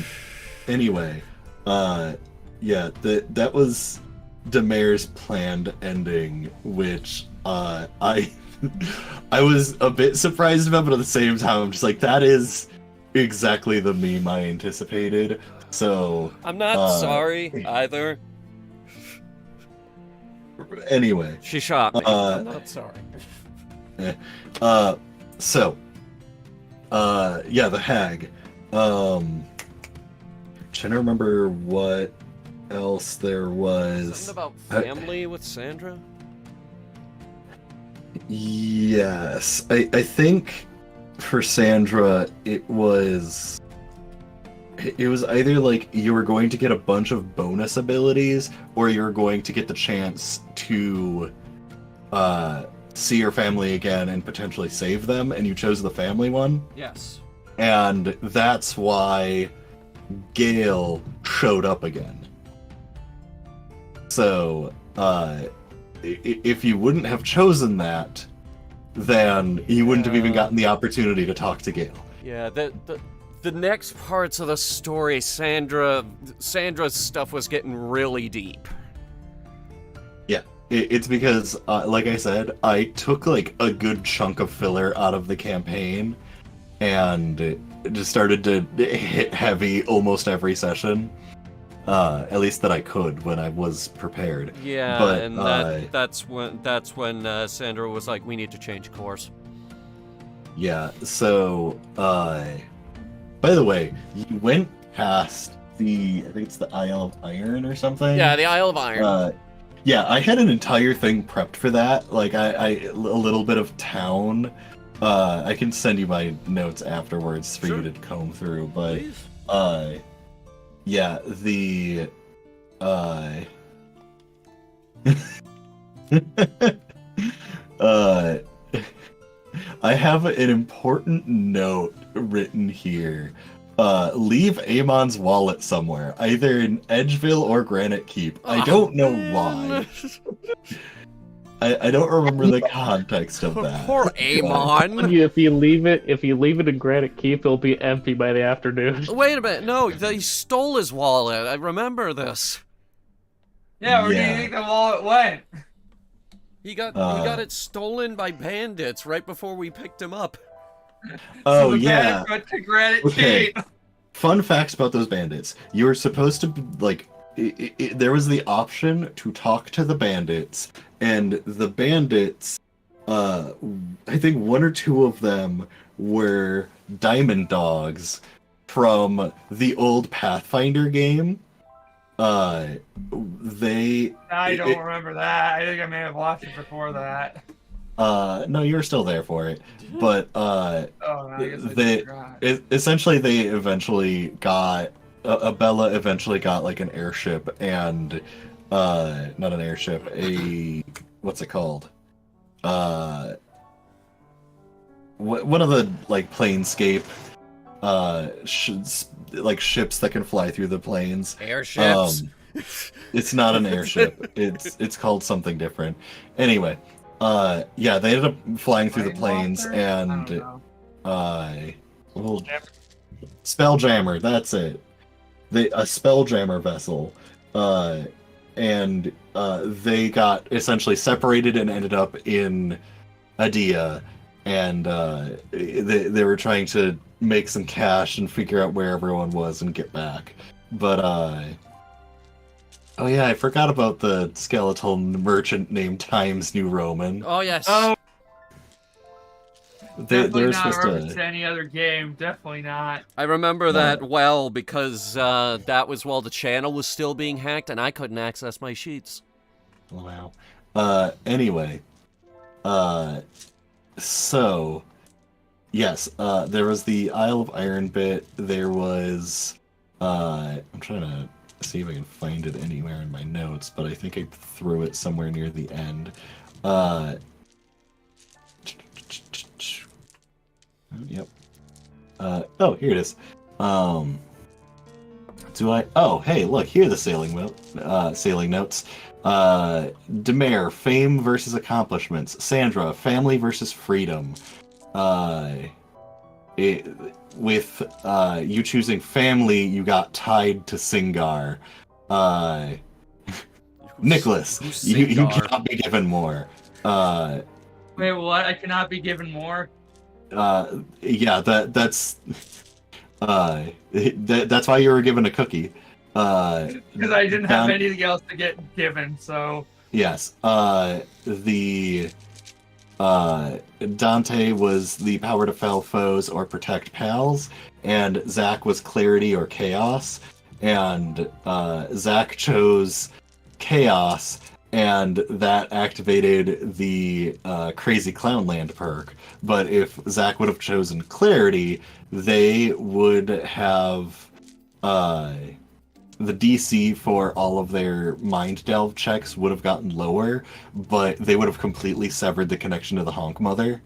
anyway, yeah, that was Demare's planned ending, which I I was a bit surprised about, but at the same time, I'm just like, that is exactly the meme I anticipated. So I'm not sorry either. anyway, She shot me. I'm not sorry. So yeah, the hag. Trying to remember what else there was. Something about family with Sandra? Yes, I think for Sandra it was either like you were going to get a bunch of bonus abilities, or you were going to get the chance to see your family again and potentially save them, and you chose the family one. Yes. And that's why Gale showed up again. So, if you wouldn't have chosen that, then you wouldn't have even gotten the opportunity to talk to Gale. Yeah, the next parts of the story, Sandra's stuff was getting really deep. Yeah, it's because, like I said, I took like a good chunk of filler out of the campaign, and just started to hit heavy almost every session. At least that I could when I was prepared. Yeah, but, and that's when Sandra was like, "We need to change course." Yeah. So, by the way, you went past I think it's the Isle of Iron or something. Yeah, the Isle of Iron. Yeah, I had an entire thing prepped for that. Like a little bit of town. I can send you my notes afterwards for Sure. you to comb through, but Please. yeah, the uh I have an important note written here. Leave Amon's wallet somewhere, either in Edgeville or Granite Keep. I don't know why. I don't remember the context of that. Poor Amon. If you leave it in Granite Keep, it'll be empty by the afternoon. Wait a minute. No, they stole his wallet. I remember this. Yeah, where do Yeah. you think the wallet went? He got it stolen by bandits right before we picked him up. Oh So the yeah. bandits went to Granite Okay. Keep. Fun facts about those bandits. You were supposed to like there was the option to talk to the bandits, and the bandits, I think one or two of them were diamond dogs from the old Pathfinder game. They I don't remember that. I think I may have watched it before that. no, you were still there for it, but Oh, no, I guess I they forgot. essentially they eventually got Abella eventually got like an airship and not an airship, a what's it called, one of the like planescape like ships that can fly through the plains. Airships. It's not an airship. It's called something different. Anyway, yeah, they ended up flying through the plains Planeswalker? I and don't know. well, Spelljammer, that's it. A Spelljammer vessel, and they got essentially separated and ended up in Adia, and they were trying to make some cash and figure out where everyone was and get back. But oh yeah, I forgot about the skeletal merchant named Times New Roman. Oh yes. Oh, definitely They're not supposed reference to. to any other game. Definitely not. I remember that well because that was while the channel was still being hacked and I couldn't access my sheets. Wow. Anyway, so yes, there was the Isle of Iron bit. There was I'm trying to see if I can find it anywhere in my notes, but I think I threw it somewhere near the end. Yep. Oh, here it is. Do I? Oh, hey, look, here are the sailing notes. Demare, fame versus accomplishments. Sandra, family versus freedom. With you choosing family, you got tied to Singar. Nicholas, Who's you Singar? cannot be given more. Wait, what? I cannot be given more? Yeah, that's that's why you were given a cookie. Because I didn't have Don- anything else to get given, so... Yes. The Dante was the power to fell foes or protect pals, and Zach was clarity or chaos, and Zach chose chaos, and that activated the Crazy Clownland perk. But if Zach would have chosen clarity, they would have the DC for all of their mind delve checks would have gotten lower, but they would have completely severed the connection to the Honk Mother.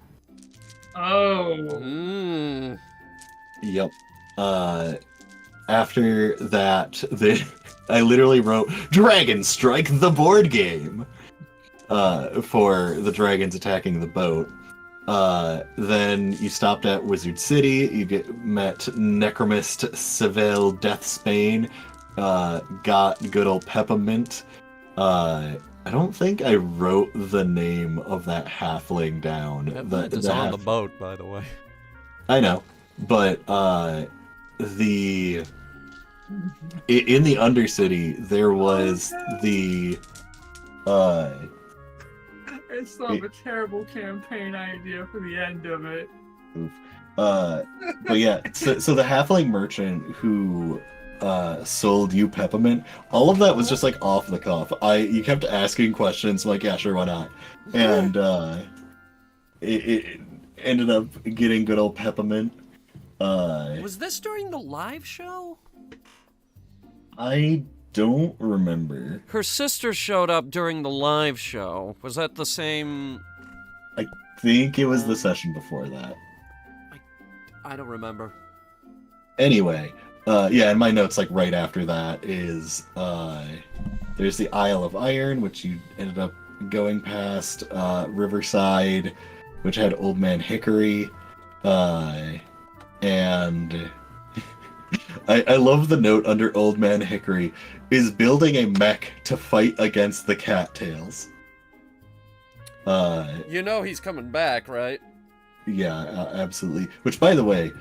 Oh. Mm. Yep. After that, I literally wrote Dragon Strike the board game for the dragons attacking the boat. Then you stopped at Wizard City. You met Necromist Seville Deathsbane. Got good old Peppermint. I don't think I wrote the name of that halfling down. That is on the boat, by the way. I know, but in the Undercity there was the I still have a terrible campaign idea for the end of it. but yeah, so the halfling merchant who sold you peppermint, all of that was just like off the cuff. You kept asking questions, I'm like, yeah, sure, why not? And it ended up getting good old peppermint. Was this during the live show? I don't remember. Her sister showed up during the live show. Was that the same? I think it was the session before that. I don't remember. Anyway, yeah, in my notes, like right after that is there's the Isle of Iron, which you ended up going past, Riverside, which had Old Man Hickory, and I love the note under Old Man Hickory is building a mech to fight against the cattails. You know he's coming back, right? Yeah, absolutely. Which, by the way,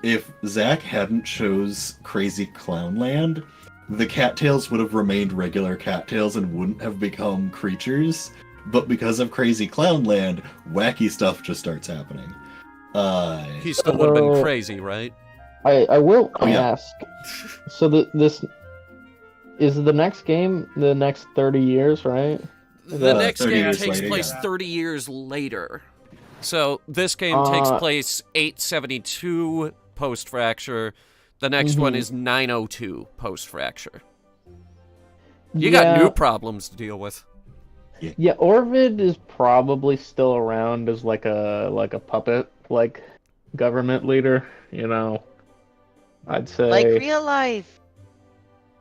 if Zach hadn't chose Crazy Clownland, the cattails would have remained regular cattails and wouldn't have become creatures. But because of Crazy Clownland, wacky stuff just starts happening. He still would have been crazy, right? I will yeah. ask. So this is the next game the next 30 years, right? The next 30 game years takes later, place yeah. 30 years later. So this game takes place 872 post-fracture. The next one is 902 post-fracture. You got new problems to deal with. Yeah, Orvid is probably still around as like a puppet, like government leader. You know, I'd say Like real life.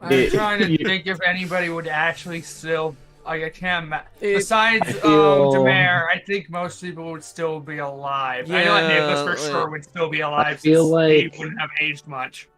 I'm trying to think if anybody would actually still. I can't. Besides Demare, I think most people would still be alive. I know that Nicholas for sure would still be alive. feel since like- he wouldn't have aged much.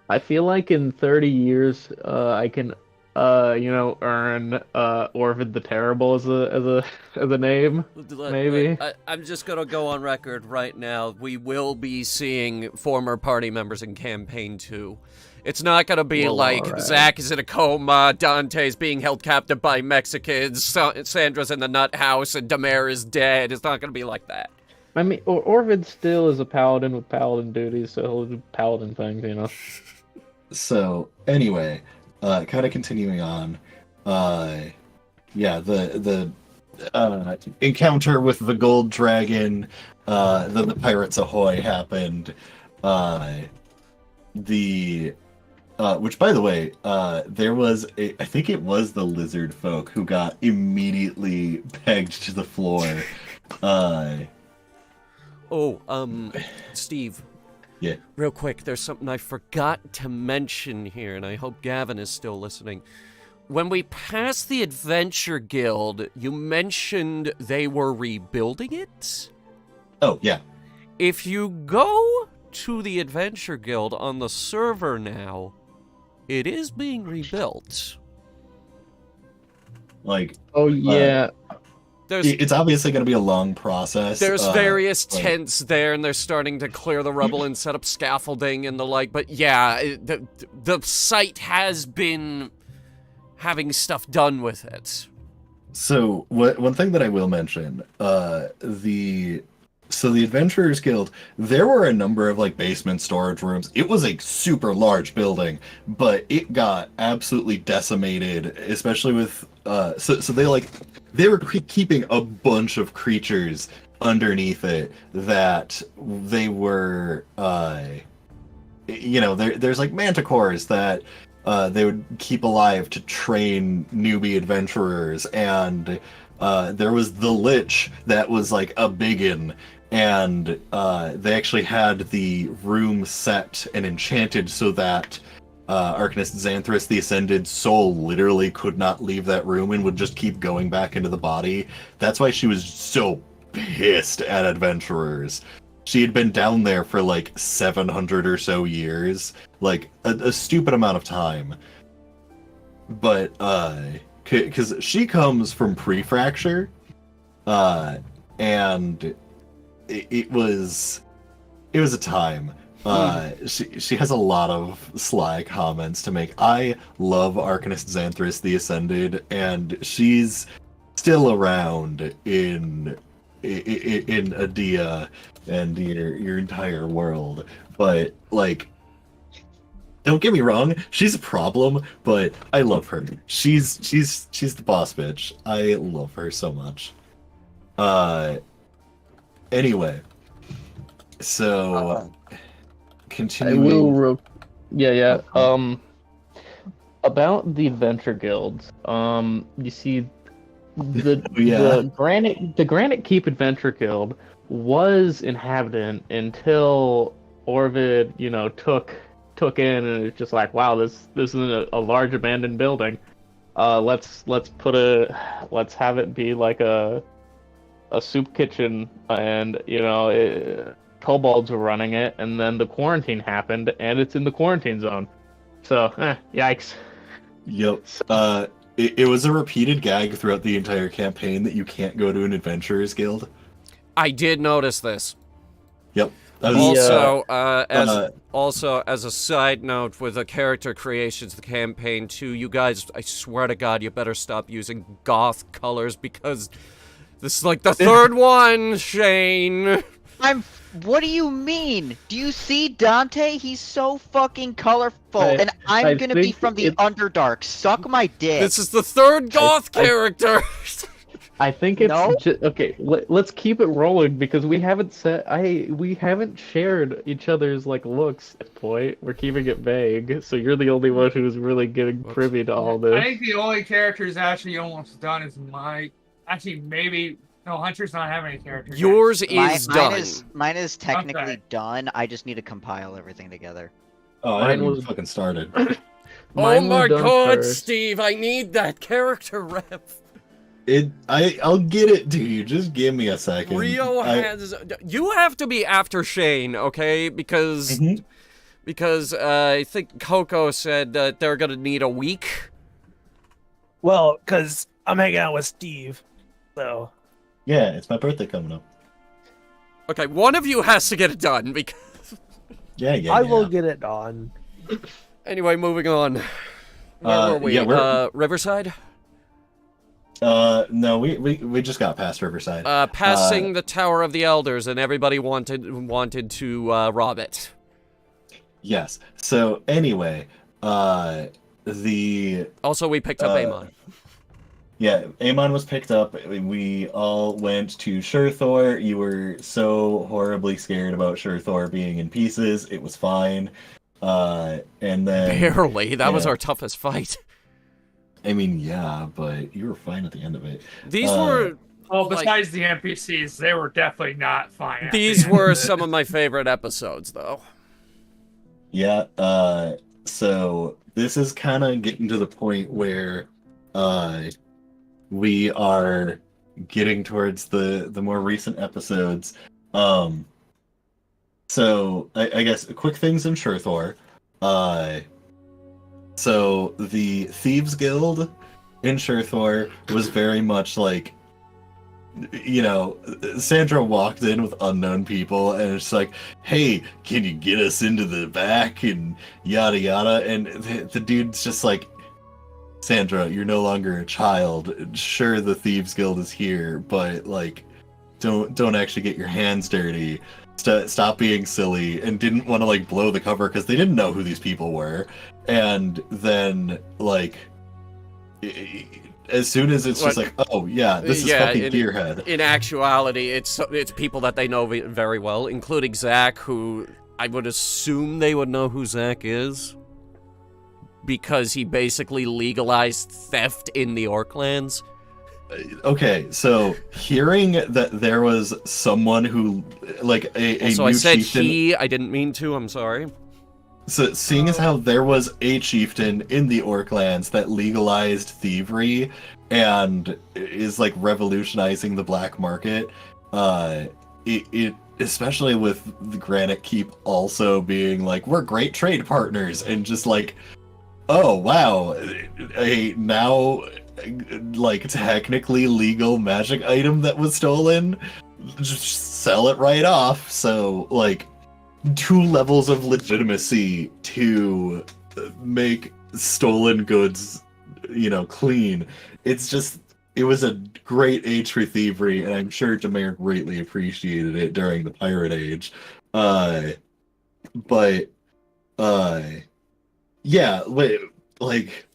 I feel like in 30 years, I can, earn Orvid the Terrible as a name. Maybe. I'm just gonna go on record right now. We will be seeing former party members in campaign 2. It's not gonna be like alright. Zach is in a coma, Dante's being held captive by Mexicans, Sandra's in the nut house, and Demare is dead. It's not gonna be like that. I mean, Orvid still is a paladin with paladin duties, so he'll do paladin things, you know. So anyway, kind of continuing on, yeah, the encounter with the gold dragon, then the Pirates Ahoy happened, which by the way, there was I think it was the lizard folk who got immediately pegged to the floor. Steve. Yeah. Real quick, there's something I forgot to mention here, and I hope Gavin is still listening. When we passed the Adventure Guild, you mentioned they were rebuilding it? Oh, yeah. If you go to the Adventure Guild on the server now, it is being rebuilt. Like, Oh yeah. it's obviously going to be a long process. There's various like- tents there, and they're starting to clear the rubble and set up scaffolding and the like. But yeah, the site has been having stuff done with it. So one thing that I will mention, the Adventurers Guild, there were a number of like basement storage rooms. It was a super large building, but it got absolutely decimated, especially with so they were keeping a bunch of creatures underneath it that they were there's like manticores that they would keep alive to train newbie adventurers, and there was the Lich that was like a biggin, and they actually had the room set and enchanted so that Arcanist Xanthris, the Ascended soul, literally could not leave that room and would just keep going back into the body. That's why she was so pissed at adventurers. She had been down there for like 700 or so years, like a stupid amount of time. But because she comes from pre-fracture, and it was a time. She has a lot of sly comments to make. I love Arcanist Xanthris the Ascended, and she's still around in Adia and your entire world. But like, Don't get me wrong, she's a problem, but I love her. She's the boss bitch. I love her so much. Anyway, so I continuing. will. Yeah. About the adventure guilds. You see, the Granite Keep Adventure Guild was inhabitant until Orvid, took in, and it's just like, wow, this is a large abandoned building. Let's have it be like a soup kitchen, and kobolds were running it, and then the quarantine happened, and it's in the quarantine zone. So, yikes. Yep. It was a repeated gag throughout the entire campaign that you can't go to an adventurers guild. I did notice this. Yep. Also, as a side note, with the character creations, the campaign too, you guys, I swear to God, you better stop using goth colors, because this is like the third one, Shane. What do you mean? Do you see Dante? He's so fucking colorful, and I'm gonna be from the Underdark. Suck my dick. This is the third goth character. I think it's okay. Let's keep it rolling, because we haven't shared each other's looks at this point. We're keeping it vague, so you're the only one who's really getting privy to all this. I think the only character's actually almost done is Mike. Actually, maybe. No, Hunter's not having any characters. Yours is done. Mine is technically done. I just need to compile everything together. Oh, I hadn't fucking started. Oh my God, Steve! I need that character rep. I'll get it to you. Just give me a second. Rio has. You have to be after Shane, okay? Because I think Coco said that they're gonna need a week. Well, because I'm hanging out with Steve, so. Yeah, it's my birthday coming up. Okay, one of you has to get it done, because... I will get it done. Anyway, moving on. Where were we? Yeah, Riverside? No, we just got past Riverside. Passing the Tower of the Elders, and everybody wanted to rob it. Yes. So, anyway, Also, we picked up Amon. Yeah, Amon was picked up. We all went to Shurthor. You were so horribly scared about Shurthor being in pieces. It was fine. And then... Barely. That was our toughest fight. I mean, yeah, but you were fine at the end of it. These were... Well, besides the NPCs, they were definitely not fine. These were some of my favorite episodes, though. Yeah, so this is kind of getting to the point where... we are getting towards the more recent episodes. So I guess quick things in Shurthor. So the Thieves Guild in Shurthor was very much like, Sandra walked in with unknown people, and it's like, hey, can you get us into the back, and yada yada, and the dude's just like, Sandra, you're no longer a child. Sure, the Thieves Guild is here, but don't actually get your hands dirty. Stop being silly, and didn't want to blow the cover because they didn't know who these people were. And then as soon as it's just oh yeah, this is fucking Gearhead. In actuality, it's people that they know very well, including Zach, who I would assume they would know who Zach is, because he basically legalized theft in the Orklands. Okay, so hearing that there was someone who, a so new I said chieftain, he, I didn't mean to, I'm sorry. So seeing as how there was a chieftain in the Orklands that legalized thievery and is revolutionizing the black market, it especially with the Granite Keep also being we're great trade partners, and just oh wow, a now technically legal magic item that was stolen, just sell it right off. So 2 levels of legitimacy to make stolen goods clean. It was a great age for thievery, and I'm sure Jameer greatly appreciated it during the Pirate Age. But Yeah, wait, like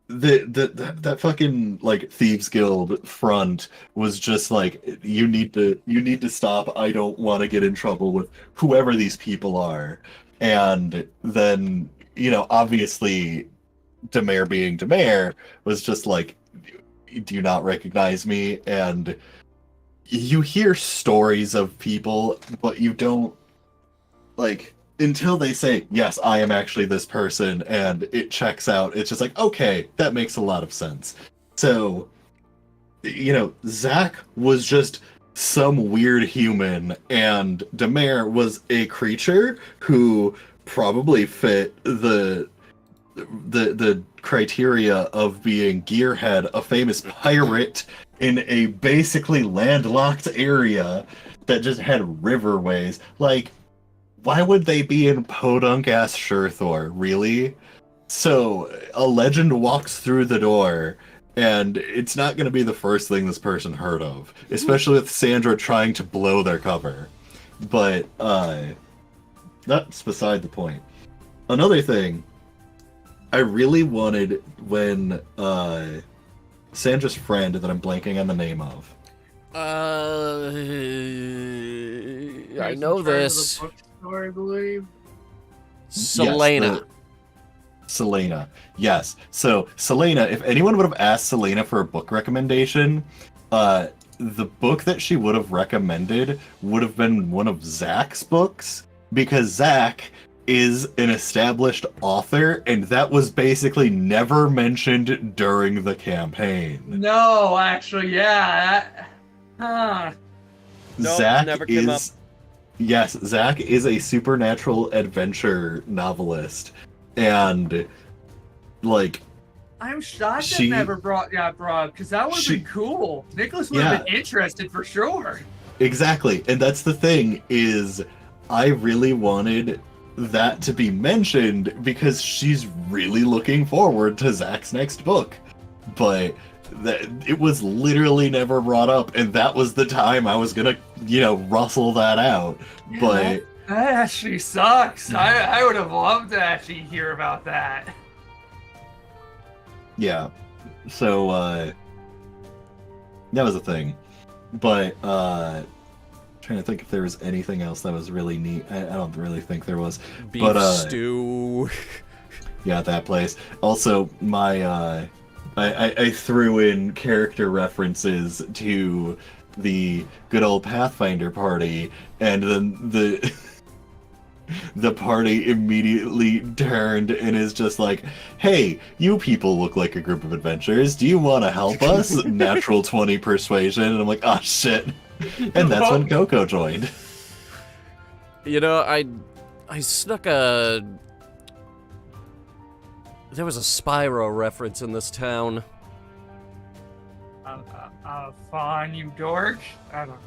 that fucking like Thieves Guild front was just like you need to stop. I don't want to get in trouble with whoever these people are. And then, obviously Demare being Demare was just like, do you not recognize me? And you hear stories of people, but you don't, like, until they say, yes, I am actually this person, and it checks out. It's just like, okay, that makes a lot of sense. So, Zach was just some weird human, and Demare was a creature who probably fit the criteria of being Gearhead, a famous pirate in a basically landlocked area that just had riverways. Like, why would they be in podunk ass Shurthor? Really? So a legend walks through the door, and it's not going to be the first thing this person heard of, especially with Sandra trying to blow their cover. But that's beside the point. Another thing, I really wanted when Sandra's friend that I'm blanking on the name of. I know this. Bookstore, I believe. Selena. Selena. Yes. So Selena, if anyone would have asked Selena for a book recommendation, the book that she would have recommended would have been one of Zach's books, because Zach is an established author, and that was basically never mentioned during the campaign. No, actually, yeah. Nope, Zach never came up. Yes, Zach is a supernatural adventure novelist, and like I'm shocked She- that never got brought because that would have been cool. Nicholas would have been interested for sure. exactly, and that's the thing is, I really wanted that to be mentioned because she's really looking forward to Zach's next book, but it was literally never brought up, and that was the time I was gonna, rustle that out. Yeah, But that actually sucks. I would have loved to actually hear about that. yeah, so that was a thing. But trying to think if there was anything else that was really neat. I don't really think there was. Beef But stew. yeah, that place. Also, my I threw in character references to the good old Pathfinder party, and then the party immediately turned and is just like, hey, you people look like a group of adventurers. Do you want to help us? Natural 20 persuasion. And I'm like, oh shit. And that's when Coco joined. I snuck a... There was a Spyro reference in this town. Fawn, you dork? I don't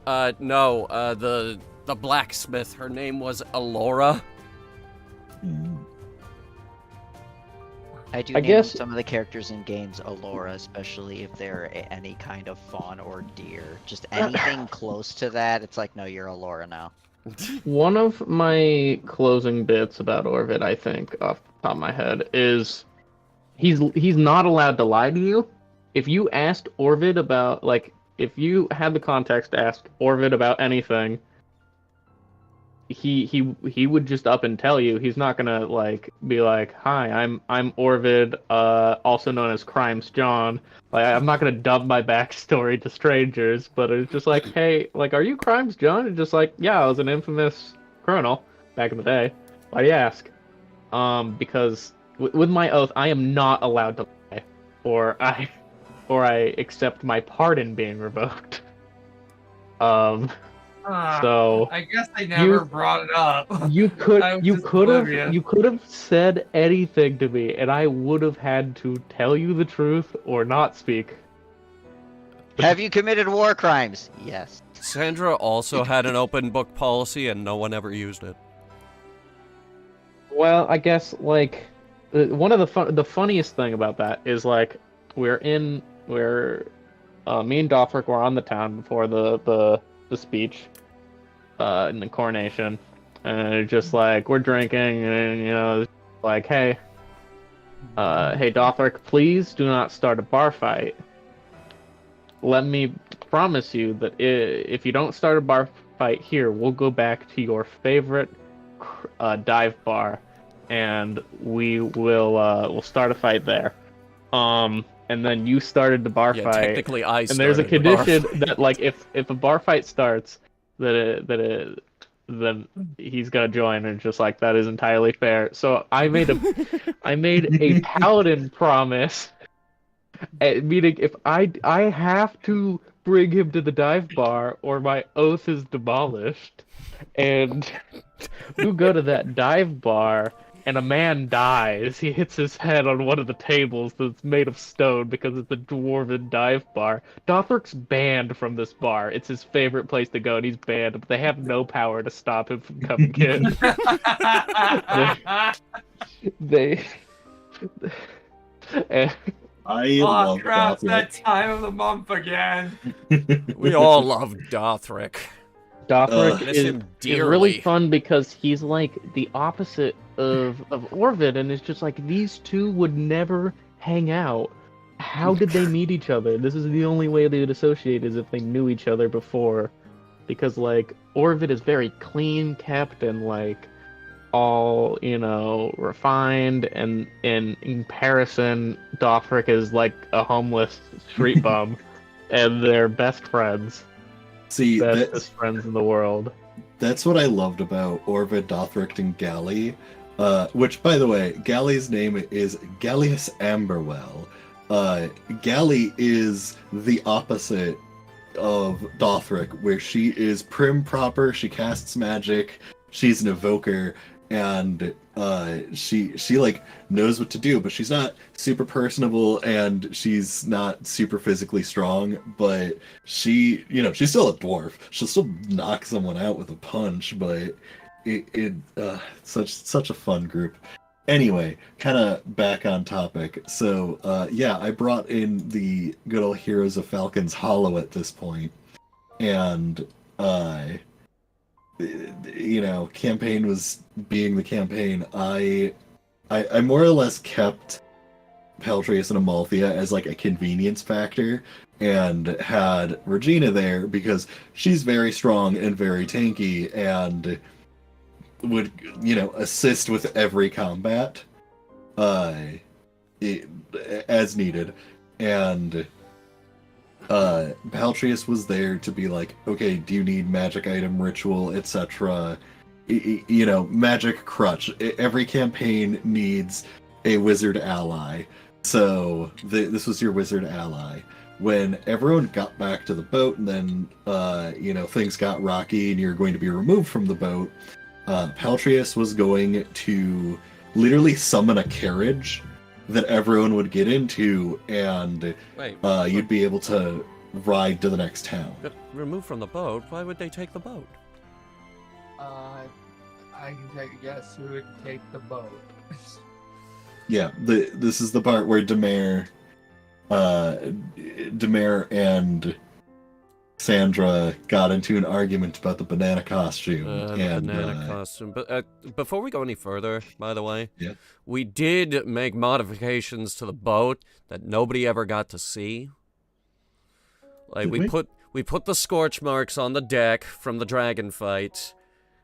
know. No, the blacksmith, her name was Alora. I do I name guess- some of the characters in games Alora, especially if they're any kind of fawn or deer. Just anything close to that, it's like, no, you're Alora now. One of my closing bits about Orvid, I think, off the top of my head, is he's not allowed to lie to you. If you asked Orvid about, like, if you had the context to ask Orvid about anything, he would just up and tell you. He's not gonna like be like, "Hi, I'm Orvid, also known as Crimes John." Like, I'm not gonna dump my backstory to strangers, but it's just like, "Hey, like, are you Crimes John?" And just like, "Yeah, I was an infamous criminal back in the day." Why do you ask? Because with my oath, I am not allowed to lie, or I accept my pardon being revoked. So I guess they never brought it up. you I was could just oblivious. you could have said anything to me, and I would have had to tell you the truth or not speak. Have you committed war crimes? Yes. Sandra also had an open book policy, and no one ever used it. Well, I guess like one of the funniest thing about that is like me and Dothric were on the town before the speech in the coronation, and it's just like we're drinking, and like, hey, Dothric, please do not start a bar fight. Let me promise you that if you don't start a bar fight here, we'll go back to your favorite dive bar, and we'll start a fight there. And then you started the bar fight. Technically, and there's a condition that, like, if a bar fight starts, then he's gonna join, and just like that is entirely fair. So I made a paladin promise, meaning if I have to bring him to the dive bar or my oath is demolished, and you go to that dive bar and a man dies. He hits his head on one of the tables that's made of stone because it's a dwarven dive bar. Dothric's banned from this bar. It's his favorite place to go, and he's banned, but they have no power to stop him from coming in. they I Oh love crap, Dothric. that time of the month again. We all love Dothric. Dothric Miss is him really dearly. fun because he's like the opposite of Orvid, and it's just like these two would never hang out. How did they meet each other? This is the only way they would associate, is if they knew each other before. Because like Orvid is very clean kept and like all, refined, and in comparison, Dothric is like a homeless street bum, and they're best friends. See, Bestest friends in the world. that's what I loved about Orvid, Dothric, and Galli. Which, by the way, Galli's name is Gallius Amberwell. Galli is the opposite of Dothric, where she is prim proper, she casts magic, she's an evoker, and she like knows what to do, but she's not super personable and she's not super physically strong, but she's still a dwarf. She'll still knock someone out with a punch, but such a fun group. Anyway, kind of back on topic. So I brought in the good old Heroes of Falcon's Hollow at this point, and campaign was being the campaign. I more or less kept Peltrius and Amalthea as like a convenience factor, and had Regina there because she's very strong and very tanky and would assist with every combat as needed. And Peltrius was there to be like, okay, do you need magic item, ritual, etc.? Magic crutch. Every campaign needs a wizard ally. So this was your wizard ally. When everyone got back to the boat, and then things got rocky and you're going to be removed from the boat, Peltrius was going to literally summon a carriage that everyone would get into, and you'd be able to ride to the next town. But removed from the boat? Why would they take the boat? I can take a guess who would take the boat. Yeah, this is the part where Demare and Sandra got into an argument about the banana costume. Banana costume. But before we go any further, by the way, Yeah. we did make modifications to the boat that nobody ever got to see. Like Did we put the scorch marks on the deck from the dragon fight.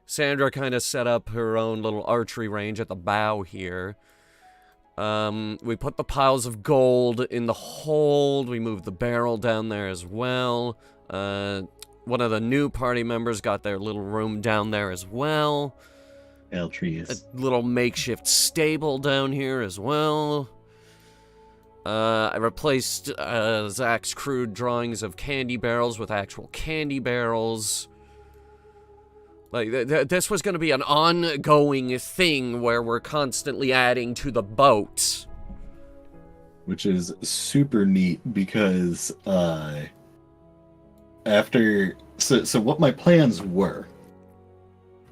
Sandra kind of set up her own little archery range at the bow here. We put the piles of gold in the hold. We moved the barrel down there as well. One of the new party members got their little room down there as well. Peltrius. A little makeshift stable down here as well. I replaced Zach's crude drawings of candy barrels with actual candy barrels. Like, this was going to be an ongoing thing where we're constantly adding to the boat. Which is super neat because so what my plans were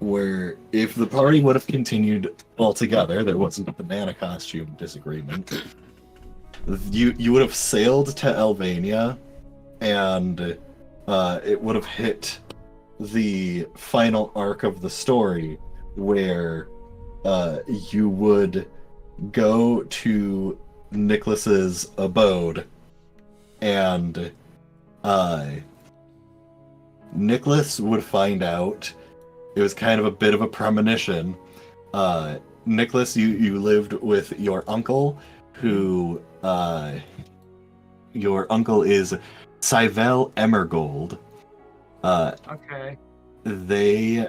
if the party would have continued all together, there wasn't a banana costume disagreement, you would have sailed to Albania, and it would have hit the final arc of the story where you would go to Nicholas's abode, and Nicholas would find out. It was kind of a bit of a premonition. Nicholas, you lived with your uncle, who your uncle is Cyvel Emergold. Okay. They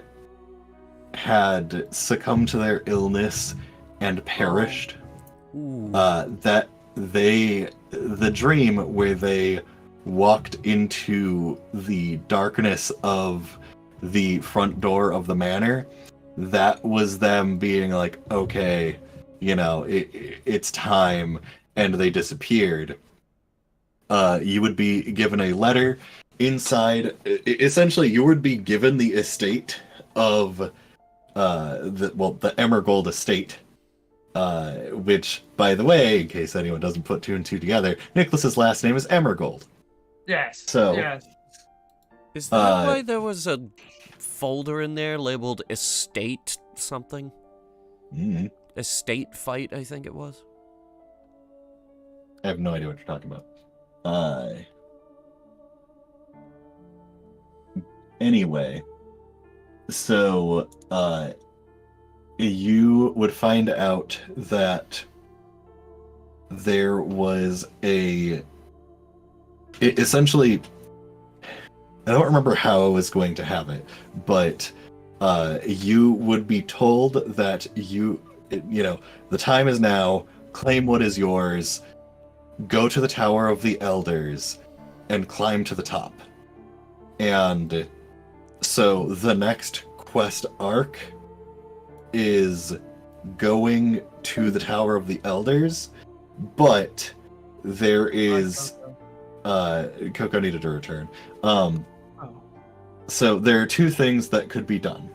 had succumbed to their illness and perished. Ooh. The dream where they walked into the darkness of the front door of the manor, that was them being like, okay, it's time, and they disappeared. You would be given a letter inside. Essentially, you would be given the estate of the Emergold estate, which, by the way, in case anyone doesn't put two and two together, Nicholas's last name is Emergold. Yes. So, yes. Is that why there was a folder in there labeled estate something? Estate fight, I think it was. I have no idea what you're talking about. Anyway, so you would find out that there was essentially, I don't remember how I was going to have it, but you would be told that the time is now, claim what is yours, go to the Tower of the Elders, and climb to the top. And so the next quest arc is going to the Tower of the Elders, but there is Coco needed to return. So there are two things that could be done.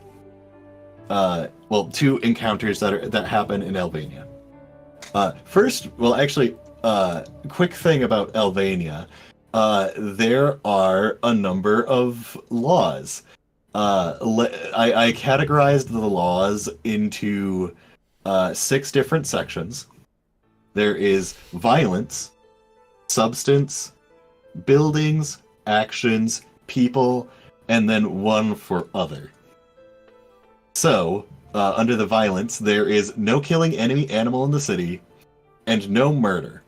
Two encounters that happen in Albania. First, quick thing about Albania. There are a number of laws. I categorized the laws into 6 different sections. There is violence, substance, buildings, actions, people, and then one for other. So, under the violence, there is no killing any animal in the city, and no murder.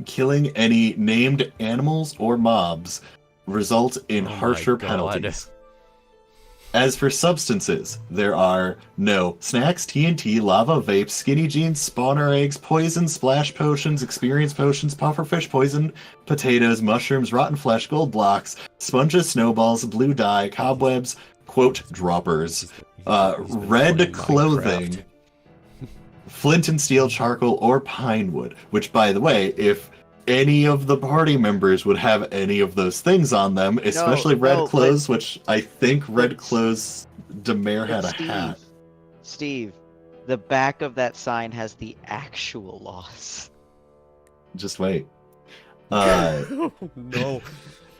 Killing any named animals or mobs results in harsher penalties. As for substances, there are no snacks, TNT, lava, vapes, skinny jeans, spawner eggs, poison, splash potions, experience potions, pufferfish poison, potatoes, mushrooms, rotten flesh, gold blocks, sponges, snowballs, blue dye, cobwebs, quote, droppers, red clothing, flint and steel, charcoal, or pine wood. Which, by the way, if any of the party members would have any of those things on them, especially red clothes, which I think red clothes, Demare had a hat. Steve, the back of that sign has the actual laws. Just wait. No.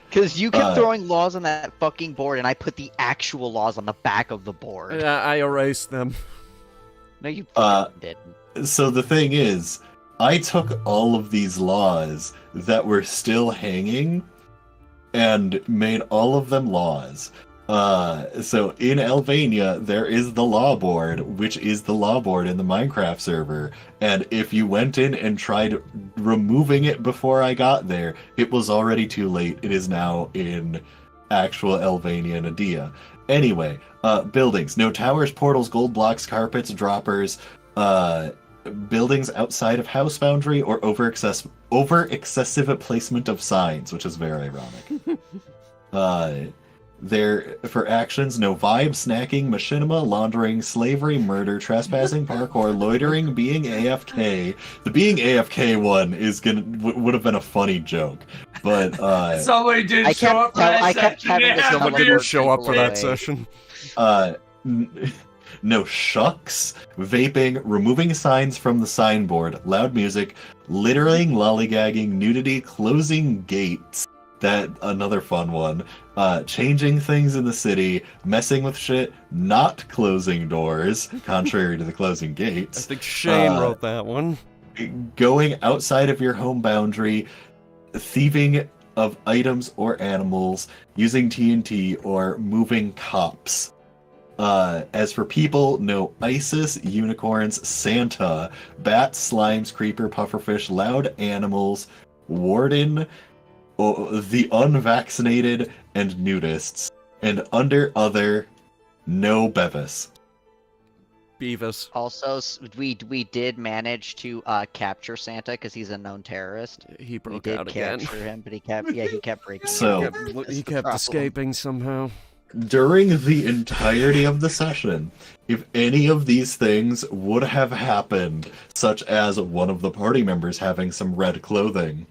Because you kept throwing laws on that fucking board, and I put the actual laws on the back of the board. Yeah, I erased them. No, you didn't. So the thing is, I took all of these laws that were still hanging and made all of them laws. So in Albania, there is the law board, which is the law board in the Minecraft server. And if you went in and tried removing it before I got there, it was already too late. It is now in actual Albania and Adia. Anyway, buildings. No towers, portals, gold blocks, carpets, droppers, buildings outside of house boundary, or over excessive placement of signs, which is very ironic. There, for actions, no vibe, snacking, machinima, laundering, slavery, murder, trespassing, parkour, loitering, being AFK. The being AFK one would have been a funny joke, but somebody did show up for that session. Someone didn't show up for that session. No shucks, vaping, removing signs from the signboard, loud music, littering, lollygagging, nudity, closing gates, That another fun one. Changing things in the city, messing with shit, not closing doors, contrary to the closing I gates. think Shane wrote that one. Going outside of your home boundary, thieving of items or animals, using TNT, or moving cops. As for people, no ISIS, unicorns, Santa, bats, slimes, creeper, pufferfish, loud animals, warden, the unvaccinated, and nudists. And under other, no Bevis. Beavis. Also, we did manage to capture Santa because he's a known terrorist. He We broke did out again. capture him, but he kept breaking. So- out. He That's the kept problem. escaping somehow. During the entirety of the session, if any of these things would have happened, such as one of the party members having some red clothing,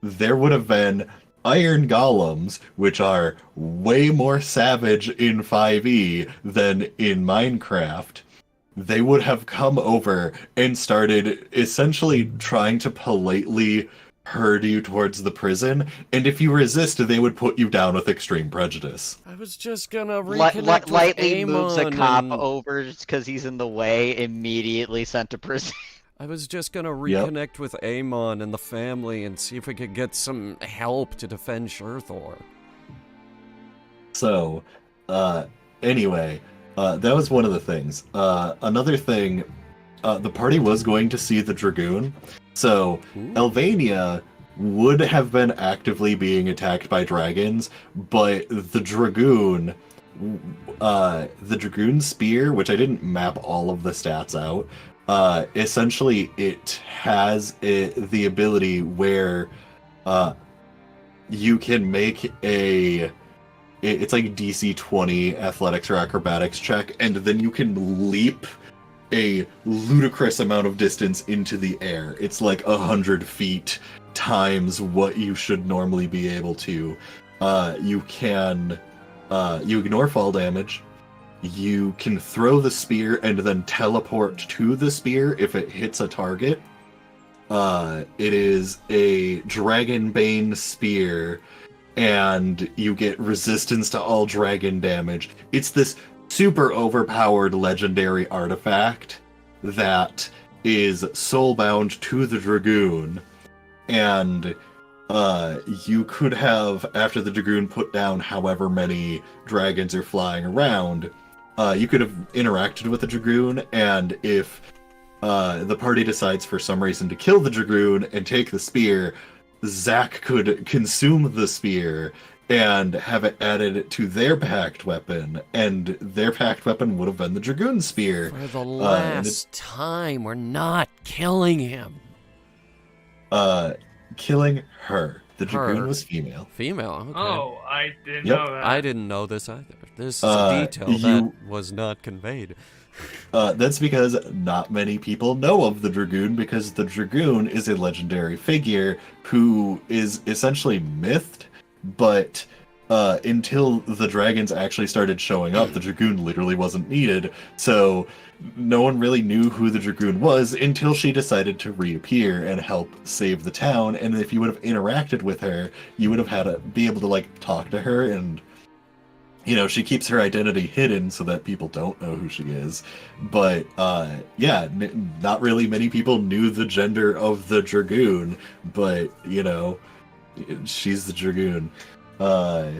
there would have been iron golems, which are way more savage in 5e than in Minecraft. They would have come over and started essentially trying to politely herd you towards the prison, and if you resist, they would put you down with extreme prejudice. I was just gonna reconnect with Lightly moves a Amon cop and- over because he's in the way. Immediately sent to prison. I was just gonna Yep. reconnect with Amon and the family and see if we could get some help to defend Shurthor. So, anyway, that was one of the things. Another thing, the party was going to see the Dragoon, so Ooh. Elvania would have been actively being attacked by dragons, but the Dragoon spear, which I didn't map all of the stats out, essentially it has the ability where you can make it's like DC 20 athletics or acrobatics check, and then you can leap a ludicrous amount of distance into the air. It's like 100 feet times what you should normally be able to. You ignore fall damage. You can throw the spear and then teleport to the spear if it hits a target. It is a Dragonbane spear, and you get resistance to all dragon damage. It's this super overpowered legendary artifact that is soulbound to the Dragoon, and you could have, after the Dragoon put down however many dragons are flying around, you could have interacted with the Dragoon, and if the party decides for some reason to kill the Dragoon and take the spear, Zack could consume the spear and have it added to their pact weapon, and their pact weapon would have been the Dragoon spear. For the and last time, we're not killing him. Killing her. The Dragoon Her. was female. Female. Okay. Oh, I didn't Yep. know that. I didn't know this either. This is a detail that you- was not conveyed. That's because not many people know of the Dragoon, because the Dragoon is a legendary figure who is essentially mythed, but until the dragons actually started showing up, the Dragoon literally wasn't needed, so no one really knew who the Dragoon was until she decided to reappear and help save the town, and if you would have interacted with her, you would have had to be able to, like, talk to her, and she keeps her identity hidden so that people don't know who she is. But, not really many people knew the gender of the Dragoon, but, she's the Dragoon. But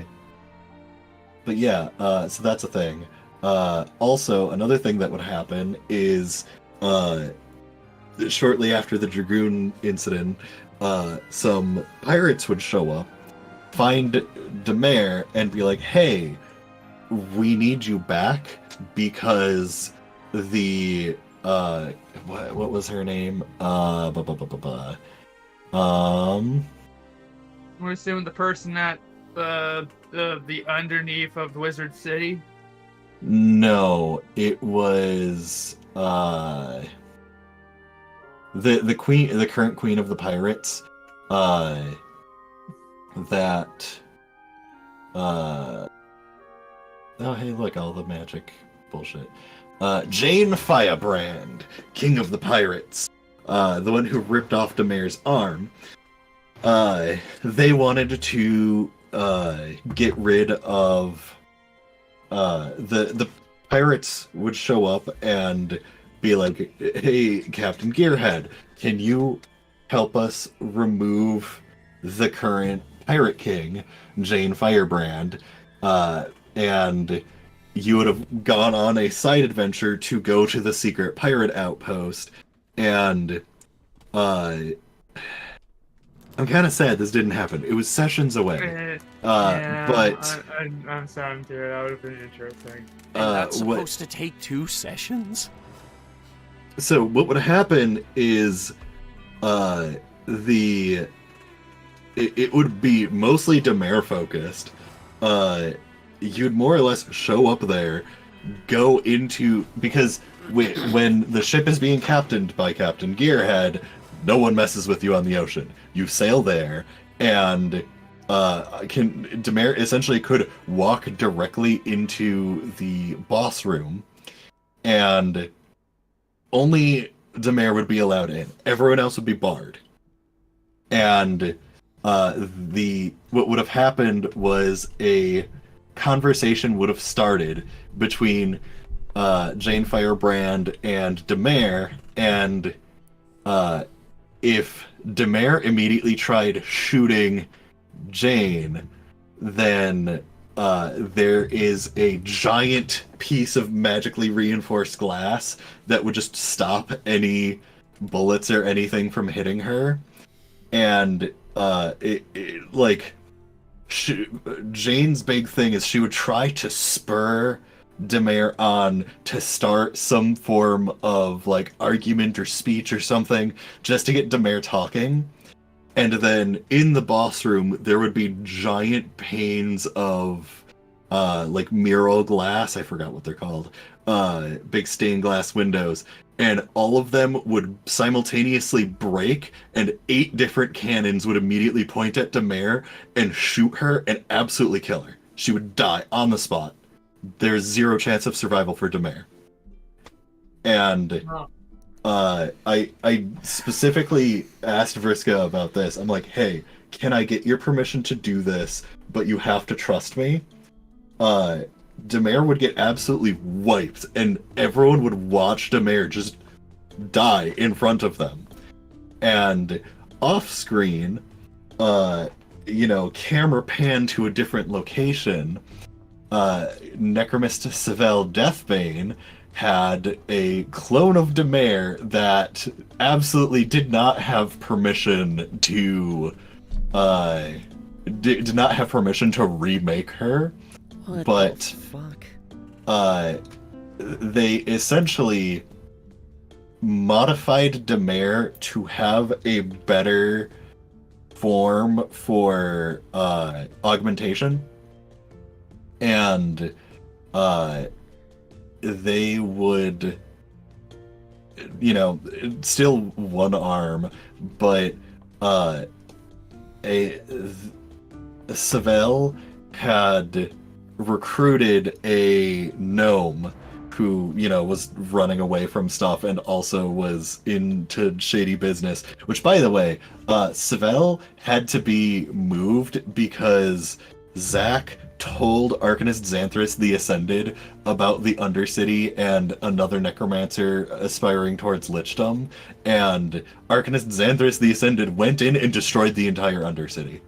yeah, so that's a thing. Also, another thing that would happen is, shortly after the Dragoon incident, some pirates would show up, find Demare, and be like, hey, we need you back because the what was her name? I'm assuming the person at the underneath of Wizard City. No, it was the queen, the current queen of the pirates. Oh, hey, look, all the magic bullshit. Jane Firebrand, king of the pirates. The one who ripped off Demare's arm. They wanted to get rid of the pirates would show up and be like, "Hey, Captain Gearhead, can you help us remove the current pirate king, Jane Firebrand?" And you would have gone on a side adventure to go to the secret pirate outpost, and I'm kind of sad this didn't happen. It was sessions away. But I'm sad too. That would have been interesting. And that's supposed to take 2 sessions? So what would happen is it would be mostly Demare focused. You'd more or less show up there, go into, because when the ship is being captained by Captain Gearhead, no one messes with you on the ocean. You sail there, and Demare essentially could walk directly into the boss room, and only Demare would be allowed in. Everyone else would be barred. And what would have happened was a conversation would have started between Jane Firebrand and Demare, and if Demare immediately tried shooting Jane, then there is a giant piece of magically reinforced glass that would just stop any bullets or anything from hitting her. And Jane's big thing is she would try to spur Demare on to start some form of like argument or speech or something just to get Demare talking. And then in the boss room there would be giant panes of like mural glass, I forgot what they're called, big stained glass windows, and all of them would simultaneously break, and 8 different cannons would immediately point at Demare and shoot her and absolutely kill her. She would die on the spot. There's 0 chance of survival for Demare. And I specifically asked Vriska about this. I'm like, hey, can I get your permission to do this, but you have to trust me? Demare would get absolutely wiped, and everyone would watch Demare just die in front of them. And off-screen, camera pan to a different location, Necromist Savell Deathbane had a clone of Demare that absolutely did not have permission to did not have permission to remake her. But the fuck? They essentially modified Demare to have a better form for augmentation, and they would, still one arm, but Savell had recruited a gnome who, was running away from stuff and also was into shady business, which, by the way, Savell had to be moved because Zach told Arcanist Xanthus the Ascended about the Undercity and another necromancer aspiring towards lichdom, and Arcanist Xanthus the Ascended went in and destroyed the entire Undercity.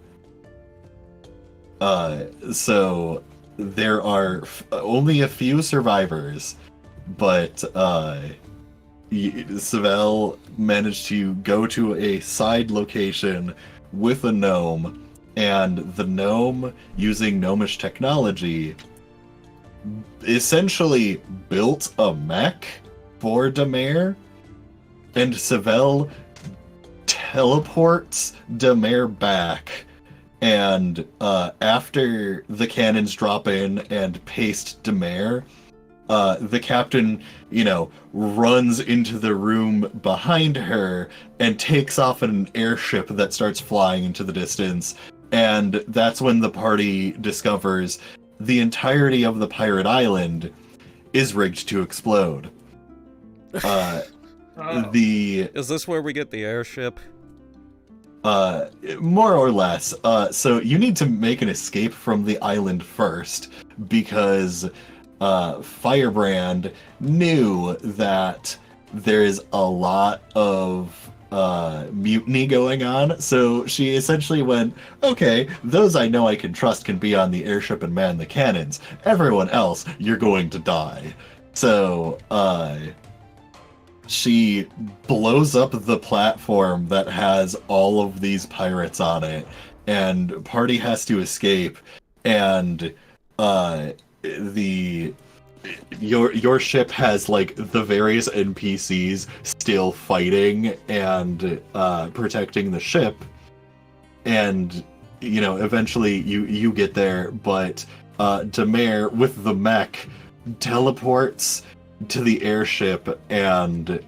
So there are only a few survivors, but Savell managed to go to a side location with a gnome, and the gnome, using gnomish technology, essentially built a mech for Demare, and Savell teleports Demare back. And after the cannons drop in and paste Demare, the captain, runs into the room behind her and takes off in an airship that starts flying into the distance. And that's when the party discovers the entirety of the pirate island is rigged to explode. Is this where we get the airship? More or less. So you need to make an escape from the island first, because Firebrand knew that there's a lot of mutiny going on, so she essentially went, okay, those I know I can trust can be on the airship and man the cannons. Everyone else, you're going to die. So, she blows up the platform that has all of these pirates on it, and party has to escape, and your ship has like the various NPCs still fighting and protecting the ship, and eventually you get there, but Demare with the mech teleports to the airship and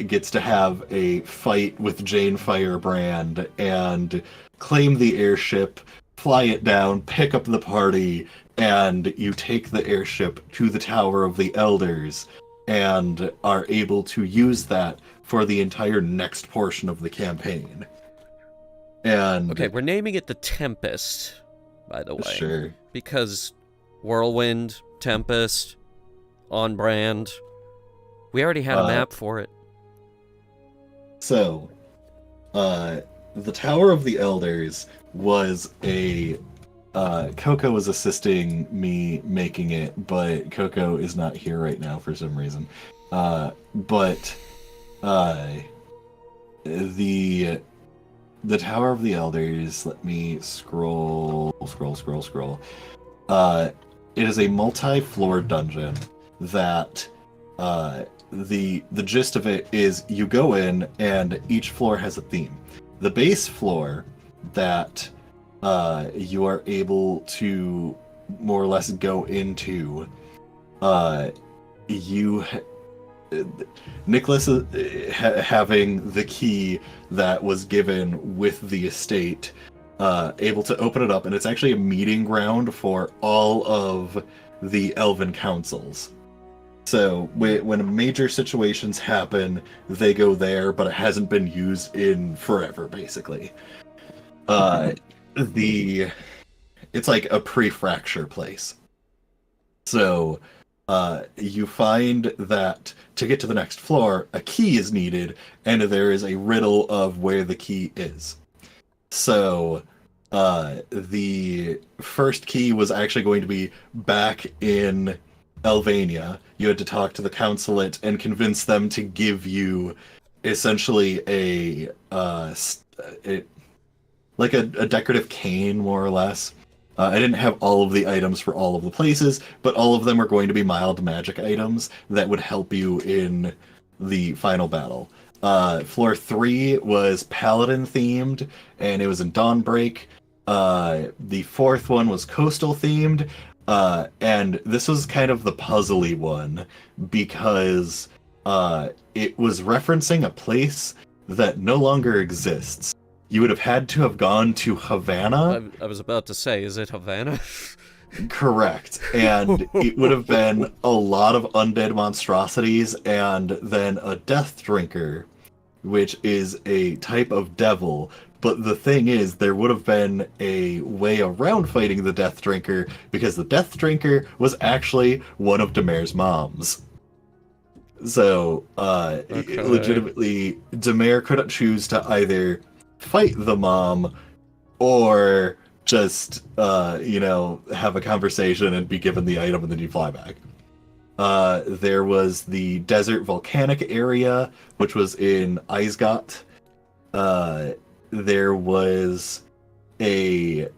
gets to have a fight with Jane Firebrand and claim the airship, fly it down, pick up the party, and you take the airship to the Tower of the Elders and are able to use that for the entire next portion of the campaign. And Okay, we're naming it the Tempest, by the way. Sure. Because Whirlwind, Tempest, on brand. We already had a map for it. So, the Tower of the Elders was a... Coco was assisting me making it, but Coco is not here right now for some reason. But the Tower of the Elders, let me scroll. It is a multi-floor dungeon that the gist of it is you go in and each floor has a theme. The base floor that you are able to more or less go into, Nicholas having the key that was given with the estate, able to open it up, and it's actually a meeting ground for all of the elven councils. So when major situations happen, they go there, but it hasn't been used in forever, basically. It's like a pre-fracture place. So you find that to get to the next floor, a key is needed, and there is a riddle of where the key is. So the first key was actually going to be back in Elvania. You had to talk to the consulate and convince them to give you essentially a decorative cane, more or less. I didn't have all of the items for all of the places, but all of them are going to be mild magic items that would help you in the final battle. Floor 3 was Paladin themed, and it was in Dawnbreak. The fourth one was coastal themed, and this was kind of the puzzly one because it was referencing a place that no longer exists. You would have had to have gone to Havana. I was about to say, is it Havana? Correct. And it would have been a lot of undead monstrosities and then a death drinker, which is a type of devil. But the thing is, there would have been a way around fighting the death drinker because the death drinker was actually one of Demare's moms. So, Okay. legitimately, Demare could choose to either fight the mom or just have a conversation and be given the item and then you fly back. There was the desert volcanic area, which was in Eisgot. There was the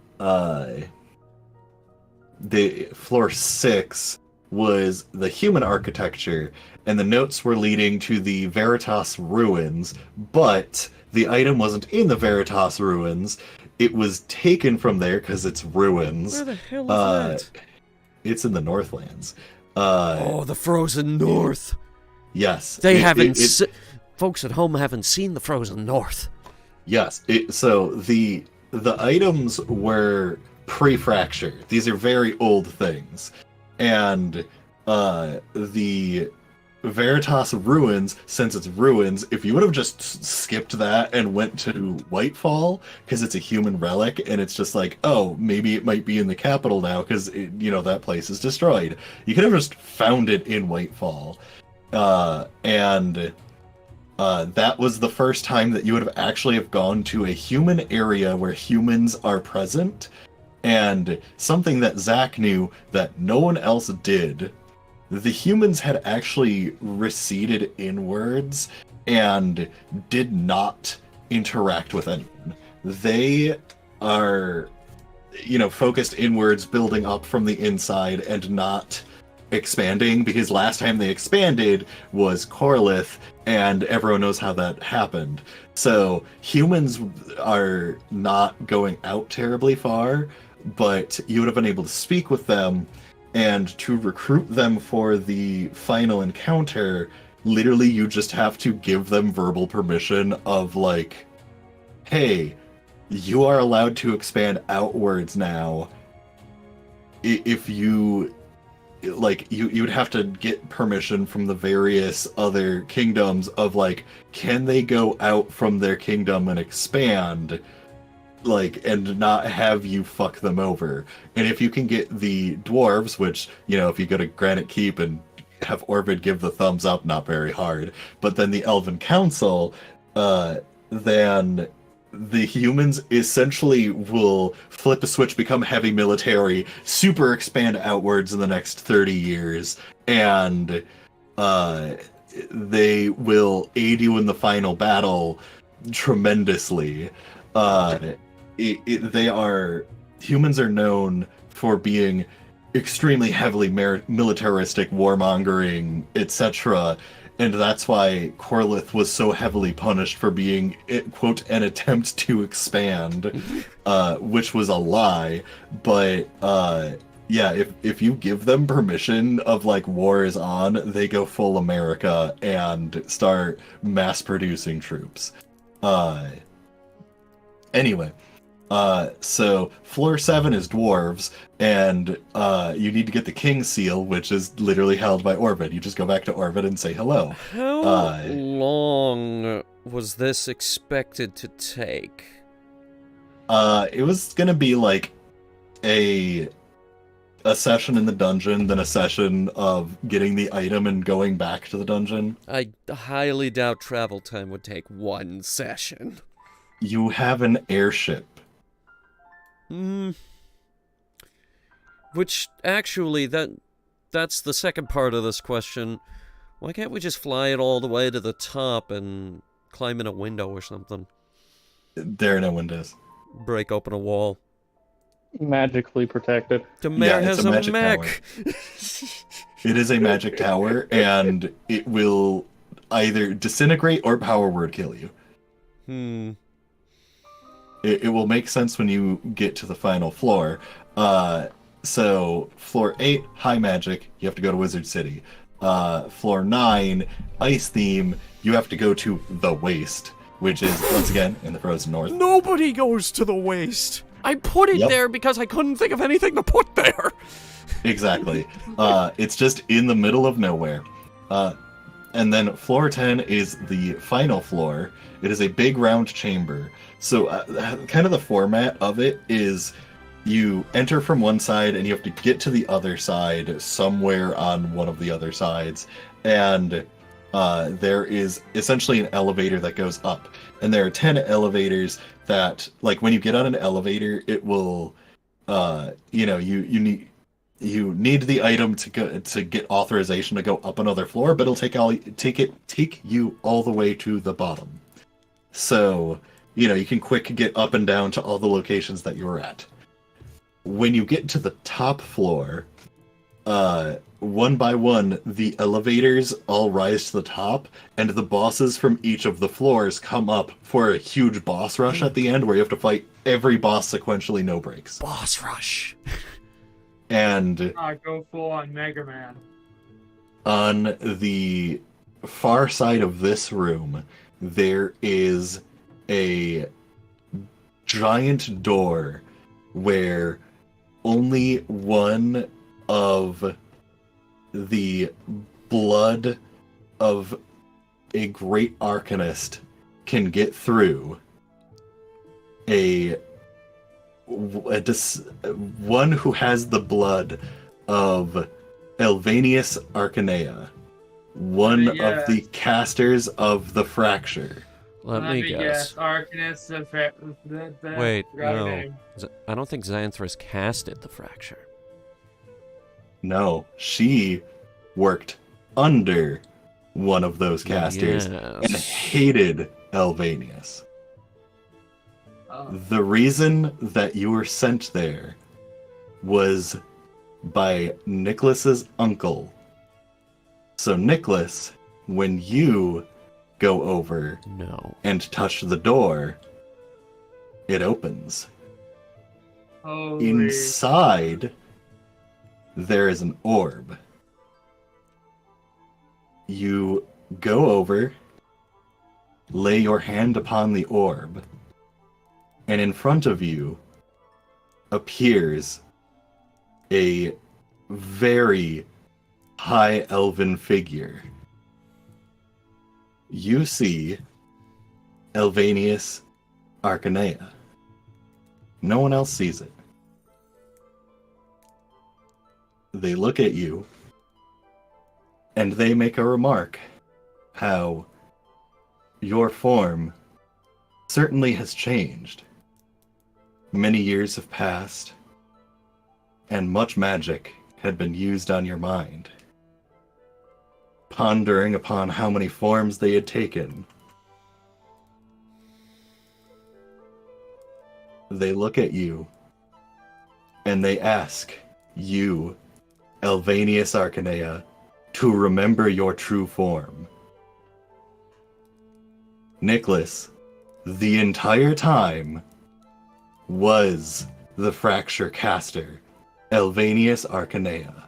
floor 6 was the human architecture, and the notes were leading to the Veritas ruins, but the item wasn't in the Veritas ruins. It was taken from there because it's ruins. Where the hell is that? It's in the Northlands. The Frozen North. Yes. Folks at home haven't seen the Frozen North. Yes. So the items were pre-fracture. These are very old things. And the Veritas Ruins, since it's ruins, if you would have just skipped that and went to Whitefall, because it's a human relic, and it's just like, oh, maybe it might be in the capital now, because, that place is destroyed. You could have just found it in Whitefall. And that was the first time that you would have actually have gone to a human area where humans are present, and something that Zach knew that no one else did. The humans had actually receded inwards and did not interact with anyone. They are, focused inwards, building up from the inside and not expanding, because last time they expanded was Corlith, and everyone knows how that happened. So humans are not going out terribly far, but you would have been able to speak with them, and to recruit them for the final encounter, literally you just have to give them verbal permission of like, hey, you are allowed to expand outwards now. If you you would have to get permission from the various other kingdoms of like, can they go out from their kingdom and expand, and not have you fuck them over. And if you can get the dwarves, which, if you go to Granite Keep and have Orvid give the thumbs up, not very hard, but then the Elven Council, then the humans essentially will flip a switch, become heavy military, super expand outwards in the next 30 years, and they will aid you in the final battle tremendously. Humans are known for being extremely heavily militaristic, warmongering, etc., and that's why Corlith was so heavily punished for being, quote, an attempt to expand, which was a lie. But if you give them permission of like war is on, they go full America and start mass producing troops. Anyway, so floor 7 is dwarves, and you need to get the King Seal, which is literally held by Orvid. You just go back to Orvid and say hello. How long was this expected to take? It was gonna be like a session in the dungeon, then a session of getting the item and going back to the dungeon. I highly doubt travel time would take one session. You have an airship. Which, actually, that's the second part of this question. Why can't we just fly it all the way to the top and climb in a window or something? There are no windows. Break open a wall. Magically protected. The mayor has a magic mech! tower. It is a magic tower, and it will either disintegrate or power word kill you. It will make sense when you get to the final floor. So, floor 8, high magic, you have to go to Wizard City. Floor 9, ice theme, you have to go to the Waste, which is, once again, in the frozen north. Nobody goes to the Waste! I put it there because I couldn't think of anything to put there! Exactly. It's just in the middle of nowhere. And then floor 10 is the final floor. It is a big round chamber. So kind of the format of it is you enter from one side and you have to get to the other side somewhere on one of the other sides. And there is essentially an elevator that goes up. And there are 10 elevators that, like, when you get on an elevator, it will, you need the item to get authorization to go up another floor, but it'll take you all the way to the bottom. So, you can quick get up and down to all the locations that you're at. When you get to the top floor, one by one, the elevators all rise to the top, and the bosses from each of the floors come up for a huge boss rush at the end, where you have to fight every boss sequentially, no breaks. Boss rush. And go full on Mega Man. on the far side of this room, there is a giant door where only one of the blood of a great arcanist can get through one who has the blood of Elvanius Arcanea, one of the casters of the Fracture. Let me guess. Arcanist. Wait, no. Name. I don't think Xanthras casted the Fracture. No, she worked under one of those casters and Yes. hated Elvanius. Oh. The reason that you were sent there was by Nicholas's uncle. So Nicholas, when you go over No. and touch the door, it opens. Holy. Inside, there is an orb. You go over, lay your hand upon the orb, and in front of you appears a very high elven figure. You see Elvanius Arcanea. No one else sees it. They look at you, and they make a remark how your form certainly has changed. Many years have passed, and much magic had been used on your mind. Pondering upon how many forms they had taken, they look at you, and they ask you, Elvanius Arcanea, to remember your true form. Nicholas, the entire time, was the Fracture caster, Elvanius Arcanea.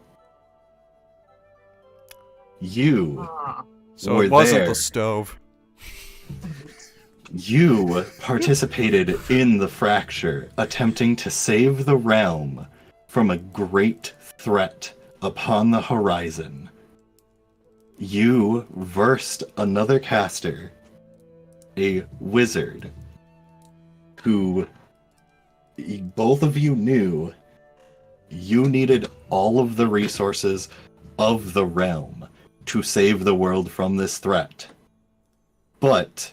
You So were it wasn't there. the stove. You participated in the Fracture, attempting to save the realm from a great threat upon the horizon. You versed another caster, a wizard, who both of you knew you needed all of the resources of the realm to save the world from this threat. But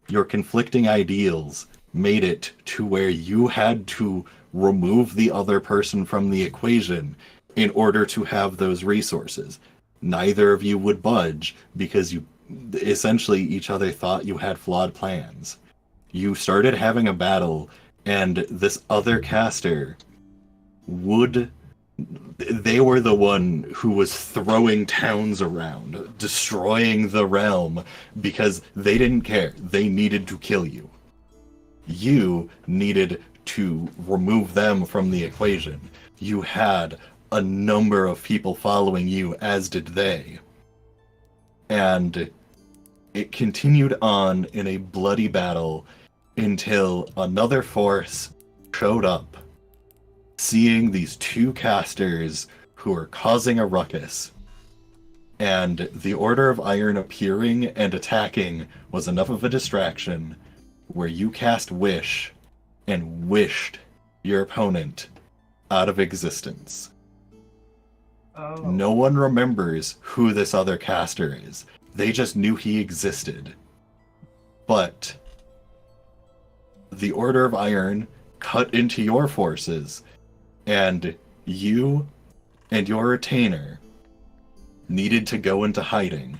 your conflicting ideals made it to where you had to remove the other person from the equation in order to have those resources. Neither of you would budge because you essentially each other thought you had flawed plans. You started having a battle, and this other caster they were the one who was throwing towns around, destroying the realm, because they didn't care. They needed to kill you. You needed to remove them from the equation. You had a number of people following you, as did they. And it continued on in a bloody battle until another force showed up, seeing these two casters who are causing a ruckus. And the Order of Iron appearing and attacking was enough of a distraction where you cast Wish and wished your opponent out of existence. Oh. No one remembers who this other caster is. They just knew he existed. But the Order of Iron cut into your forces, and you and your retainer needed to go into hiding.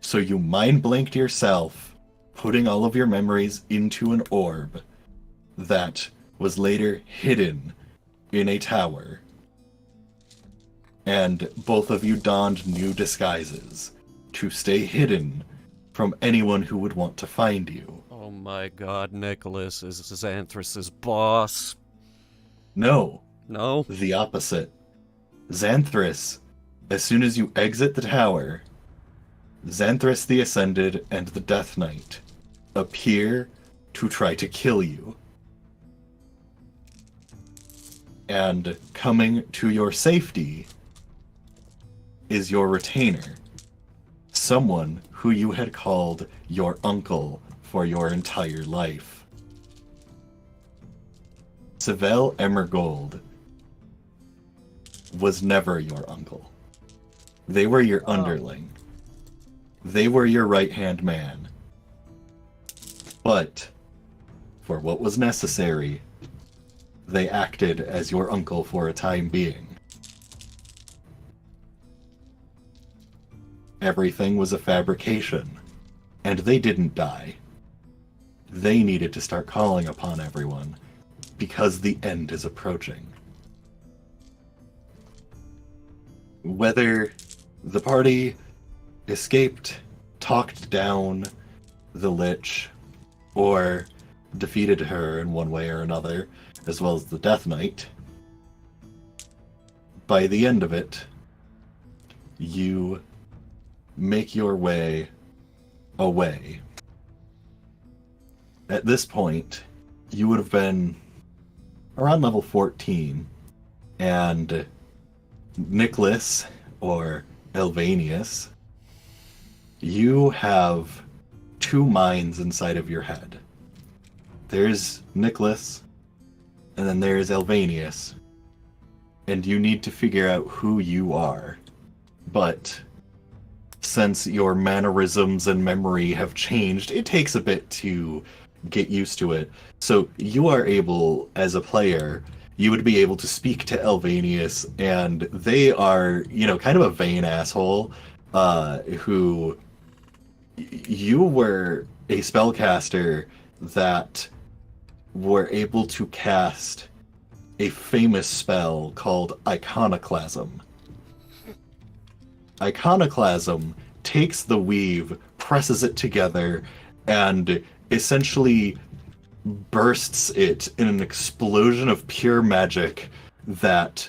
So you mind blanked yourself, putting all of your memories into an orb that was later hidden in a tower. And both of you donned new disguises to stay hidden from anyone who would want to find you. Oh my god, Nicholas is Xanthras' boss. No, No? the opposite. Xanthras, as soon as you exit the tower, Xanthras the Ascended and the Death Knight appear to try to kill you. And coming to your safety is your retainer, someone who you had called your uncle for your entire life. Seville Emergold was never your uncle. They were your underling. They were your right-hand man. But, for what was necessary, they acted as your uncle for a time being. Everything was a fabrication, and they didn't die. They needed to start calling upon everyone, because the end is approaching. Whether the party escaped, talked down the Lich, or defeated her in one way or another, as well as the Death Knight, by the end of it, you make your way away. At this point, you would have been around level 14, and Nicholas, or Elvanius, you have two minds inside of your head. There's Nicholas, and then there's Elvanius, and you need to figure out who you are. But since your mannerisms and memory have changed, it takes a bit to get used to it. So you are able, as a player, you would be able to speak to Elvanius, and they are, kind of a vain asshole, who you were a spellcaster that were able to cast a famous spell called Iconoclasm. Iconoclasm takes the weave, presses it together, and essentially bursts it in an explosion of pure magic that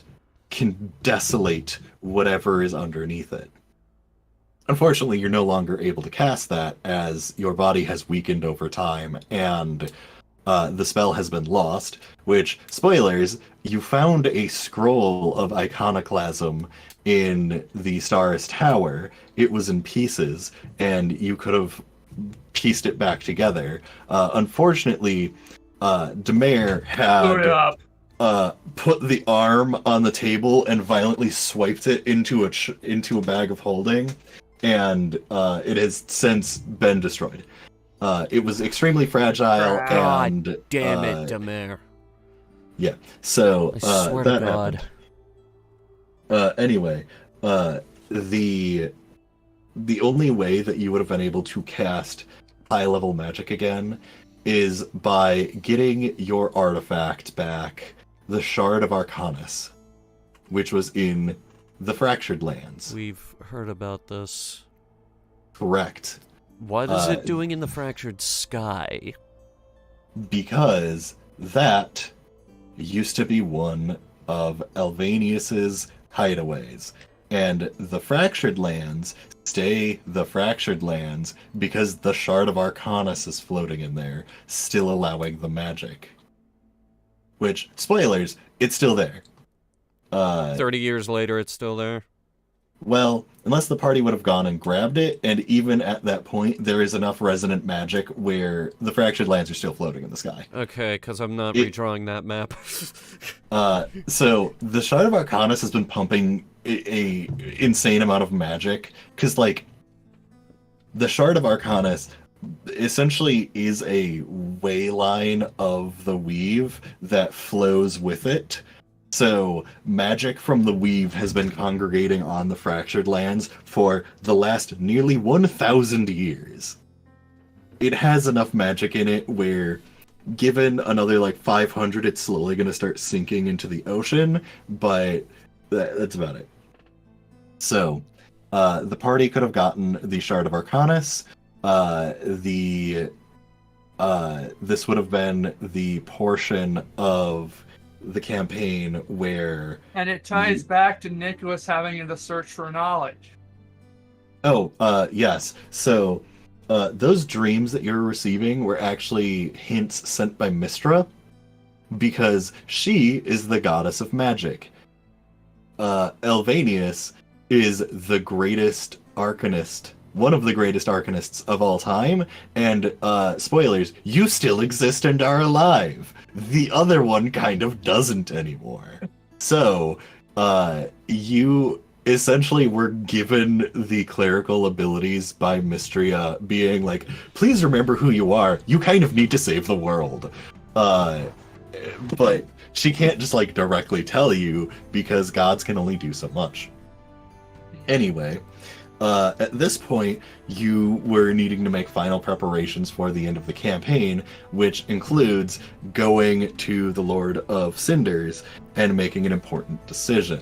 can desolate whatever is underneath it. Unfortunately, you're no longer able to cast that as your body has weakened over time, and the spell has been lost, which, spoilers, you found a scroll of Iconoclasm in the Star's Tower. It was in pieces, and you could have pieced it back together. Unfortunately, Demare had put the arm on the table and violently swiped it into a bag of holding, and it has since been destroyed. It was extremely fragile, and God damn it, Demare. Yeah, so I swear that to God. happened. Anyway, the only way that you would have been able to cast high-level magic again is by getting your artifact back, the Shard of Arcanus, which was in the Fractured Lands. We've heard about this. Correct. What is it doing in the Fractured Sky? Because that used to be one of Elvanius's hideaways. And the Fractured Lands stay the Fractured Lands because the Shard of Arcanus is floating in there, still allowing the magic. Which, spoilers, it's still there. 30 years later, it's still there? Well, unless the party would have gone and grabbed it, and even at that point, there is enough resonant magic where the Fractured Lands are still floating in the sky. Okay, because I'm not redrawing that map. So, the Shard of Arcanus has been pumping a insane amount of magic, because, the Shard of Arcanus essentially is a way line of the weave that flows with it. So, magic from the weave has been congregating on the Fractured Lands for the last nearly 1,000 years. It has enough magic in it where, given another 500, it's slowly going to start sinking into the ocean, but that's about it. So, the party could have gotten the Shard of Arcanus. This would have been the portion of the campaign where... And it ties back to Nicholas having the search for knowledge. Oh, yes. So, those dreams that you're receiving were actually hints sent by Mystra, because she is the goddess of magic. Elvanius is the greatest arcanist one of the greatest arcanists of all time, and spoilers, you still exist and are alive. The other one kind of doesn't anymore. So, you essentially were given the clerical abilities by Mystria, being like, please remember who you are. You kind of need to save the world. But she can't just like directly tell you because gods can only do so much. Anyway, at this point, you were needing to make final preparations for the end of the campaign, which includes going to the Lord of Cinders and making an important decision.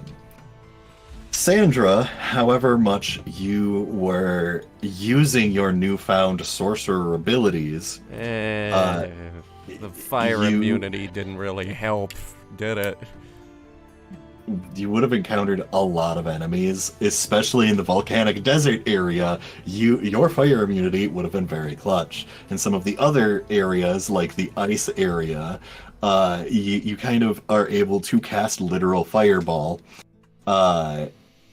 Sandra, however much you were using your newfound sorcerer abilities, the fire immunity didn't really help, did it? You would have encountered a lot of enemies, especially in the volcanic desert area. Your fire immunity would have been very clutch. In some of the other areas, like the ice area, you kind of are able to cast literal fireball.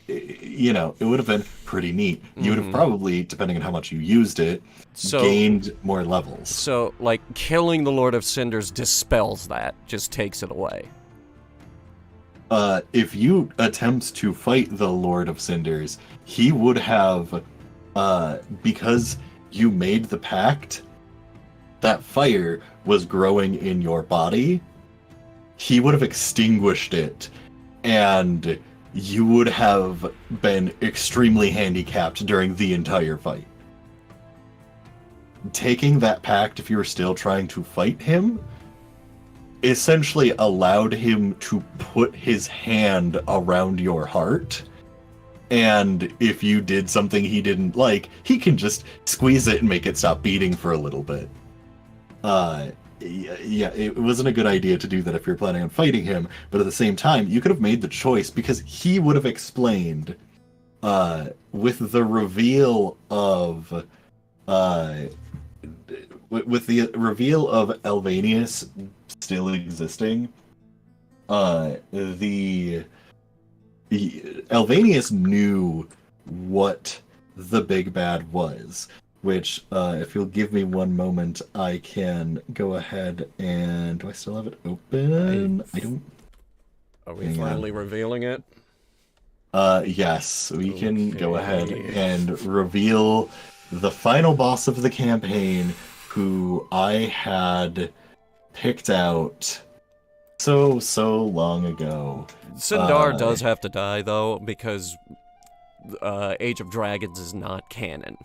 It would have been pretty neat. You would have probably, depending on how much you used it, gained more levels. So, like, killing the Lord of Cinders dispels that, just takes it away. If you attempt to fight the Lord of Cinders, he would have, because you made the pact, that fire was growing in your body, he would have extinguished it, and you would have been extremely handicapped during the entire fight. Taking that pact, if you were still trying to fight him, essentially allowed him to put his hand around your heart, and if you did something he didn't like, he can just squeeze it and make it stop beating for a little bit. Yeah, it wasn't a good idea to do that if you're planning on fighting him, but at the same time, you could have made the choice, because he would have explained, with the reveal of Elvanius still existing, Elvanius knew what the big bad was, which, if you'll give me one moment, I can go ahead and... Do I still have it open? I don't... Are we finally revealing it? Yes, we can go ahead and reveal the final boss of the campaign, who I had picked out so long ago. Sindar does have to die, though, because Age of Dragons is not canon.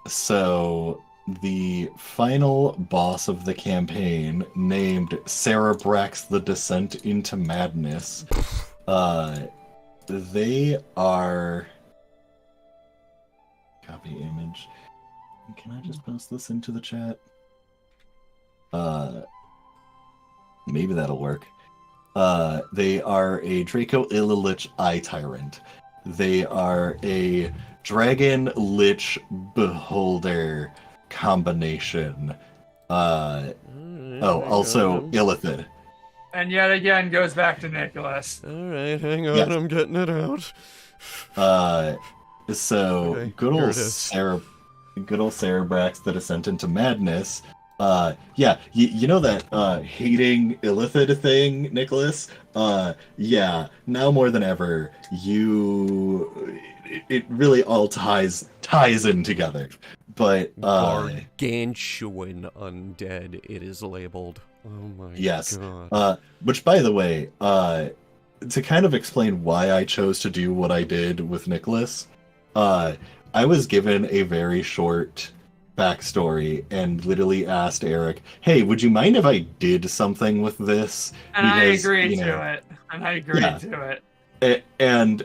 So the final boss of the campaign, named Cerebrax the Descent into Madness, they are... Copy image. Can I just post this into the chat? Maybe that'll work. They are a Draco Illilich Eye Tyrant. They are a Dragon Lich Beholder combination. Also Illithid. And yet again goes back to Nicholas. Alright, hang on, Yes. I'm getting it out. So Okay, good here old it is. Cerebrax, the Descent into Madness. Yeah, you know that hating Illithid thing, Nicholas? Yeah, now more than ever, it really all ties in together. But Gargantuan undead, it is labeled. Oh my yes. god. Which, by the way, to kind of explain why I chose to do what I did with Nicholas, I was given a very short backstory and literally asked Eric, hey, would you mind if I did something with this? And Because, I agreed you know, to it. And I agreed Yeah. to it. And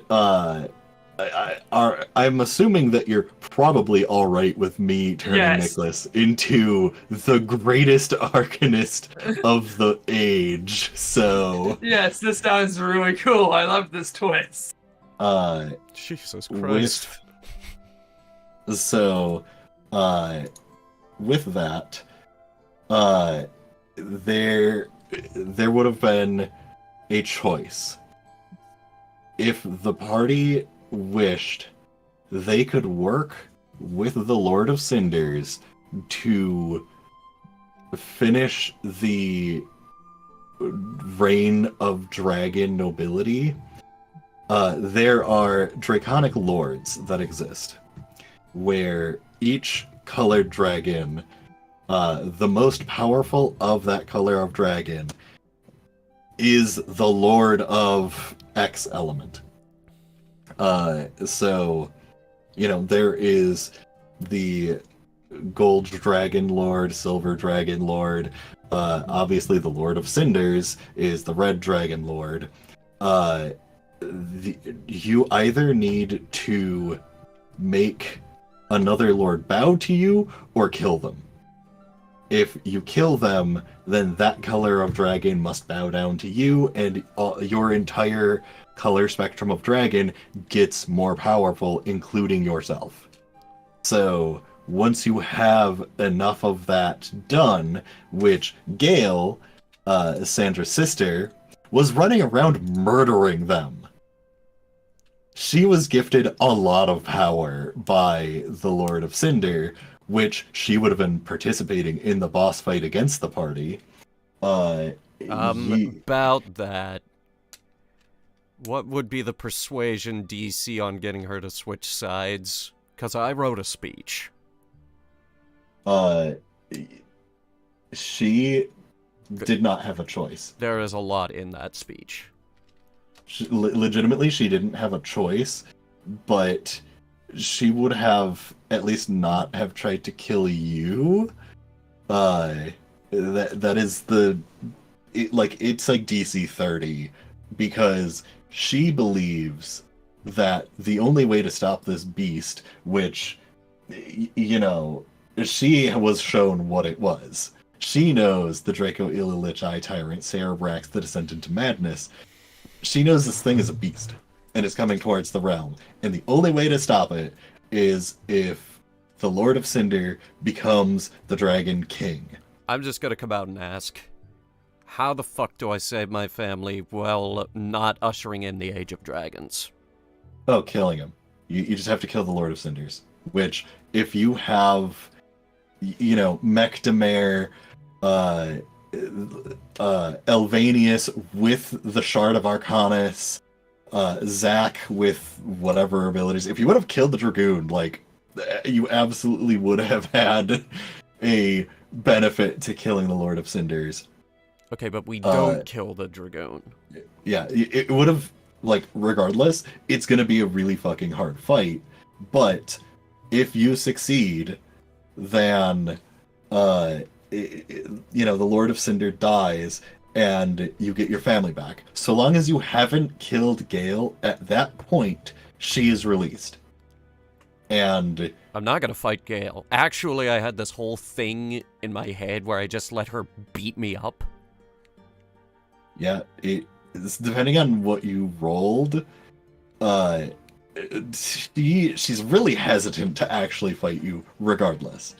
I'm assuming that you're probably all right with me turning Yes. Nicholas into the greatest arcanist of the age. So, Yes, this sounds really cool. I love this twist. Jesus Christ. With that, there would have been a choice. If the party wished they could work with the Lord of Cinders to finish the reign of dragon nobility, there are draconic lords that exist, where each colored dragon, the most powerful of that color of dragon, is the lord of X element. So, there is the gold dragon lord, silver dragon lord. Obviously, the Lord of Cinders is the red dragon lord. You either need to make another lord bow to you or kill them. If you kill them, then that color of dragon must bow down to you, and your entire color spectrum of dragon gets more powerful, including yourself. So, once you have enough of that done, which Gale, Sandra's sister, was running around murdering them. She was gifted a lot of power by the Lord of Cinder, which she would have been participating in the boss fight against the party. About that, what would be the persuasion DC on getting her to switch sides? Because I wrote a speech. She did not have a choice. There is a lot in that speech. Legitimately, she didn't have a choice, but she would have at least not have tried to kill you. That is it's like DC 30, because she believes that the only way to stop this beast, which, she was shown what it was. She knows the Draco Illilich Tyrant, Cerebrax, the Descent into Madness. She knows this thing is a beast, and it's coming towards the realm. And the only way to stop it is if the Lord of Cinder becomes the Dragon King. I'm just gonna come out and ask, how the fuck do I save my family while not ushering in the Age of Dragons? Oh, killing him. You just have to kill the Lord of Cinders. Which, if you have, Mechdamare, Elvanius with the Shard of Arcanus, Zack with whatever abilities. If you would have killed the Dragoon, you absolutely would have had a benefit to killing the Lord of Cinders. Okay, but we don't kill the Dragoon. Yeah, it would have, regardless, it's going to be a really fucking hard fight. But if you succeed, then, the Lord of Cinder dies, and you get your family back. So long as you haven't killed Gale, at that point, she is released. And I'm not gonna fight Gale. Actually, I had this whole thing in my head where I just let her beat me up. yeah, it's depending on what you rolled, she's really hesitant to actually fight you regardless.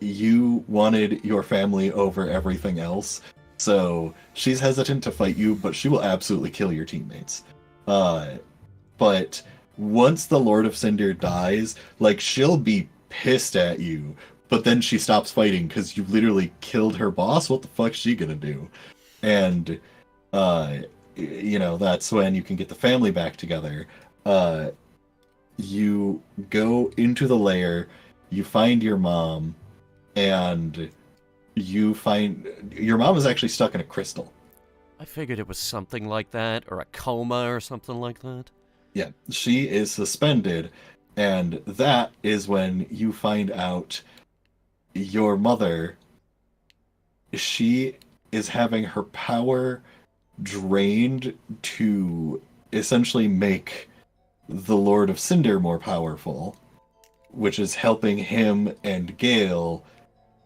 You wanted your family over everything else, so she's hesitant to fight you, but she will absolutely kill your teammates. But once the Lord of Cinder dies, she'll be pissed at you, but then she stops fighting because you literally killed her boss. What the fuck's she gonna do? And, that's when you can get the family back together. You go into the lair, you find your mom, and you find your mom is actually stuck in a crystal. I figured it was something like that, or a coma or something like that. Yeah, she is suspended, and that is when you find out your mother, she is having her power drained to essentially make the Lord of Cinder more powerful, which is helping him and Gale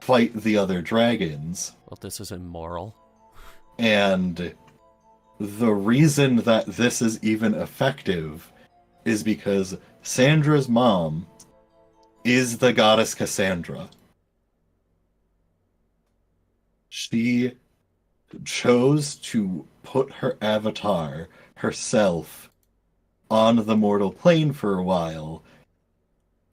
fight the other dragons. Well, this is immoral. And the reason that this is even effective is because Sandra's mom is the goddess Cassandra. She chose to put her avatar, herself, on the mortal plane for a while,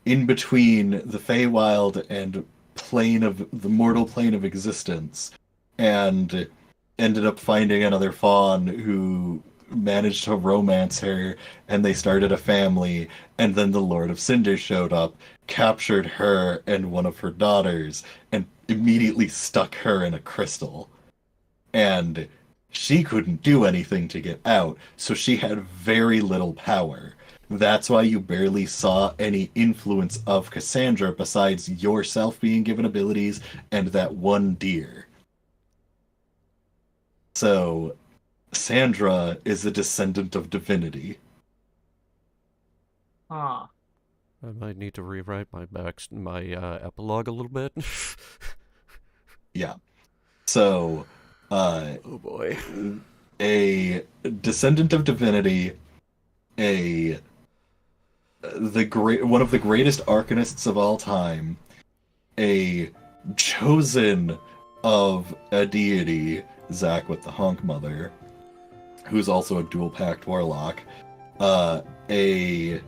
in between the Feywild and the mortal plane of existence, and ended up finding another fawn who managed to romance her, and they started a family, and then the Lord of Cinder showed up, captured her and one of her daughters, and immediately stuck her in a crystal. And she couldn't do anything to get out, so she had very little power. That's why you barely saw any influence of Cassandra besides yourself being given abilities and that one deer. So, Sandra is a descendant of divinity. Huh. I might need to rewrite my epilogue a little bit. Yeah. So, oh boy. a descendant of divinity, one of the greatest arcanists of all time, a chosen of a deity, Zach with the Honk Mother, who's also a dual pact warlock, a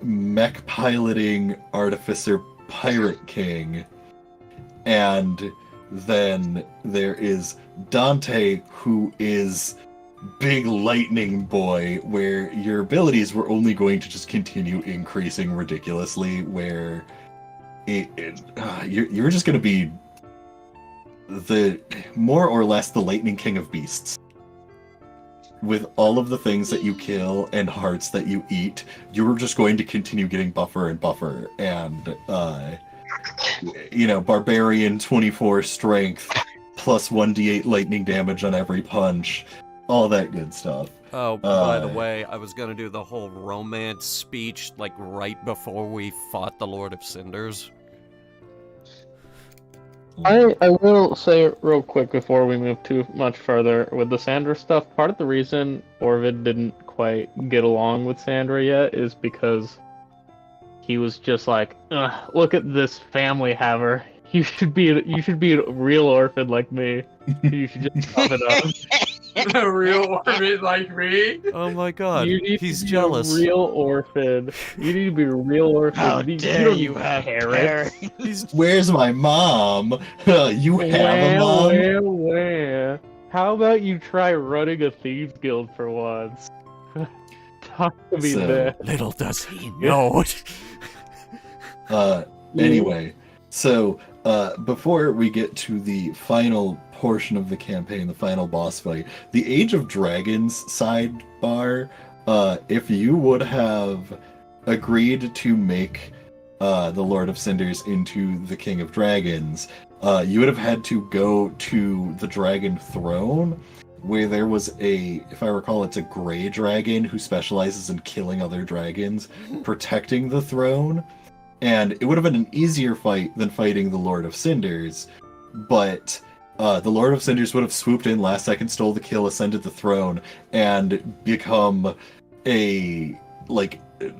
mech piloting artificer pirate king, and then there is Dante, who is big lightning boy, where your abilities were only going to just continue increasing ridiculously, where you're just going to be the more or less the lightning king of beasts. With all of the things that you kill and hearts that you eat, you're just going to continue getting buffer and buffer, and barbarian 24 strength plus 1d8 lightning damage on every punch, all that good stuff. Oh, by the way, I was gonna do the whole romance speech, like, right before we fought the Lord of Cinders. I will say real quick before we move too much further with the Sandra stuff, part of the reason Orvid didn't quite get along with Sandra yet is because he was just like, look at this family haver. You should be a real orphan like me. You should just cough it up. A real orphan like me? Oh my god, he's to be jealous. A real orphan. You need to be a real orphan. How dare you have parents? Where's my mom? You have a mom? Where? How about you try running a thieves guild for once? Talk to me there. Little does he know. Anyway, so before we get to the final portion of the campaign, the final boss fight, the Age of Dragons sidebar, if you would have agreed to make the Lord of Cinders into the King of Dragons, you would have had to go to the Dragon Throne, where there was if I recall, it's a gray dragon who specializes in killing other dragons, protecting the throne. And it would have been an easier fight than fighting the Lord of Cinders, but the Lord of Cinders would have swooped in last second, stole the kill, ascended the throne, and become a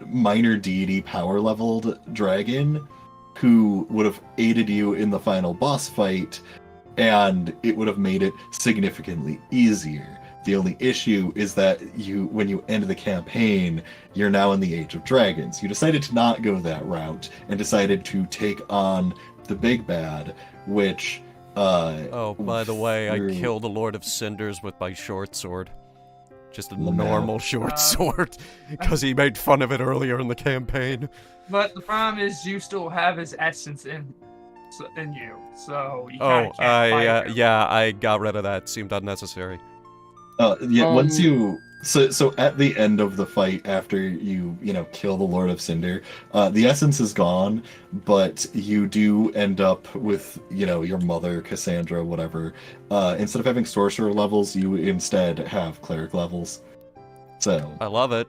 minor deity power leveled dragon who would have aided you in the final boss fight, and it would have made it significantly easier. The only issue is that when you end the campaign, you're now in the Age of Dragons. You decided to not go that route and decided to take on the big bad, which oh, by the way, I killed the Lord of Cinders with my short sword. Just a normal short sword, because he made fun of it earlier in the campaign. But the problem is you still have his essence in you, so you can't fight him. I got rid of that. Seemed unnecessary. Once you so at the end of the fight, after you kill the Lord of Cinder, the essence is gone, but you do end up with your mother, Cassandra, whatever. Instead of having sorcerer levels, you instead have cleric levels. So I love it.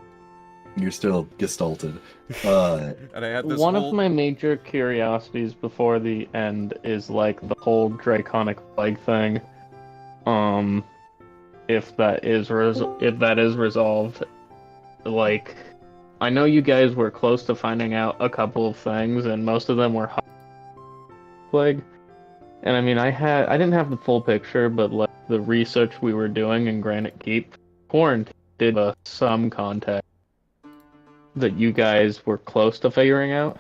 You're still gestalted. And I had this One of my major curiosities before the end is the whole draconic plague thing. If that is resolved, I know you guys were close to finding out a couple of things, and most of them were plague. And I mean, I didn't have the full picture, but the research we were doing in Granite Keep, quarantine did some context that you guys were close to figuring out?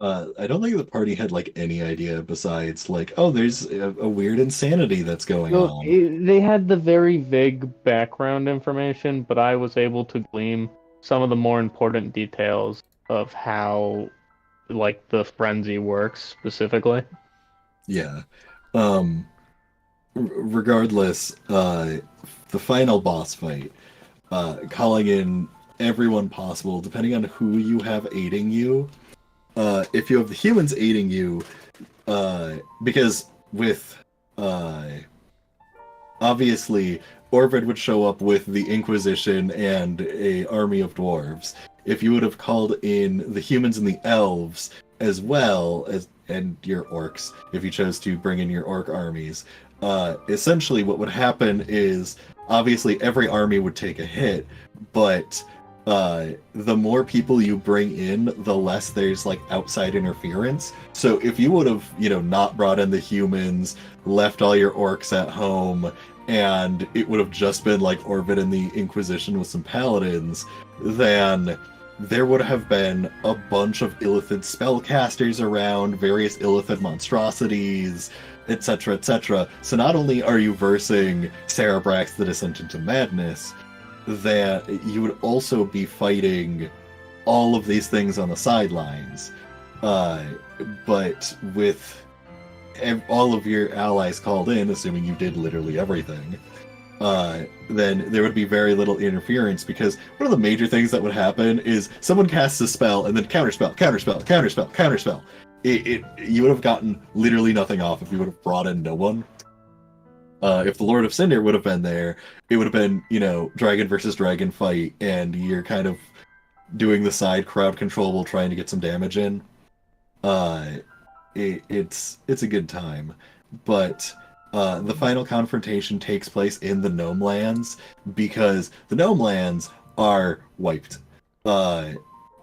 I don't think the party had like any idea besides like, oh, there's a weird insanity that's going So on. they had the very vague background information, but I was able to glean some of the more important details of how, like, the frenzy works specifically. Yeah. Regardless, the final boss fight, calling in everyone possible, depending on who you have aiding you. If you have the humans aiding you, because with, obviously, Orvid would show up with the Inquisition and a army of dwarves. If you would have called in the humans and the elves, as well as, and your orcs, if you chose to bring in your orc armies, essentially what would happen is, obviously every army would take a hit, but the more people you bring in, the less there's like outside interference. So if you would have, not brought in the humans, left all your orcs at home, and it would have just been like Orvid and the Inquisition with some paladins, then there would have been a bunch of Illithid spellcasters around, various Illithid monstrosities, etc., etc. So not only are you versing Cerebrax the Descent into Madness, that you would also be fighting all of these things on the sidelines. But with all of your allies called in, assuming you did literally everything, then there would be very little interference, because one of the major things that would happen is someone casts a spell and then counterspell, counterspell, counterspell, counterspell. You would have gotten literally nothing off if you would have brought in no one. If the Lord of Cinder would have been there, it would have been, dragon versus dragon fight, and you're kind of doing the side crowd control while trying to get some damage in. It's a good time, but the final confrontation takes place in the Gnome Lands, because the Gnome Lands are wiped.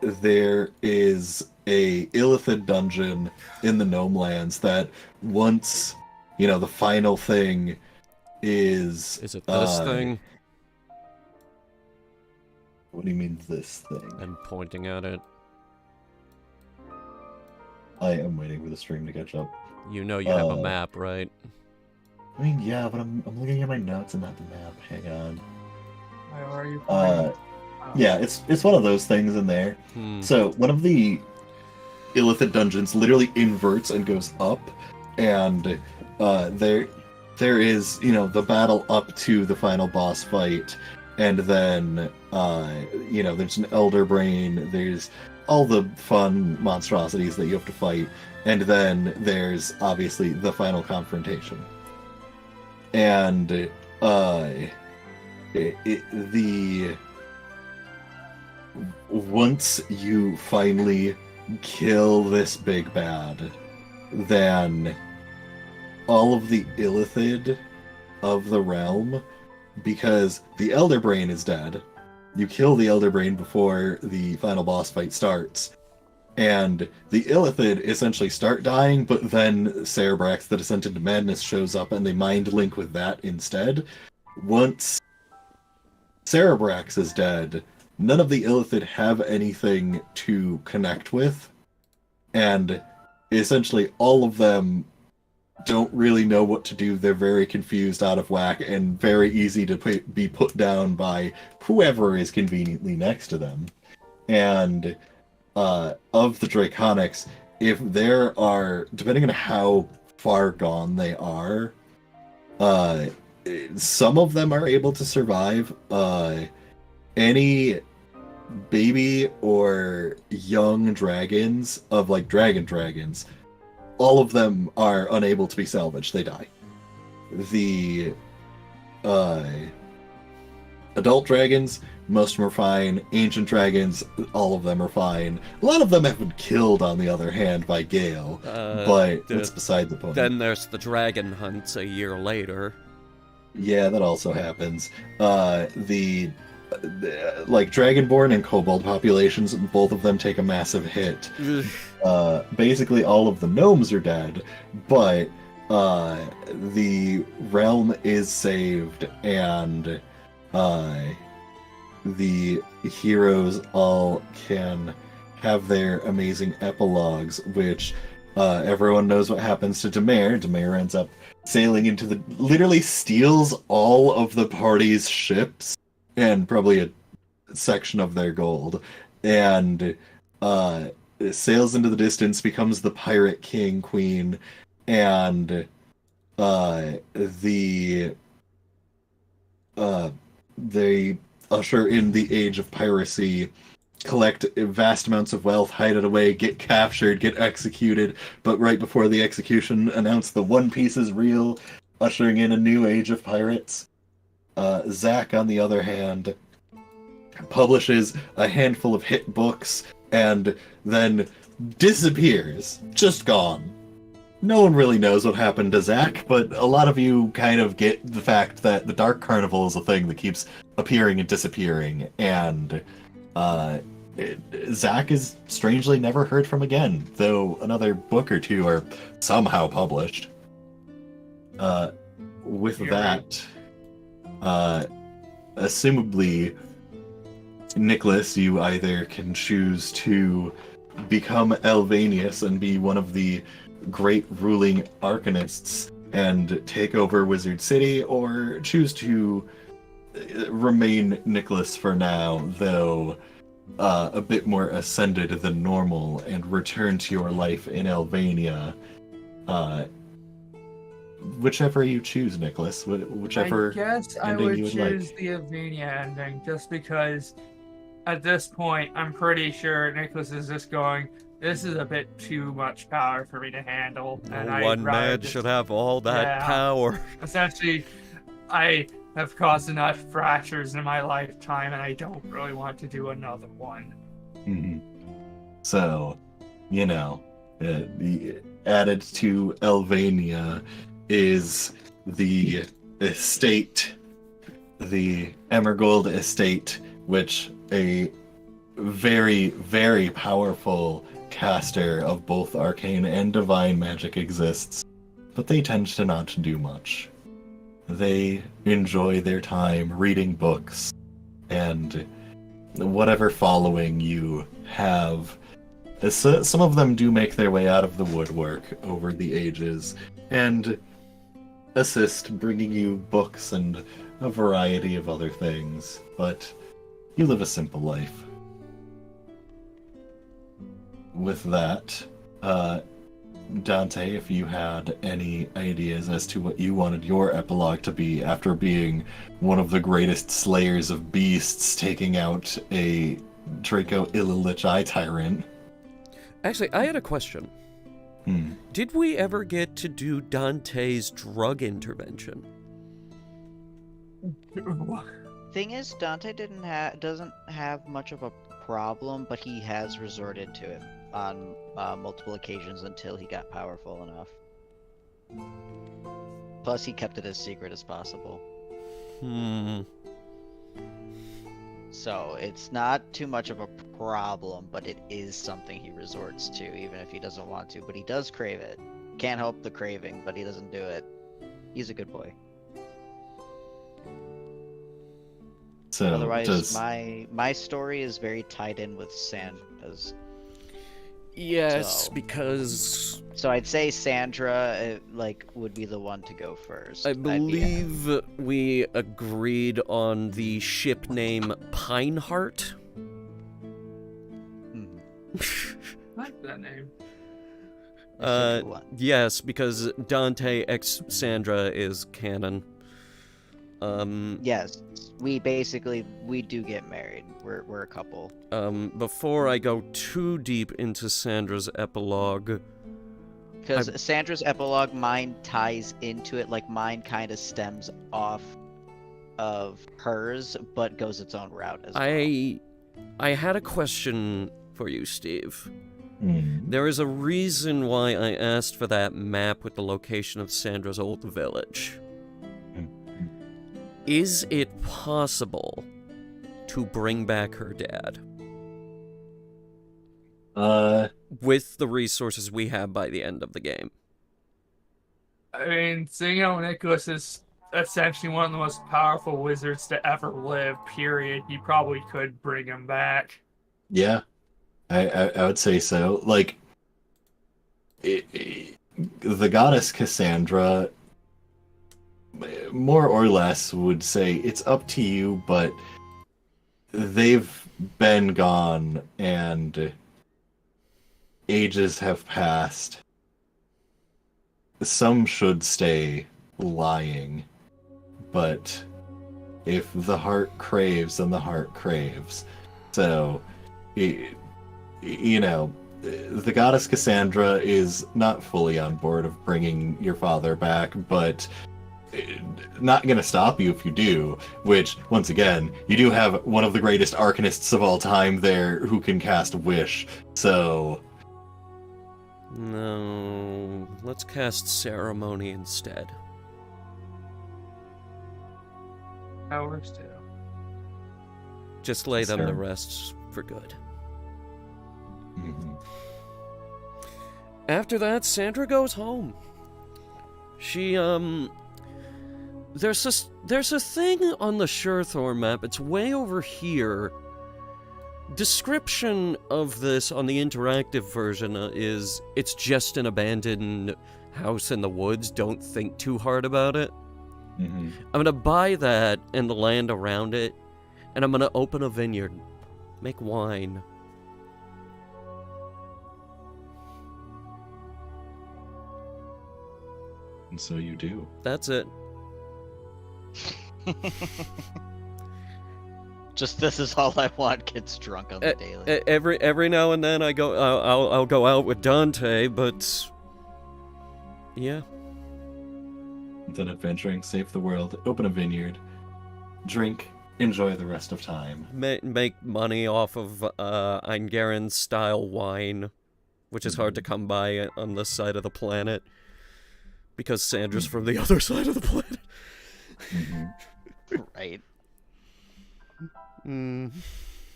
There is a Illithid dungeon in the Gnome Lands that once, the final thing is... Is it this thing? What do you mean, this thing? I'm pointing at it. I am waiting for the stream to catch up. You know you have a map, right? I mean, yeah, but I'm looking at my notes and not the map. Hang on. Where are you? Oh. Yeah, it's one of those things in there. So one of the Illithid dungeons literally inverts and goes up, and there is, the battle up to the final boss fight, and then there's an Elder Brain, there's all the fun monstrosities that you have to fight, and then there's obviously the final confrontation. And once you finally kill this big bad, then all of the Illithid of the realm, because the Elder Brain is dead, you kill the Elder Brain before the final boss fight starts, and the Illithid essentially start dying, but then Cerebrax the Descent into Madness shows up and they mind link with that instead. Once Cerebrax is dead, none of the Illithid have anything to connect with, and essentially all of them don't really know what to do. They're very confused, out of whack, and very easy to be put down by whoever is conveniently next to them. And of the Draconics, if there are, depending on how far gone they are, some of them are able to survive. Any baby or young dragons of like dragons, all of them are unable to be salvaged. They die. The adult dragons, most of them are fine. Ancient dragons, all of them are fine. A lot of them have been killed, on the other hand, by Gale, but that's beside the point. Then there's the dragon hunts a year later. Yeah, that also happens. The Dragonborn and Kobold populations, both of them take a massive hit. Basically, all of the gnomes are dead, but the realm is saved, and the heroes all can have their amazing epilogues, which everyone knows what happens to Demare. Demare ends up sailing into literally steals all of the party's ships and probably a section of their gold, and sails into the distance, becomes the pirate king queen, and they usher in the age of piracy, collect vast amounts of wealth, hide it away, get captured, get executed, but right before the execution, announce the One Piece is real, ushering in a new age of pirates. Zack, on the other hand, publishes a handful of hit books and then disappears. Just gone. No one really knows what happened to Zack, but a lot of you kind of get the fact that the Dark Carnival is a thing that keeps appearing and disappearing, and Zack is strangely never heard from again, though another book or two are somehow published. With that, assumably, Nicholas, you either can choose to become Elvanius and be one of the great ruling arcanists and take over Wizard City, or choose to remain Nicholas for now, though a bit more ascended than normal, and return to your life in Elvania. Whichever you choose, Nicholas. Whichever I guess I ending would you would choose like. the Avenia ending, just because at this point I'm pretty sure Nicholas is just going, this is a bit too much power for me to handle, and No I'd one rather man just- should have all that Yeah. power. Essentially, I have caused enough fractures in my lifetime, and I don't really want to do another one. Mhm. So, added to Elvania is the estate, the Emergold estate, which a very, very powerful caster of both arcane and divine magic exists, but they tend to not do much. They enjoy their time reading books, and whatever following you have, some of them do make their way out of the woodwork over the ages, and assist bringing you books and a variety of other things, but you live a simple life. With that, Dante, if you had any ideas as to what you wanted your epilogue to be after being one of the greatest slayers of beasts, taking out a Draco Illilich Eye Tyrant. Actually, I had a question. Did we ever get to do Dante's drug intervention? Thing is, Dante doesn't have much of a problem, but he has resorted to it on multiple occasions until he got powerful enough. Plus, he kept it as secret as possible. So it's not too much of a problem, but it is something he resorts to, even if he doesn't want to. But he does crave it. Can't help the craving, but he doesn't do it. He's a good boy. So otherwise, my story is very tied in with Sandra's. Yes, because So I'd say Sandra would be the one to go first. I believe we agreed on the ship name Pineheart. I like that name. Yes, because Dante x Sandra is canon. Yes, we do get married. We're a couple. Before I go too deep into Sandra's epilogue, because Sandra's epilogue, mine ties into it. Like mine kind of stems off of hers, but goes its own route as well. I had a question for you, Steve. Mm. There is a reason why I asked for that map with the location of Sandra's old village. Is it possible to bring back her dad? Uh, With the resources we have by the end of the game. I mean, seeing how Nicholas is essentially one of the most powerful wizards to ever live, period, he probably could bring him back. Yeah, I would say so. Like, the goddess Cassandra, more or less, would say it's up to you, but they've been gone and ages have passed. Some should stay lying, but if the heart craves, then the heart craves. So, you know, the goddess Cassandra is not fully on board of bringing your father back, but not going to stop you if you do, which, once again, you do have one of the greatest arcanists of all time there who can cast Wish, so... No, let's cast Ceremony instead. That works too. Just lay them to Ceremony. rest for good. Mhm. After that, Sandra goes home. She, there's a thing on the Shurthor map. It's way over here. Description of this on the interactive version is it's just an abandoned house in the woods. Don't think too hard about it. Mhm. I'm gonna buy that and the land around it, and I'm gonna open a vineyard, make wine. And so you do. That's it. Just this is all I want. Gets drunk on the daily. Every now and then I'll go out with Dante, but yeah. Then adventuring, save the world, open a vineyard, drink, enjoy the rest of time. Make money off of Eingaren style wine, which is hard to come by on this side of the planet because Sandra's from the other side of the planet. Mhm. Right.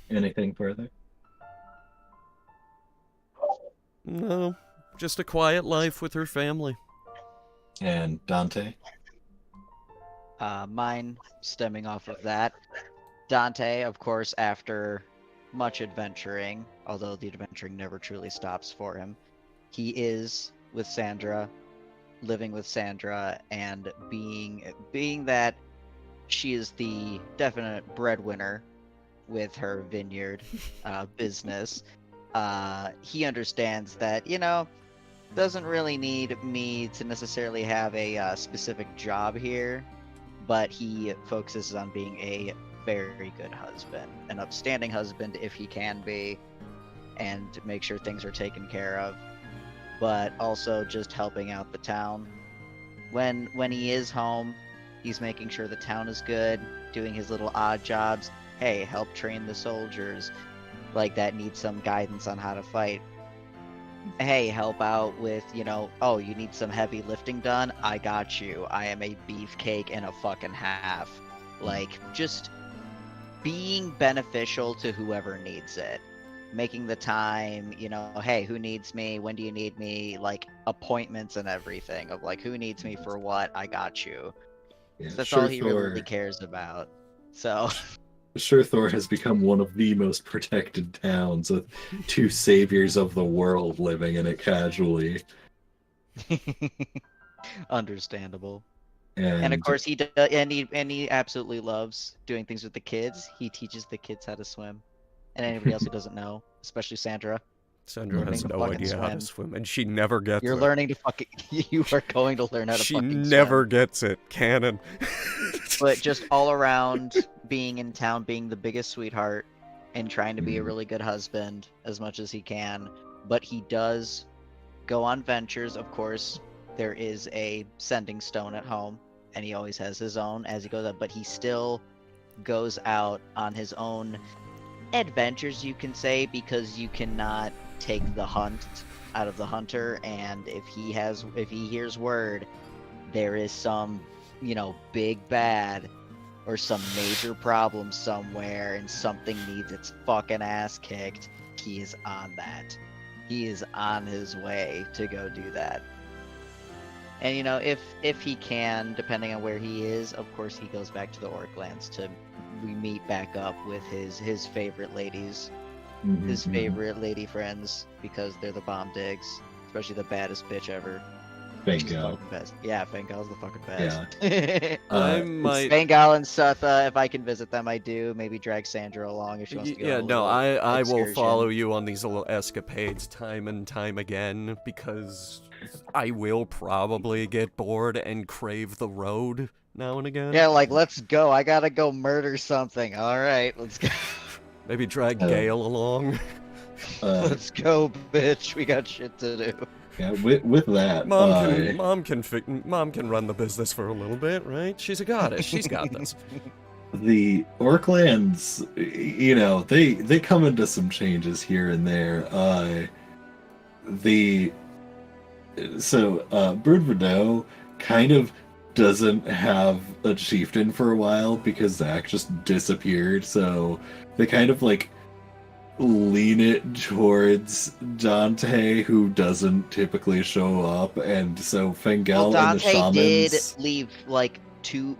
Anything further? No, just a quiet life with her family. And Dante? Mine stemming off of that. Dante, of course, after much adventuring, although the adventuring never truly stops for him, he is with Sandra, living with Sandra, and being that she is the definite breadwinner with her vineyard business, he understands that, doesn't really need me to necessarily have a specific job here, but he focuses on being a very good husband, an upstanding husband if he can be, and make sure things are taken care of, but also just helping out the town. When he is home, he's making sure the town is good, doing his little odd jobs. Hey, help train the soldiers like that need some guidance on how to fight. Hey, help out with, oh, you need some heavy lifting done? I got you. I am a beefcake and a fucking half. Like, just being beneficial to whoever needs it. Making the time, hey, who needs me? When do you need me? Like, appointments and everything of, like, who needs me for what? I got you. Yeah, That's all he really cares about. So... Shurthor has become one of the most protected towns, with two saviors of the world living in it casually. Understandable. And, And of course he he absolutely loves doing things with the kids. He teaches the kids how to swim. And anybody else who doesn't know, especially Sandra. Sandra has Learning to no fucking idea how to swim. swim, and she never gets You're it. learning to fucking you are going to learn how to She fucking never swim. gets it. Canon. But just all around being in town, being the biggest sweetheart, and trying to be a really good husband as much as he can. But he does go on ventures, of course. There is a sending stone at home, and he always has his own as he goes out, but he still goes out on his own adventures, you can say, because you cannot take the hunt out of the hunter, and if he hears word there is some big bad or some major problem somewhere and something needs its fucking ass kicked, he is on that. He is on his way to go do that. And if he can, depending on where he is, of course he goes back to the Orclands to meet back up with his favorite ladies, his favorite lady friends, because they're the bomb digs, especially the baddest bitch ever. She's the Bingo. fucking best. Yeah, Fengal's the fucking best. I it's might. Fengal and Sutha, if I can visit them, I do. Maybe drag Sandra along if she wants to go. Yeah, on a no, little I will excursion. follow you on these little escapades time and time again because I will probably get bored and crave the road now and again. Yeah, like, let's go. I gotta go murder something. All right, let's go. Maybe drag Uh, Gale along. Let's go, bitch. We got shit to do. Yeah, with that, Mom can run the business for a little bit, right? She's a goddess. She's got this. the Orclands, they come into some changes here and there. Brood Verdot kind of doesn't have a chieftain for a while because Zach just disappeared, so they kind of like lean it towards Dante, who doesn't typically show up, and so Fengel and the Dante shamans. did leave like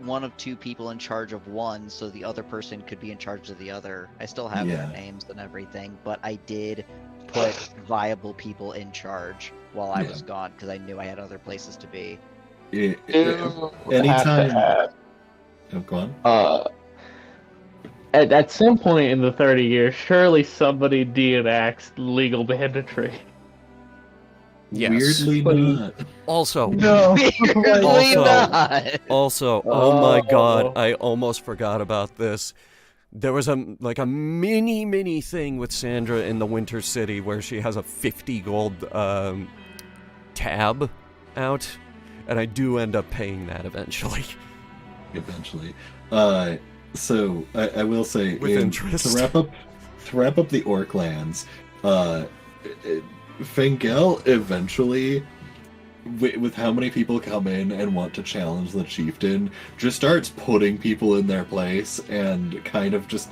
one of two people in charge of one, so the other person could be in charge of the other. I still have their names and everything, but I did put viable people in charge while I was gone because I knew I had other places to be. Anytime. Oh, go on. At some point in the 30 years, surely somebody de-enacts legal banditry. Yes. Weirdly not. Also, No. Weirdly not. oh my god, I almost forgot about this. There was a mini thing with Sandra in the Winter City where she has a 50 gold tab out, and I do end up paying that eventually. Eventually. So I will say, With interest. to wrap up the Orclands, Fengel eventually, with how many people come in and want to challenge the chieftain, just starts putting people in their place and kind of just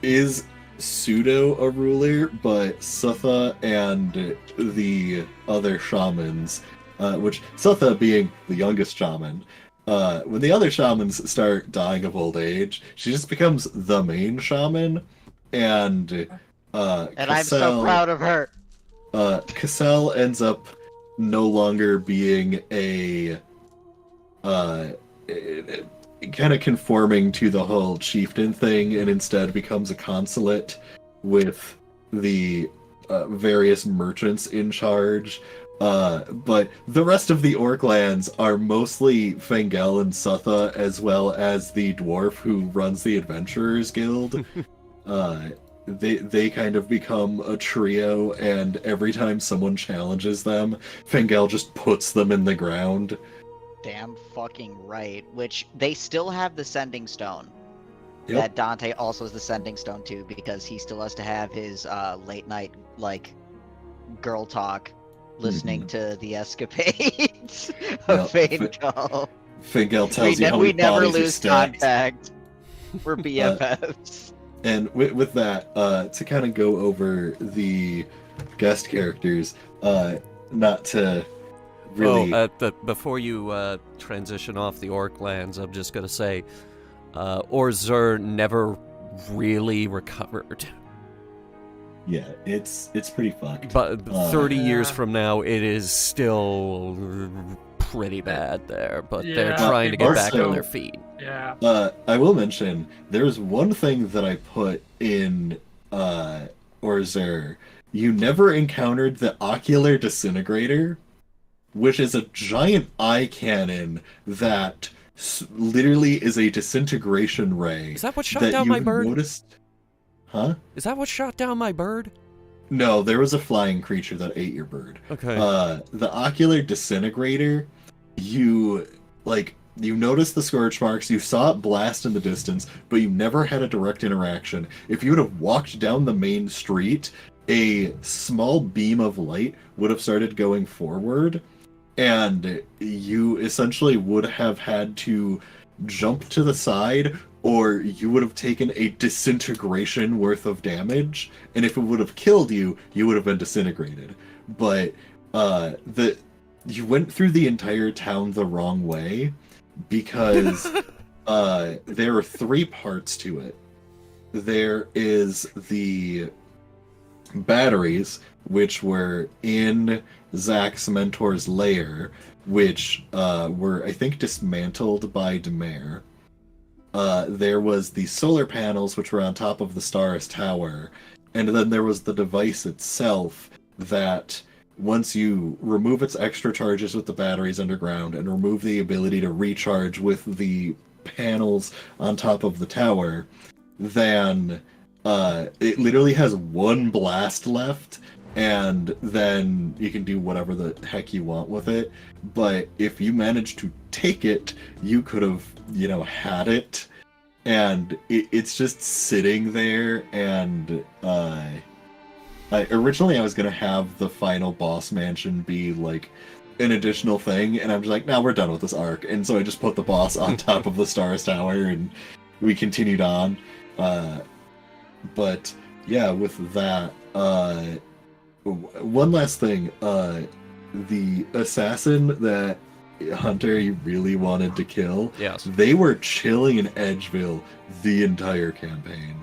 is pseudo a ruler, but Sutha and the other shamans, which Sutha being the youngest shaman, when the other shamans start dying of old age, she just becomes the main shaman, and I'm so proud of her. Cassell ends up no longer being a kind of conforming to the whole chieftain thing, and instead becomes a consulate with the various merchants in charge. But the rest of the Orclands are mostly Fengel and Sutha, as well as the dwarf who runs the Adventurers Guild. They kind of become a trio, and every time someone challenges them, Fengel just puts them in the ground. Damn fucking right. Which they still have the Sending Stone. Yep. That Dante also has the Sending Stone too, because he still has to have his late night girl talk, listening to the escapades of Fengel. Fengel tells you how many we never bodies are lose stacked. contact. We're BFFs. And with that, to kind of go over the guest characters, not to really... before you transition off the Orclands, I'm just gonna say, Orzer never really recovered. Yeah, it's pretty fucked. But 30 years from now, it is still pretty bad there, but they're trying to get back on their feet. Yeah. I will mention, there's one thing that I put in Orzer. You never encountered the Ocular Disintegrator, which is a giant eye cannon that literally is a disintegration ray. Is that what shot down my bird? Noticed... Huh? Is that what shot down my bird? No, there was a flying creature that ate your bird. Okay. The Ocular Disintegrator, you noticed the scorch marks, you saw it blast in the distance, but you never had a direct interaction. If you would have walked down the main street, a small beam of light would have started going forward, and you essentially would have had to jump to the side, or you would have taken a disintegration worth of damage, and if it would have killed you, you would have been disintegrated. But you went through the entire town the wrong way because there are three parts to it. There is the batteries, which were in Zach's mentor's lair, which were, I think, dismantled by Demare. There was the solar panels, which were on top of the Star's tower, and then there was the device itself that, once you remove its extra charges with the batteries underground and remove the ability to recharge with the panels on top of the tower, then it literally has one blast left, and then you can do whatever the heck you want with it. But if you manage to take it, you could have, had it. And it's just sitting there, and originally I was going to have the final boss mansion be, like, an additional thing, and I'm just like, we're done with this arc. And so I just put the boss on top of the Star's Tower, and we continued on. But, yeah, with that, one last thing, the assassin that Hunter you really wanted to kill, Yes. they were chilling in Edgeville the entire campaign.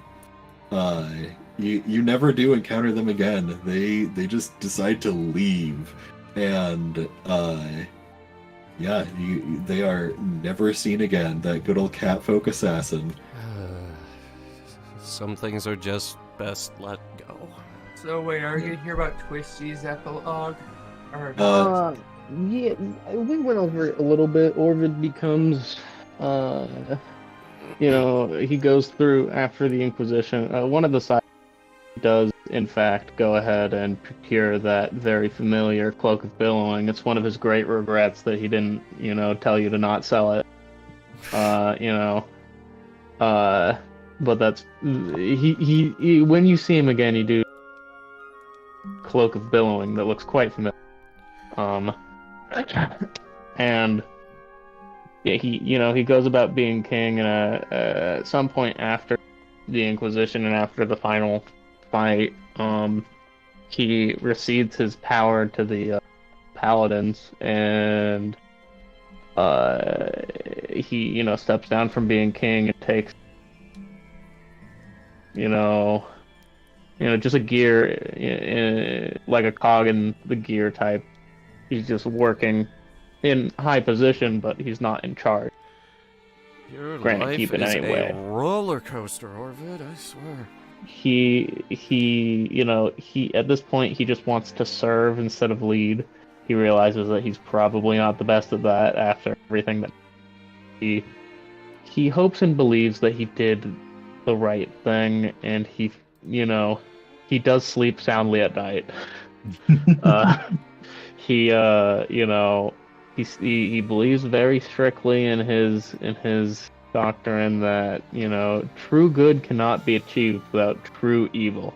You never do encounter them again. They just decide to leave, and they are never seen again. That good old catfolk assassin. Some things are just best let go. So wait, are we gonna hear about Twisty's epilogue? Or Yeah, we went over it a little bit. Orvid becomes, he goes through after the Inquisition. One of the sides does, in fact, go ahead and procure that very familiar Cloak of Billowing. It's one of his great regrets that he didn't, tell you to not sell it. But that's he when you see him again, you do Cloak of Billowing that looks quite familiar. And yeah, he goes about being king, and at some point after the Inquisition and after the final fight, he recedes his power to the paladins, and he steps down from being king and takes just a gear, like a cog in the gear type. He's just working in high position, but he's not in charge. Your Granted, life keep it is anyway. a roller coaster, Orvid, I swear. He at this point he just wants to serve instead of lead. He realizes that he's probably not the best at that after everything that he hopes and believes that he did the right thing, and he does sleep soundly at night. He believes very strictly in his doctrine that true good cannot be achieved without true evil,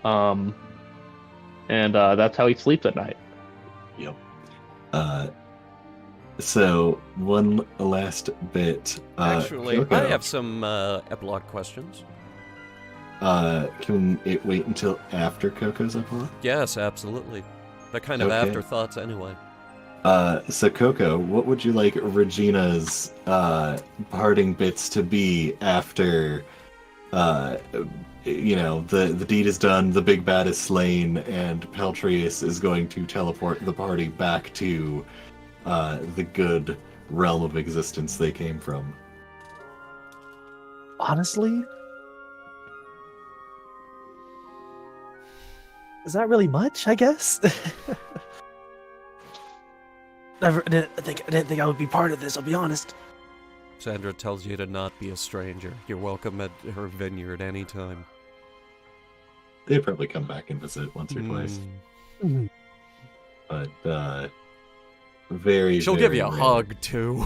and that's how he sleeps at night. Yep. So one last bit. Actually, Coco, I have some epilogue questions. Can it wait until after Coco's epilogue? Yes, absolutely. They're kind of Okay. afterthoughts anyway. So Coco, what would you like Regina's parting bits to be after the deed is done, the big bad is slain, and Peltreus is going to teleport the party back to the good realm of existence they came from? Honestly, is that really much? I guess. I didn't think I would be part of this. I'll be honest. Sandra tells you to not be a stranger. You're welcome at her vineyard anytime. They probably come back and visit once or twice, but very. She'll very give you a rare. hug too.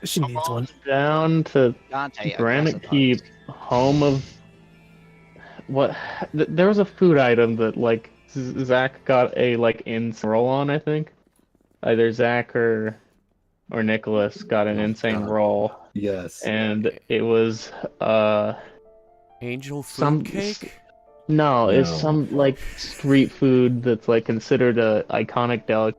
She needs one. Down to Dante, Granite aggressive Keep, hugs. home of what? There was a food item that Zach got a insane roll on. I think either Zach or Nicholas got an insane God. roll, Yes. and it was Angel Some- fruit cake? No, it's No. some like street food that's like considered a iconic delicacy,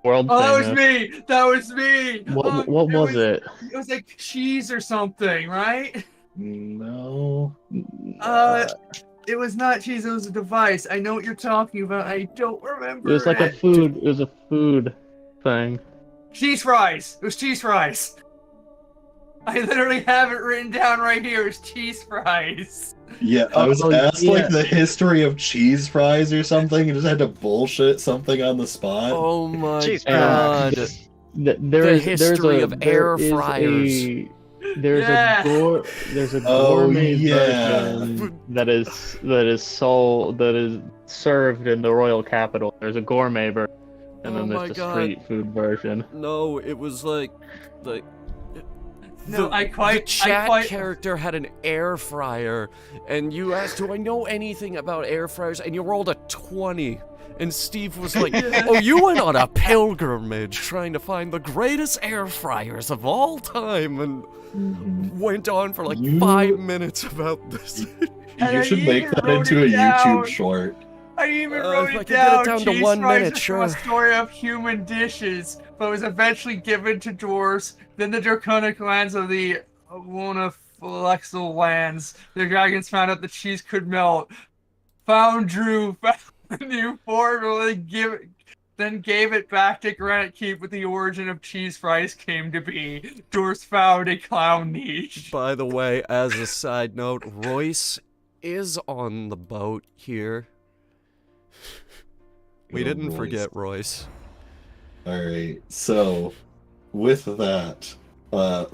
world Oh, that was famous. me. That was me. What was it? It was like cheese or something, right? No. It was not cheese. It was a device. I know what you're talking about. I don't remember. It was like a food. It was a food thing. Cheese fries. It was cheese fries. I literally have it written down right here. It's cheese fries. Yeah, I was asked yeah. like the history of cheese fries or something, and just had to bullshit something on the spot. Oh my Cheese god. fries. The history of air fryers. There's Yeah. a Oh, gourmet yeah. version that is served in the royal capital. There's a gourmet version, and Oh then my there's the God. street food version. No, it was like No, the chat character had an air fryer, and you asked, "Do I know anything about air fryers?" And you rolled a 20. And Steve was like, "Oh, you went on a pilgrimage trying to find the greatest air fryers of all time," and went on for like 5 minutes about this. And You I should make even that wrote into a it down. YouTube short. I even If wrote I it could get it down. down to Cheese 1 fries minute, is sure. from a story of human dishes, but was eventually given to dwarves. Then the draconic lands of the Wonaflexal lands. The dragons found out the cheese could melt. Found a new formula, then gave it back to Granite Keep with the origin of cheese fries came to be. Dwarves found a clown niche. By the way, as a side note, Royce is on the boat here. We Oh, didn't Royce. forget Royce. Alright, so with that,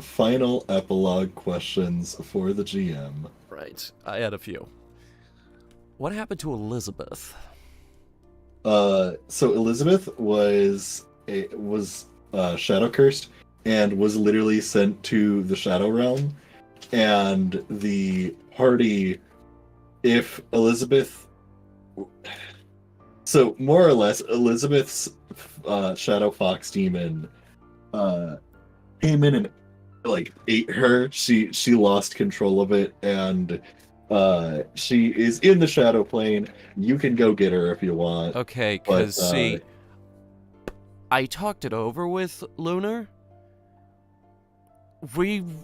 final epilogue questions for the GM. Right, I had a few. What happened to Elizabeth? So Elizabeth was shadow cursed and was literally sent to the Shadow Realm, and the party, if Elizabeth, so more or less, Elizabeth's Shadow Fox demon came in and like ate her. She lost control of it, and she is in the Shadow Plane. You can go get her if you want. Okay, But, because see, I talked it over with Lunar.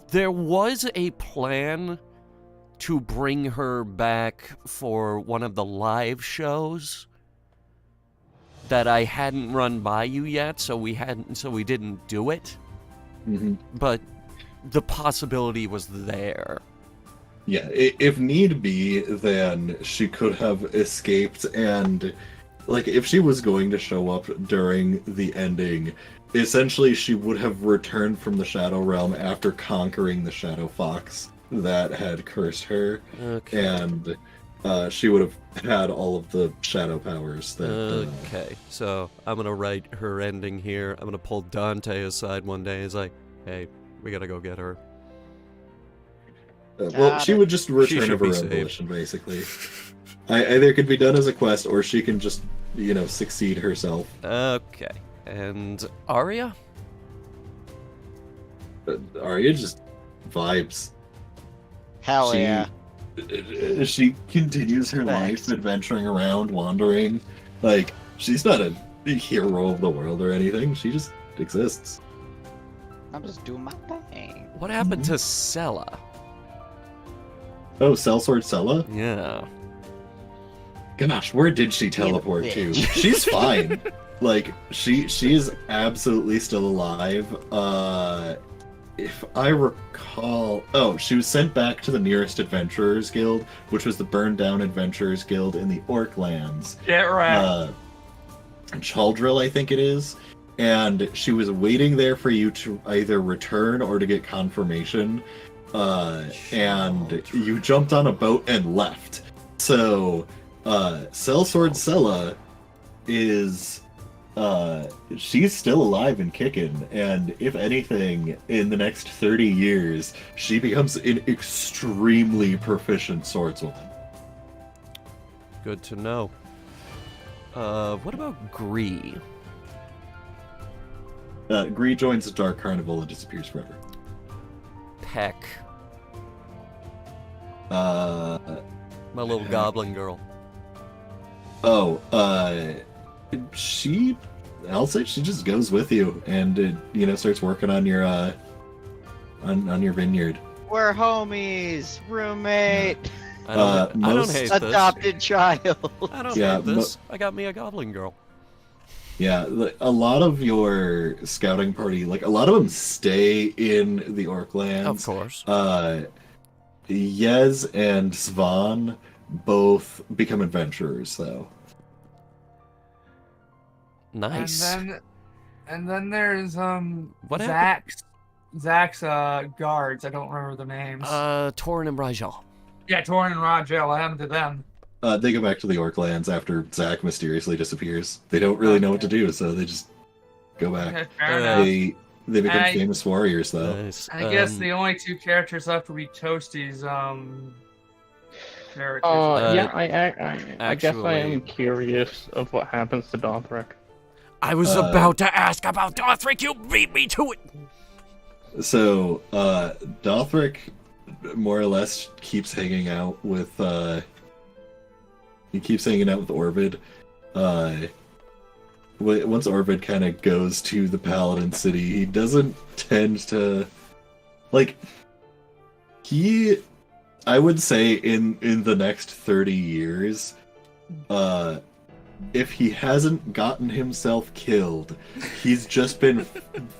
There was a plan to bring her back for one of the live shows that I hadn't run by you yet, so we didn't do it. Mm-hmm. But the possibility was there. Yeah, if need be, then she could have escaped, and like if she was going to show up during the ending, essentially she would have returned from the Shadow Realm after conquering the Shadow Fox that had cursed her, Okay. and she would have had all of the shadow powers that Okay, so I'm gonna write her ending here. I'm gonna pull Dante aside one day. He's like, "Hey, we gotta go get her." well, she would just return should of her be own saved. volition, basically. Either could be done as a quest, or she can just, succeed herself. Okay, and Arya? Arya just vibes. Hell She- yeah. She continues her Thanks. life adventuring around, wandering. Like, she's not a hero of the world or anything. She just exists. I'm just doing my thing. What happened to Sella? Oh, Sellsword Sella? Yeah. Gosh, where did she teleport to? bitch. She's fine. Like, she is absolutely still alive. If I recall... Oh, she was sent back to the nearest Adventurers Guild, which was the burned down Adventurers Guild in the Orc Lands. Get right. Chaldril, I think it is. And she was waiting there for you to either return or to get confirmation. And you jumped on a boat and left. So, Sellsword Sella is... she's still alive and kicking, and if anything, in the next 30 years, she becomes an extremely proficient swordswoman. Good to know. What about Gree? Gree joins the Dark Carnival and disappears forever. Peck, Uh, my little Peck. goblin girl. Oh, I'll say she just goes with you and starts working on your on your vineyard. We're homies, roommate, I don't most- hate this. adopted child. I don't Yeah, hate this. I got me a goblin girl. Yeah, a lot of your scouting party, like a lot of them stay in the Orklands. Of course. Yez and Svan both become adventurers, though. Nice. And then there's What happened? Zach's guards. I don't remember the names. Torin and Rajal. Yeah, Torin and Rajel. What happened to them? They go back to the Orklands after Zack mysteriously disappears. They don't really know what to do, so they just go back. Okay, fair enough. They become I- famous warriors, though. Nice. I guess the only two characters left would be Toasty's characters. Yeah, I guess I am actually- curious of what happens to Dothric. I was about to ask about Dothric. You beat me to it. So, Dothric more or less keeps hanging out with Orvid. Once Orvid kind of goes to the Paladin City, he doesn't tend to I would say in the next 30 years, if he hasn't gotten himself killed, he's just been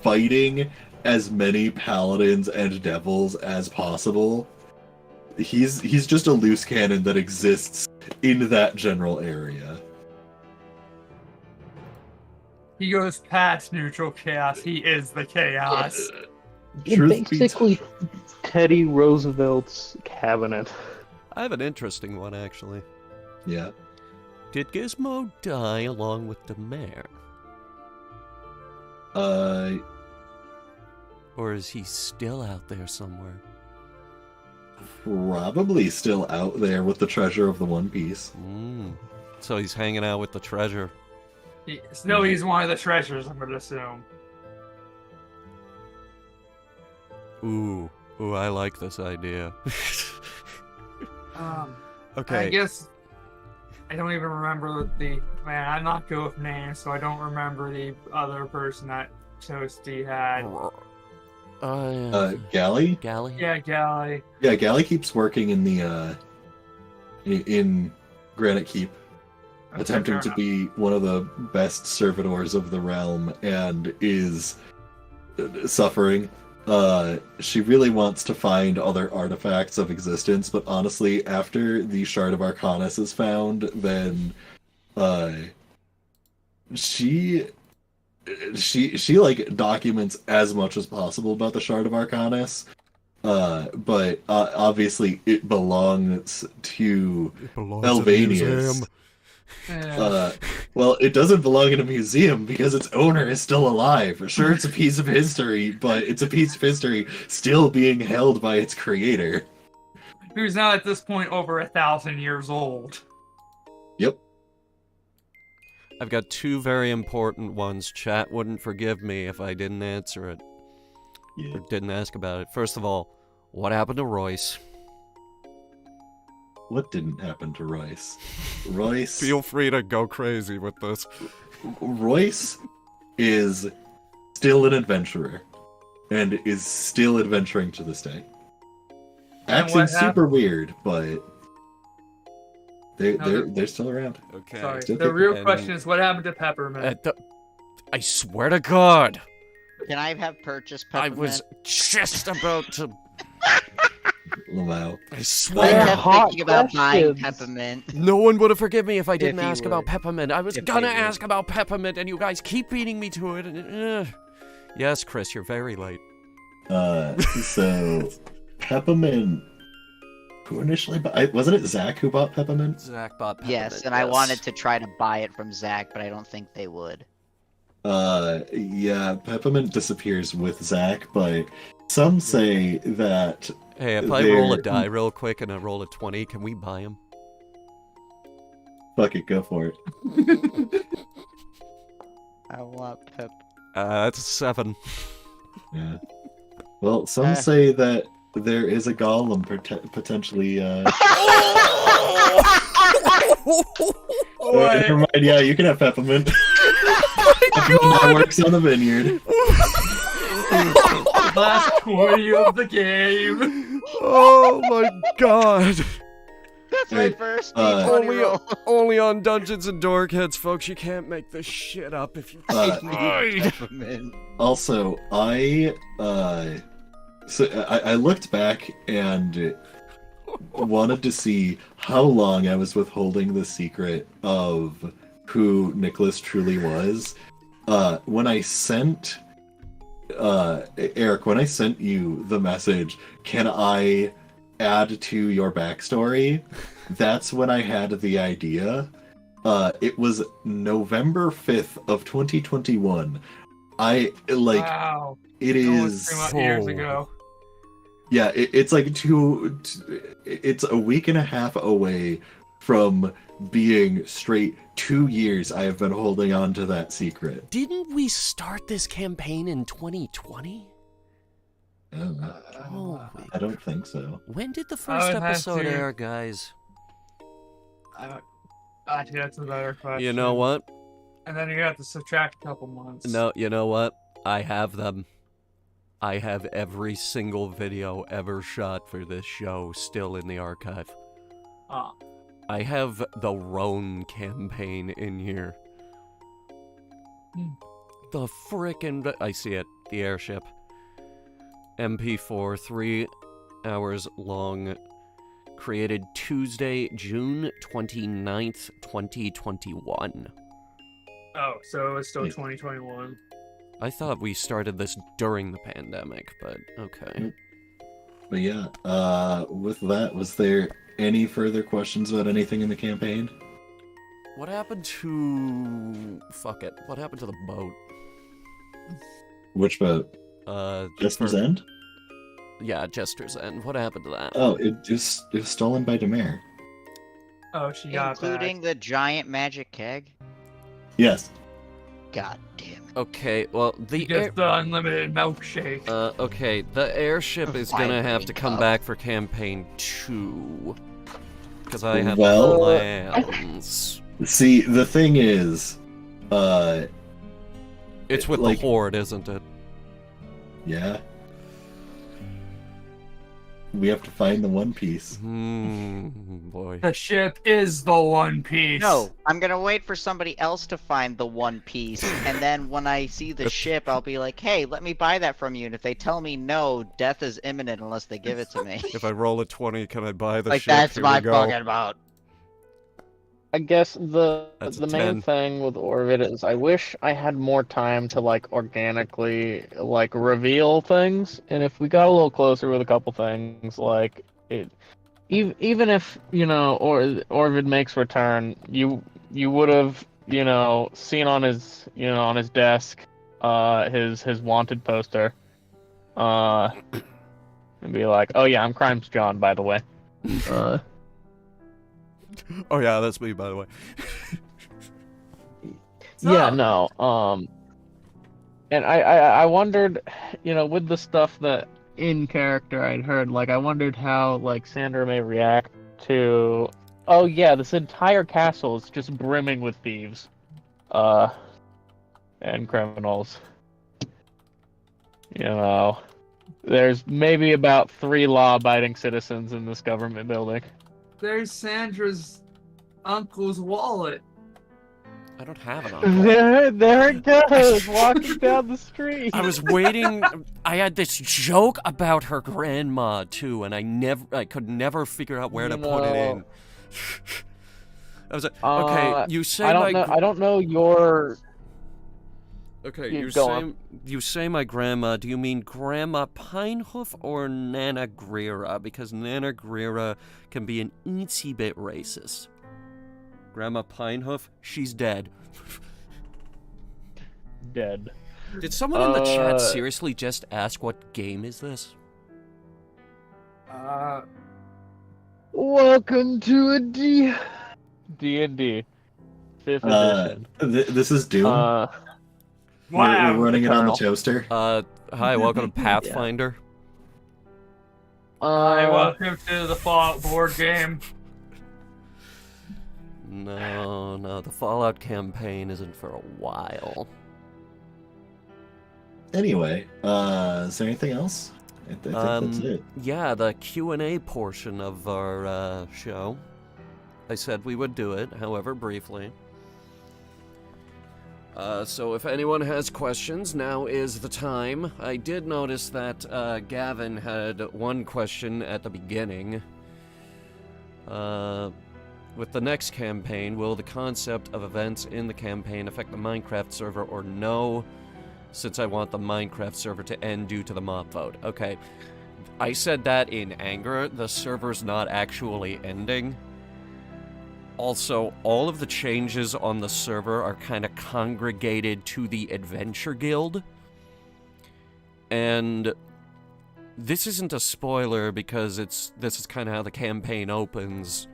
fighting as many paladins and devils as possible. He's just a loose cannon that exists in that general area. He goes past neutral chaos. He is the chaos. Truth be Basically, Teddy Roosevelt's cabinet. I have an interesting one, actually. Yeah. Did Gizmo die along with the mayor? Or is he still out there somewhere? Probably still out there with the treasure of the One Piece. So he's hanging out with the treasure. He's one of the treasures, I'm going to assume. Ooh, I like this idea. Okay. I guess I don't even remember I'm not good with names, so I don't remember the other person that Toasty had. Galley? Galley? Yeah, Galley. Yeah, Galley keeps working in the in Granite Keep, Okay, attempting fair to enough. be one of the best servitors of the realm, and is suffering. She really wants to find other artifacts of existence, but honestly, after the Shard of Arcanus is found, then she like documents as much as possible about the Shard of Arcanus. But obviously it belongs to Elvanius. Yeah. Well, it doesn't belong in a museum because its owner is still alive. Sure, it's a piece of history, but it's a piece of history still being held by its creator. Who's now at this point over 1,000 years old. Yep. I've got two very important ones. Chat wouldn't forgive me if I didn't answer it. Or didn't ask about it. First of all, what happened to Royce? What didn't happen to Royce? Royce. Feel free to go crazy with this. Royce is still an adventurer, and is still adventuring to this day. Acting what super weird, but they're No, still around. Okay. Sorry. Still The real and- question is what happened to Peppermint? I swear to God, Can I have purchased I peppermint? was just about to. Wow. I I swear. kept hot thinking about buying questions. peppermint. No one would have forgiven me if I didn't If you ask about would. peppermint. I was If gonna they would. ask about peppermint, and you guys keep beating me to it. And, yes, Chris, you're very late. So Peppermint. Who initially wasn't it Zach who bought Peppermint? Zach bought peppermint. Yes, and I wanted to try to buy it from Zach, but I don't think they would. Yeah, Peppermint disappears with Zach, but some say that Hey, if I roll a They're- die real quick and I roll a 20, can we buy him? fuck it, go for it. I want pep. That's a 7. Yeah. Well, some say that there is a golem potentially. Never mind. Yeah, you can have peppermint. Peppermint that works on the vineyard. Last 20 of the game. Oh my god. That's my first only, D20 roll. only on Dungeons and Dorkheads, folks. You can't make this shit up if you Peppermint. Also, I looked back and wanted to see how long I was withholding the secret of who Nicholas truly was. When I sent Eric, when I sent you the message, can I add to your backstory? That's when I had the idea. It was November 5th of 2021. Wow. It is 3 years ago. Yeah, it's like it's a week and a half away from being straight 2 years I have been holding on to that secret. Didn't we start this campaign in 2020? I don't think so. When did the first episode air, guys? Actually, that's a better question. You know what? And then you have to subtract a couple months. No, you know what? I have them. I have every single video ever shot for this show still in the archive. Ah. I have the Roan campaign in here. The frickin' I see it. The airship. MP4, 3 hours long. Created Tuesday, June 29th, 2021. Oh, so it's still 2021. I thought we started this during the pandemic, but okay. But yeah, with that, was there any further questions about anything in the campaign? What happened to... Fuck it. What happened to the boat? Which boat? Jester's End? Yeah, Jester's End. What happened to that? Oh, it was stolen by Demare. Oh, she got Including the giant magic keg? Yes. God damn it. Okay, well, the Just the unlimited milkshake. okay, the airship is gonna have to come Cup. back for campaign 2. Because I have Well- plans. See, the thing is, It's with like- the Horde, isn't it? yeah. We have to find the One Piece. Boy. The ship is the One Piece. No, I'm gonna wait for somebody else to find the One Piece, and then when I see the ship, I'll be like, hey, let me buy that from you, and if they tell me no, death is imminent unless they give it to me. If I roll a 20, can I buy the Like, ship? that's Here my we go. fucking boat. I guess the That's a the main 10. thing with Orvid is I wish I had more time to like organically like reveal things, and if we got a little closer with a couple things, like it, even if Orvid makes return, you would have seen on his on his desk his wanted poster, and be like, oh yeah, I'm Crimes John, by the way. Oh yeah, that's me, by the way. Yeah, no. And I wondered, with the stuff that in character I'd heard, like I wondered how like Sandra may react to, oh yeah, this entire castle is just brimming with thieves, and criminals. There's maybe about 3 law-abiding citizens in this government building. There's Sandra's uncle's wallet. I don't have an uncle. There it goes, walking down the street. I was waiting. I had this joke about her grandma too, and I could never figure out where to put it in. I was like, okay, you say I don't know your. Okay, Go on. you say my grandma. Do you mean Grandma Pinehoof or Nana Greera? Because Nana Greera can be an eensy bit racist. Grandma Pinehoof, she's dead. Dead. Did someone in the chat seriously just ask what game is this? Welcome to a D&D 5th edition. This is Doom. Wow. We're running it on the Eternal. toaster. Hi, welcome to Pathfinder. Hi, welcome to the Fallout board game. No, the Fallout campaign isn't for a while. Anyway, is there anything else? I think that's it. Yeah, the Q&A portion of our show. I said we would do it, however briefly. So if anyone has questions, now is the time. I did notice that Gavin had one question at the beginning. With the next campaign, will the concept of events in the campaign affect the Minecraft server or no? Since I want the Minecraft server to end due to the mob vote. Okay, I said that in anger. The server's not actually ending. Also, all of the changes on the server are kind of congregated to the Adventure Guild. And this isn't a spoiler because this is kind of how the campaign opens.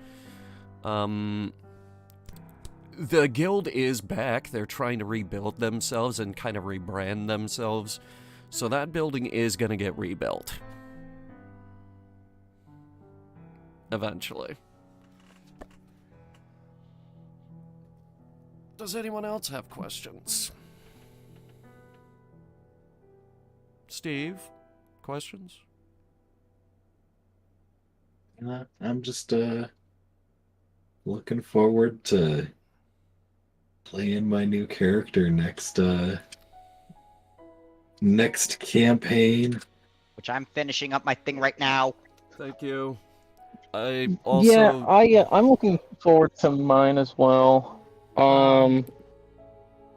The guild is back. They're trying to rebuild themselves and kind of rebrand themselves. So that building is going to get rebuilt. Eventually. Does anyone else have questions? Steve, questions? I'm just looking forward to playing my new character next campaign. Which I'm finishing up my thing right now. Thank you. I also... I'm looking forward to mine as well.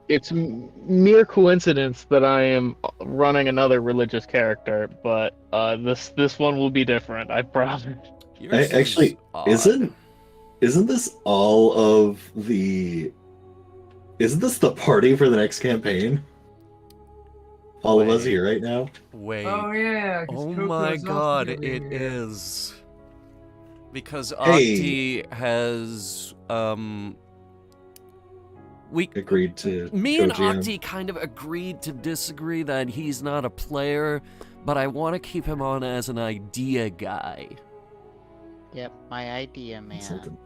It's mere coincidence that I am running another religious character, but this one will be different. I promise. Actually, isn't this all of the? Isn't this the party for the next campaign? All of us here right now. Wait. Oh yeah. Oh my god, it is. Because Octi has we agreed to. Me and Octi kind of agreed to disagree that he's not a player, but I want to keep him on as an idea guy. Yep, my idea, man.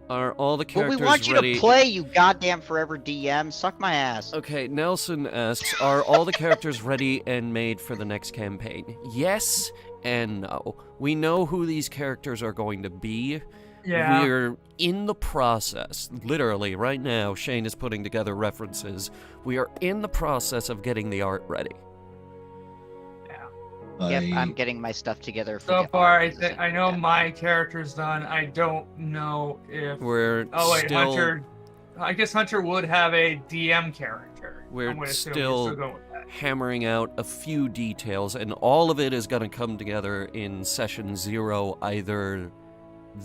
Are all the But characters we want you ready? to play, you goddamn forever DM. Suck my ass. Okay, Nelson asks, are all the characters ready and made for the next campaign? Yes and no. We know who these characters are going to be. Yeah. We're in the process. Literally, right now, Shane is putting together references. We are in the process of getting the art ready. Yep, I'm getting my stuff together. For So the far, art. I know my character's done. I don't know if... We're Oh wait, still... Hunter... I guess Hunter would have a DM character. We're still going with that. Hammering out a few details, and all of it is going to come together in Session 0 either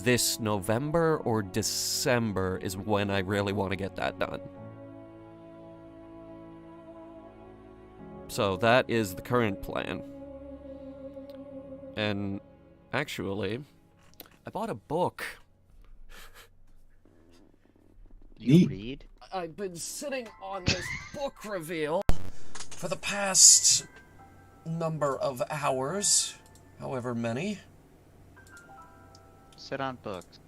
this November or December is when I really want to get that done. So that is the current plan. And actually, I bought a book. You read? I've been sitting on this book reveal for the past number of hours, however many. Sit on books.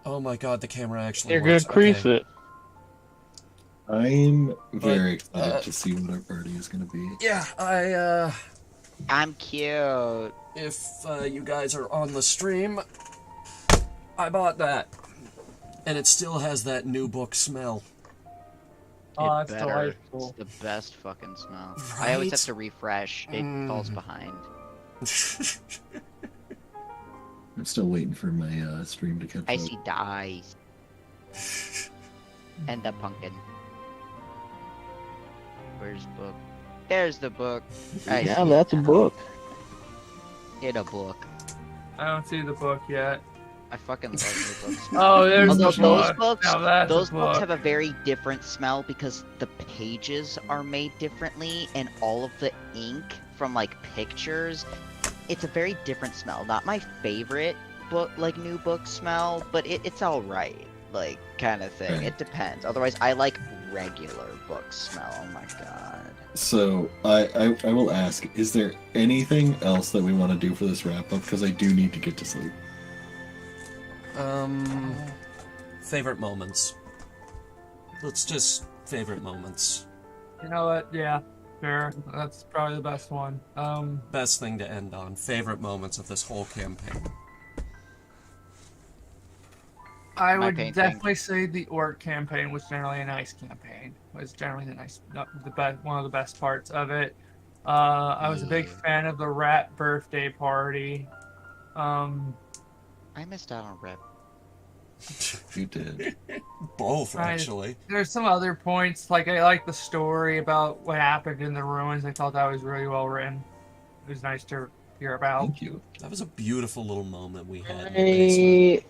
Oh my god, the camera actually You're works. gonna crease it. I'm very excited to see what our party is going to be. Yeah, I'm cute. if you guys are on the stream, I bought that. And it still has that new book smell. Oh, It that's better. delightful. It's the best fucking smell. I always have Right? to refresh. It falls behind. I'm still waiting for my stream to catch I up. see dice. And the pumpkin. Where's the book? There's the book. I Yeah, see that's a book. it. In a book. I don't see the book yet. I fucking love new books. Oh, there's Although the those book. books, Now that's those a books book. have a very different smell because the pages are made differently, and all of the ink from like pictures, it's a very different smell. Not my favorite book, like new book smell, but it's all right, like kind of thing. It depends. Otherwise, I like regular book smell. Oh my god. So I will ask: is there anything else that we want to do for this wrap up? Because I do need to get to sleep. Favorite moments. Let's just favorite moments. You know what? Yeah, sure. That's probably the best one. Best thing to end on. Favorite moments of this whole campaign. I My would painting. definitely say the orc campaign was generally a nice campaign. Was generally one of the best parts of it. I was a big fan of the rat birthday party. I missed out on Rep. You did. Both, Right. actually. There's some other points, like I like the story about what happened in the ruins. I thought that was really well written. It was nice to hear about. Thank you. That was a beautiful little moment we had in the basement.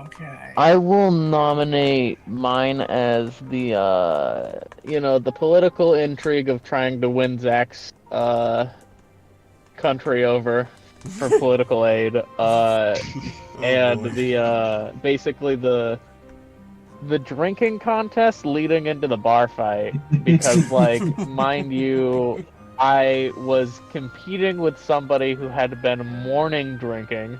Okay. I will nominate mine as the the political intrigue of trying to win Zach's country over for political aid. And boy. the basically the drinking contest leading into the bar fight, because like mind you, I was competing with somebody who had been morning drinking,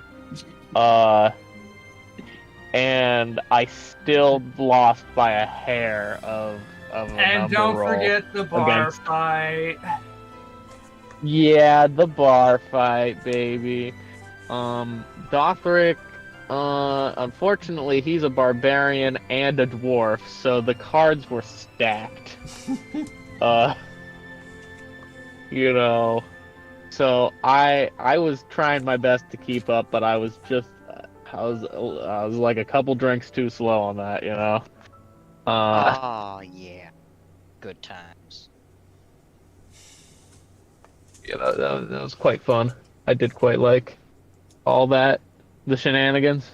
and I still lost by a hair of a And number don't roll forget the bar against- fight. Yeah, the bar fight, baby. Dothric, unfortunately, he's a barbarian and a dwarf, so the cards were stacked. So I was trying my best to keep up, but I was like a couple drinks too slow on that, Oh, yeah. Good times. That was quite fun. I did quite like all that, the shenanigans.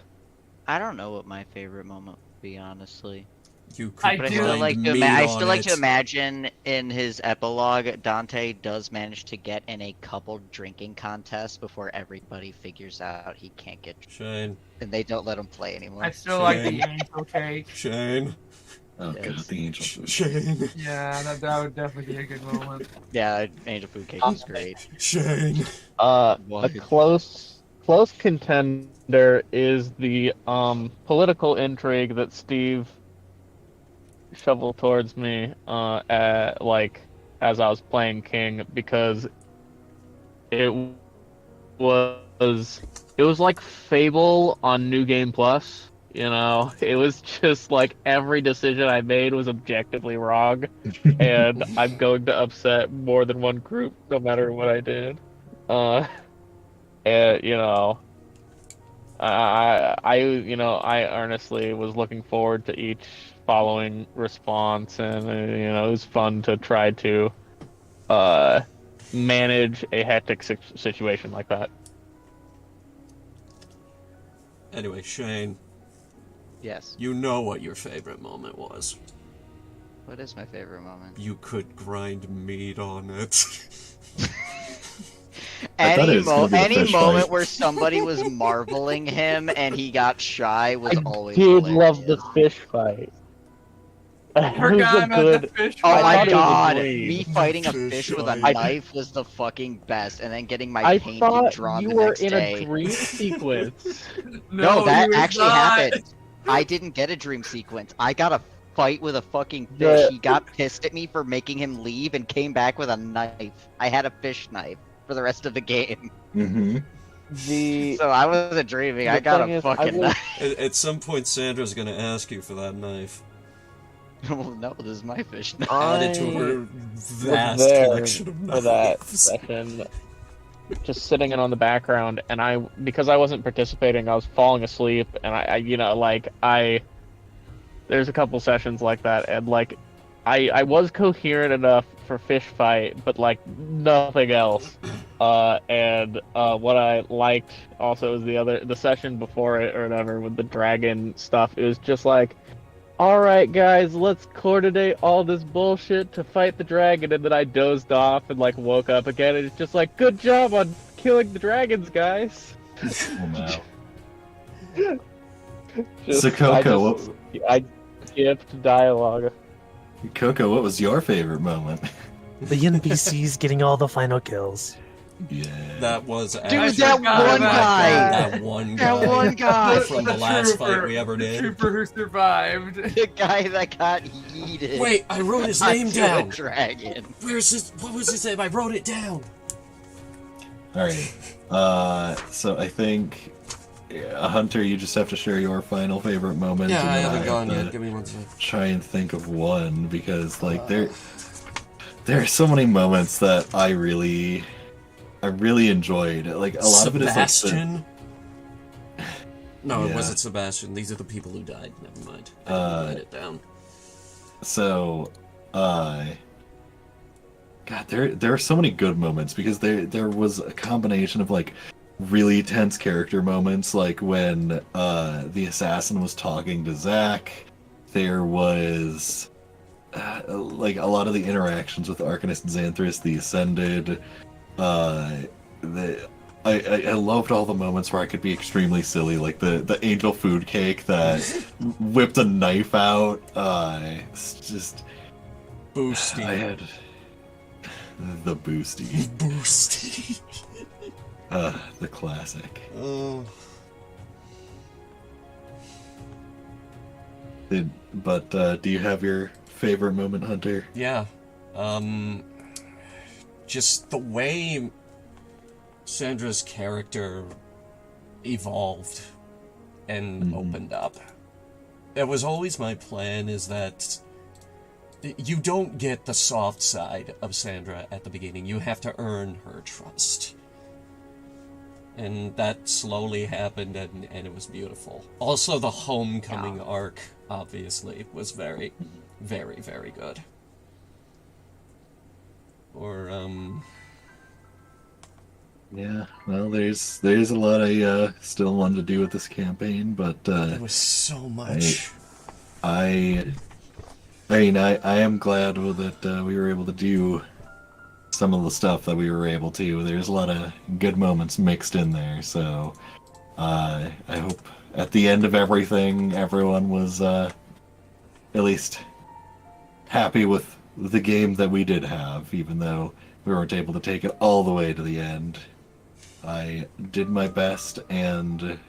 I don't know what my favorite moment would be, honestly. You I could But I do still grind like to. meat I on still like to it. imagine in his epilogue, Dante does manage to get in a couple drinking contests before everybody figures out he can't get, Shane. and they don't let him play anymore. I still like the Shane. angel cake. Shane. Oh Yes. god, the angel food. Shane. Yeah, that would definitely be a good moment. Yeah, Angel Food Cake is great. Shane. A What? close contender is the political intrigue that Steve shoveled towards me as I was playing King, because it was like Fable on New Game Plus. It was just like every decision I made was objectively wrong, and I'm going to upset more than one group no matter what I did. And I earnestly was looking forward to each following response, and it was fun to try to manage a hectic situation like that. Anyway, Shane, Yes. you know what your favorite moment was. What is my favorite moment? You could grind meat on it. I thought it was gonna be the Any fish moment fight. where somebody was marveling him and he got shy was I always did hilarious. love the fish fight. It was Forgot a about good. the fish Oh I my thought it was a god! dream. Me fighting a Fish fish with a fight. knife was the fucking best, and then getting my I painting thought drawn you the were next in day. a dream sequence. No, that he was actually not. happened. I didn't get a dream sequence. I got a fight with a fucking fish. The- He got pissed at me for making him leave and came back with a knife. I had a fish knife for the rest of the game. Mm-hmm. The So I wasn't dreaming. I The got thing a is, I fucking will- knife. At some point, Sandra's gonna ask you for that knife. Well, no, this is my fish knife. Added to her was vast there collection of for that knives. session, just sitting in on the background, and because I wasn't participating, I was falling asleep, and there's a couple sessions like that, and I was coherent enough for fish fight, but nothing else. And what I liked also was the session before it or whatever with the dragon stuff. It was just like, all right, guys, let's coordinate all this bullshit to fight the dragon, and then I dozed off and woke up again, and it's just like, good job on killing the dragons, guys. Oh, no. Just- So Coco, I skipped dialogue. Coco, what was your favorite moment? The NPCs getting all the final kills. Yeah. That was Dude, actually that forgot one about guy! that one guy. That one guy! From the last fight we ever did. Trooper who survived. The guy that got yeeted. Wait, I wrote his name onto down. a dragon. Where's his? What was his name? I wrote it down. All right. So I think, Hunter, you just have to share your final favorite moment. Yeah, and I then haven't have gone to yet. Give me 1 second. Try and think of one because like there are so many moments that I really enjoyed. Like a lot of it is like Sebastian. No, it Yeah. wasn't Sebastian. These are the people who died. Never mind. I didn't write it down. So, God, there are so many good moments because there was a combination of like really tense character moments, like when the assassin was talking to Zack. There was like a lot of the interactions with Arcanist and Xanthus, the Ascended. I loved all the moments where I could be extremely silly, like the angel food cake that whipped a knife out. It's just Boosty. I had the boosty, Boosty. the classic. Oh. Do you have your favorite moment, Hunter? Yeah. Just the way Sandra's character evolved and opened up. It was always my plan is that you don't get the soft side of Sandra at the beginning. You have to earn her trust. And that slowly happened, and it was beautiful. Also, the homecoming arc, obviously, was very, very, very good. Or, Yeah, well, there's a lot I still wanted to do with this campaign, but there was so much. I am glad that we were able to do some of the stuff that we were able to. There's a lot of good moments mixed in there, so I hope at the end of everything, everyone was at least happy with the game that we did have, even though we weren't able to take it all the way to the end. I did my best, and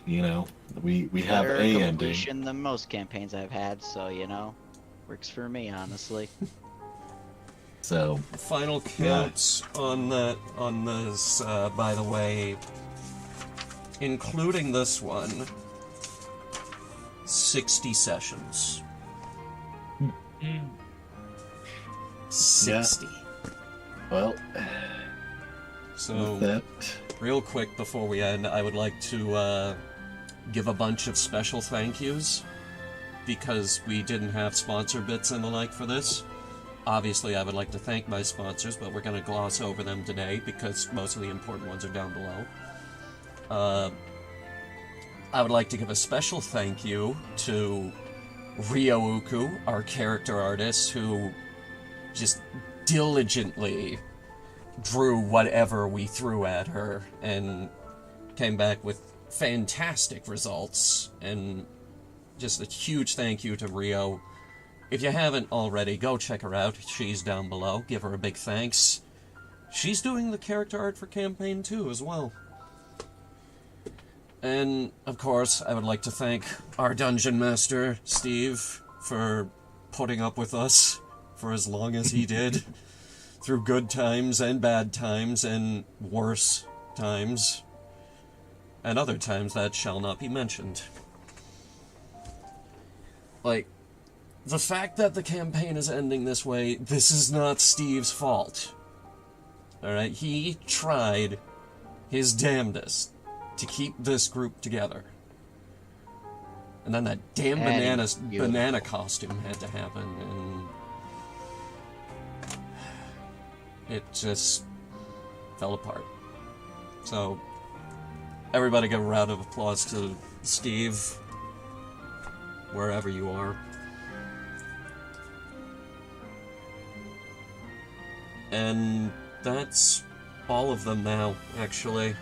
we have Better a ending. completion than most campaigns I've had, so works for me, honestly. So Final counts on this, by the way, including this one, 60 sessions. 60. well, So, with that, real quick before we end, I would like to give a bunch of special thank yous because we didn't have sponsor bits and the like for this. Obviously, I would like to thank my sponsors, but we're going to gloss over them today because most of the important ones are down below. I would like to give a special thank you to Ryouku, our character artist, who just diligently drew whatever we threw at her and came back with fantastic results. And just a huge thank you to Rio. If you haven't already, go check her out. She's down below. Give her a big thanks. She's doing the character art for Campaign 2 as well. And, of course, I would like to thank our Dungeon Master, Steve, for putting up with us for as long as he did. Through good times and bad times and worse times. And other times that shall not be mentioned. Like, the fact that the campaign is ending this way, this is not Steve's fault. Alright, he tried his damnedest to keep this group together. And then that damn banana costume had to happen, and it just fell apart. So, everybody give a round of applause to Steve, wherever you are. And that's all of them now, actually.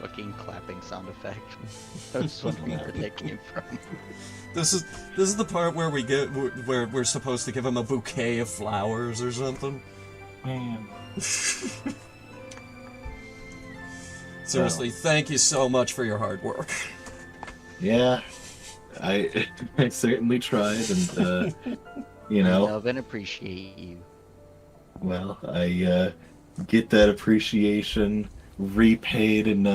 Fucking clapping sound effect. I was wondering where that came from. This is the part where where we're supposed to give him a bouquet of flowers or something. Man. Seriously, thank you so much for your hard work. Yeah, I I certainly tried, and you know, Love and appreciate you. well, I get that appreciation repaid in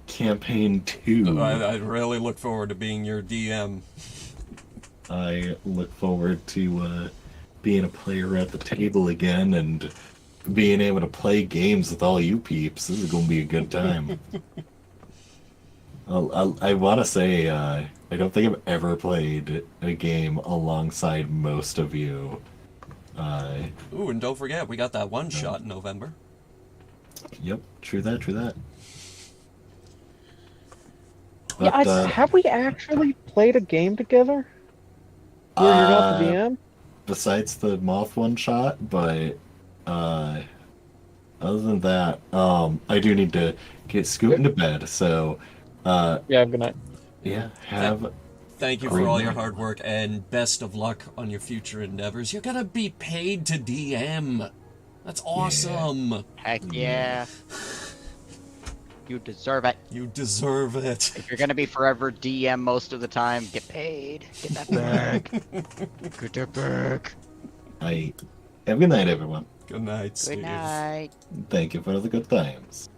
campaign 2. I really look forward to being your DM. I look forward to being a player at the table again and being able to play games with all you peeps. This is going to be a good time. I want to say I don't think I've ever played a game alongside most of you. Ooh, and don't forget, we got that one shot in November. Yep, true that, true that. Yeah, But, have we actually played a game together? Where you're not the DM? besides the moth one shot, but other than that, I do need to get scooting to bed. So, Yeah, good night. yeah, have Thank you for all your hard work, and best of luck on your future endeavors. You're gonna be paid to DM. That's awesome. Heck yeah. You deserve it. You deserve it. If you're gonna be forever DM most of the time, get paid. Get that bag. Get that bag. I have a good night, everyone. Good night, Steve. Good night. Thank you for the good times.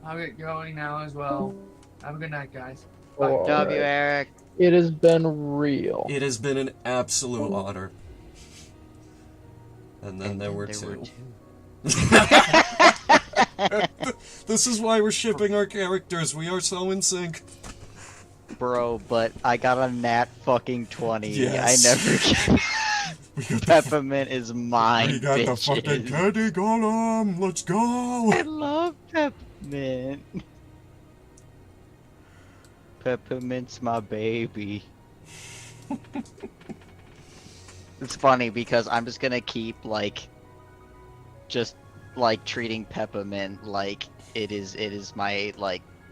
I'll get going now as well. Have a good night, guys. All Love you, right. Eric. It has been real. It has been an absolute honor. And then there were There two. were two. This is why we're shipping our characters. We are so in sync. Bro, but I got a nat fucking 20. Yes. I never get Peppermint is mine, We got the bitches. fucking candy golem. Let's go. I love Peppermint. Peppermint's my baby. It's funny because I'm just gonna keep just treating Peppermint like it is my